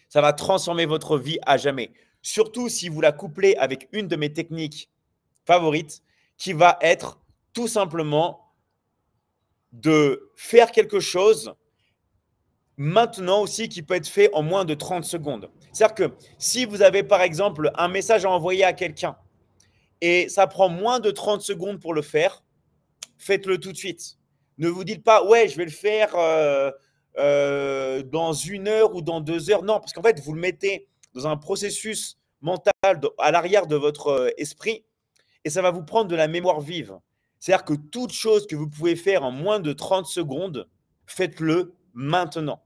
Ça va transformer votre vie à jamais. Surtout si vous la couplez avec une de mes techniques favorites qui va être tout simplement de faire quelque chose maintenant aussi qui peut être fait en moins de 30 secondes. C'est-à-dire que si vous avez par exemple un message à envoyer à quelqu'un et ça prend moins de 30 secondes pour le faire, faites-le tout de suite. Ne vous dites pas, ouais, je vais le faire dans 1 heure ou dans 2 heures. Non, parce qu'en fait, vous le mettez dans un processus mental à l'arrière de votre esprit et ça va vous prendre de la mémoire vive. C'est-à-dire que toute chose que vous pouvez faire en moins de 30 secondes, faites-le maintenant.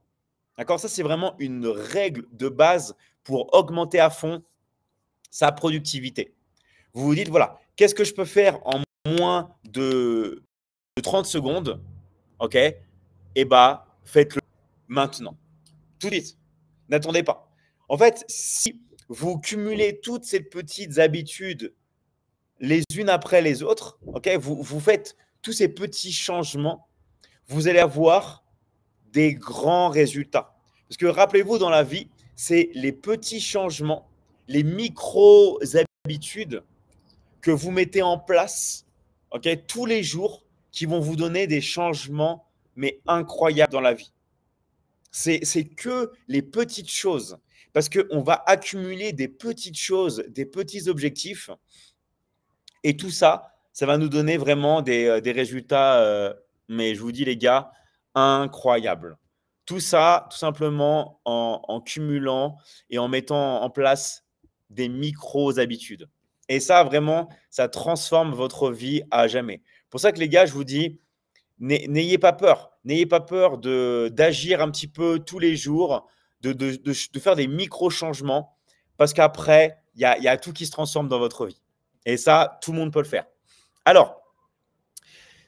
D'accord? Ça, c'est vraiment une règle de base pour augmenter à fond sa productivité. Vous vous dites, voilà, qu'est-ce que je peux faire en moins de 30 secondes? OK? Eh bien, faites-le maintenant. Tout de suite. N'attendez pas. En fait, si vous cumulez toutes ces petites habitudes les unes après les autres, OK, vous faites tous ces petits changements, vous allez avoir des grands résultats. Parce que rappelez-vous, dans la vie, c'est les petits changements, les micro-habitudes que vous mettez en place, OK, tous les jours qui vont vous donner des changements, mais incroyables dans la vie. C'est que les petites choses. Parce qu'on va accumuler des petites choses, des petits objectifs. Et tout ça, ça va nous donner vraiment des résultats, mais je vous dis les gars, incroyables. Tout ça, tout simplement en cumulant et en mettant en place des micro-habitudes. Et ça, vraiment, ça transforme votre vie à jamais. Pour ça que les gars, je vous dis, n'ayez pas peur. N'ayez pas peur d'agir un petit peu tous les jours, de faire des micro-changements, parce qu'après, il y a tout qui se transforme dans votre vie. Et ça, tout le monde peut le faire. Alors,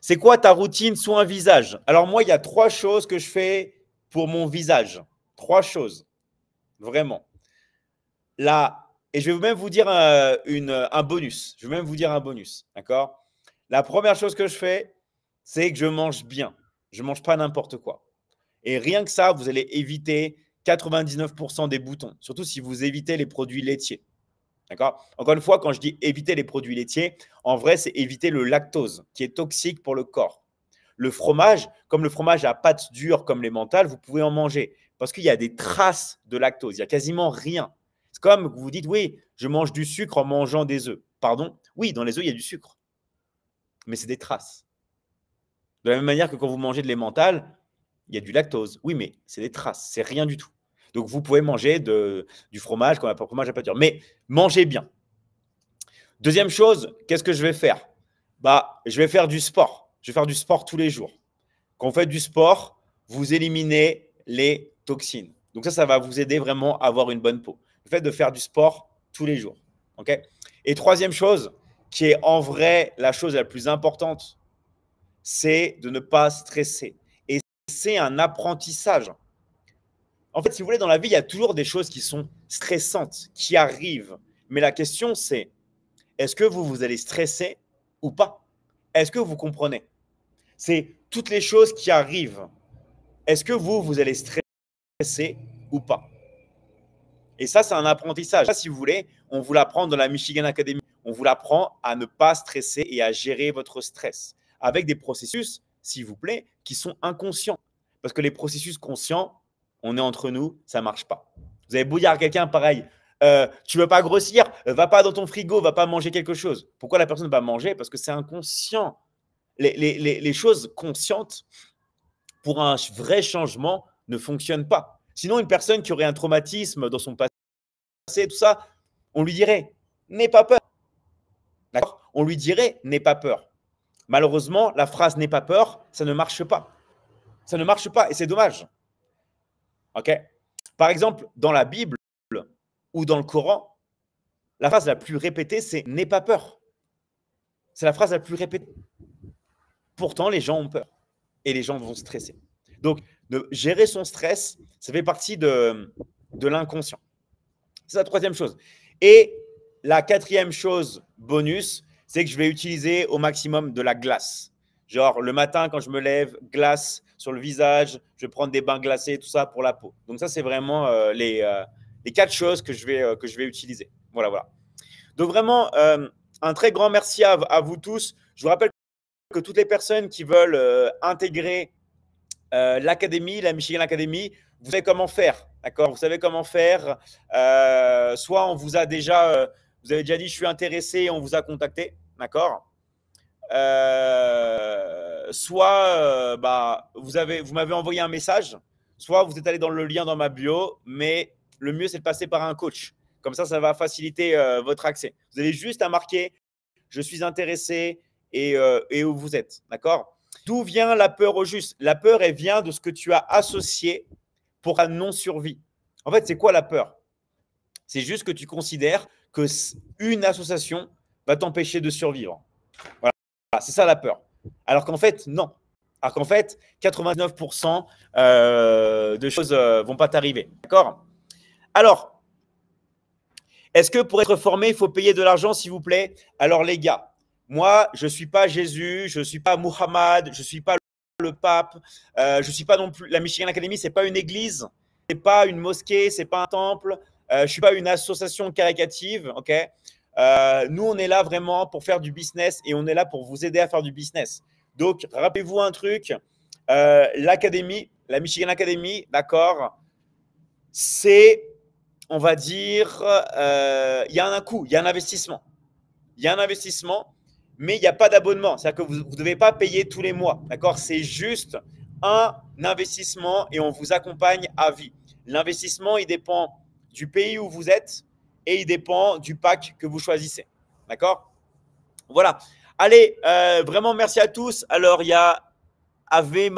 c'est quoi ta routine soin visage? Alors moi, il y a 3 choses que je fais pour mon visage. 3 choses, vraiment. Là, et je vais même vous dire un bonus. Je vais même vous dire un bonus, d'accord? La première chose que je fais, c'est que je mange bien. Je ne mange pas n'importe quoi. Et rien que ça, vous allez éviter 99% des boutons, surtout si vous évitez les produits laitiers. D'accord? Encore une fois, quand je dis éviter les produits laitiers, en vrai, c'est éviter le lactose, qui est toxique pour le corps. Le fromage, comme le fromage à pâte dure comme les mentales, vous pouvez en manger. Parce qu'il y a des traces de lactose. Il n'y a quasiment rien. C'est comme vous dites, oui, je mange du sucre en mangeant des œufs. Pardon? Oui, dans les œufs, il y a du sucre. Mais c'est des traces. De la même manière que quand vous mangez de l'emmental, il y a du lactose. Oui, mais c'est des traces. C'est rien du tout. Donc, vous pouvez manger du fromage comme un fromage à pâture. Mais mangez bien. Deuxième chose, qu'est-ce que je vais faire? Je vais faire du sport. Je vais faire du sport tous les jours. Quand vous faites du sport, vous éliminez les toxines. Donc ça va vous aider vraiment à avoir une bonne peau. Le fait de faire du sport tous les jours. Okay? Et troisième chose, qui est en vrai la chose la plus importante, c'est de ne pas stresser. Et c'est un apprentissage. En fait, si vous voulez, dans la vie, il y a toujours des choses qui sont stressantes, qui arrivent. Mais la question, c'est, est-ce que vous allez stresser ou pas? Est-ce que vous comprenez? C'est toutes les choses qui arrivent. Est-ce que vous allez stresser ou pas? Et ça, c'est un apprentissage. Ça, si vous voulez, on vous l'apprend dans la Michigan Academy. On vous l'apprend à ne pas stresser et à gérer votre stress avec des processus, s'il vous plaît, qui sont inconscients. Parce que les processus conscients, on est entre nous, ça ne marche pas. Vous avez beau dire à quelqu'un pareil, tu ne veux pas grossir, va pas dans ton frigo, va pas manger quelque chose. Pourquoi la personne va manger? Parce que c'est inconscient. Les choses conscientes, pour un vrai changement, ne fonctionnent pas. Sinon, une personne qui aurait un traumatisme dans son passé, tout ça, on lui dirait, n'aie pas peur. D'accord? On lui dirait, n'aie pas peur. Malheureusement, la phrase n'aie pas peur, ça ne marche pas. Ça ne marche pas et c'est dommage. Ok? Par exemple, dans la Bible ou dans le Coran, la phrase la plus répétée, c'est n'aie pas peur. C'est la phrase la plus répétée. Pourtant, les gens ont peur et les gens vont stresser. Donc, de gérer son stress, ça fait partie de l'inconscient. C'est la troisième chose. Et la quatrième chose bonus, c'est que je vais utiliser au maximum de la glace. Genre, le matin, quand je me lève, glace sur le visage, je vais prendre des bains glacés, tout ça pour la peau. Donc, ça, c'est vraiment les 4 choses que je vais utiliser. Voilà, voilà. Donc, vraiment, un très grand merci à vous tous. Je vous rappelle que toutes les personnes qui veulent intégrer l'académie, la Michigan Academy, vous savez comment faire, d'accord? Vous savez comment faire. Soit on vous a déjà, vous avez déjà dit je suis intéressé et on vous a contacté, d'accord? Soit vous m'avez envoyé un message, soit vous êtes allé dans le lien dans ma bio, mais le mieux c'est de passer par un coach. Comme ça va faciliter votre accès. Vous avez juste à marquer je suis intéressé et où vous êtes, d'accord? D'où vient la peur au juste? La peur, elle vient de ce que tu as associé pour ta non-survie. En fait, c'est quoi la peur? C'est juste que tu considères qu'une association va t'empêcher de survivre. Voilà, c'est ça la peur. Alors qu'en fait, non. Alors qu'en fait, 99% de choses ne vont pas t'arriver. D'accord? Alors, est-ce que pour être formé, il faut payer de l'argent, s'il vous plaît? Alors, les gars, moi, je ne suis pas Jésus, je ne suis pas Muhammad, je ne suis pas le pape, je ne suis pas non plus… La Michigan Academy, ce n'est pas une église, ce n'est pas une mosquée, ce n'est pas un temple, je ne suis pas une association caritative, ok? Nous, on est là vraiment pour faire du business et on est là pour vous aider à faire du business. Donc, rappelez-vous un truc, l'académie, la Michigan Academy, d'accord, c'est… on va dire, il y a un coût, il y a un investissement. Il y a un investissement, mais il n'y a pas d'abonnement. C'est-à-dire que vous ne devez pas payer tous les mois. D'accord? C'est juste un investissement et on vous accompagne à vie. L'investissement, il dépend du pays où vous êtes et il dépend du pack que vous choisissez. D'accord? Voilà. Allez, vraiment merci à tous. Alors, il y a Ave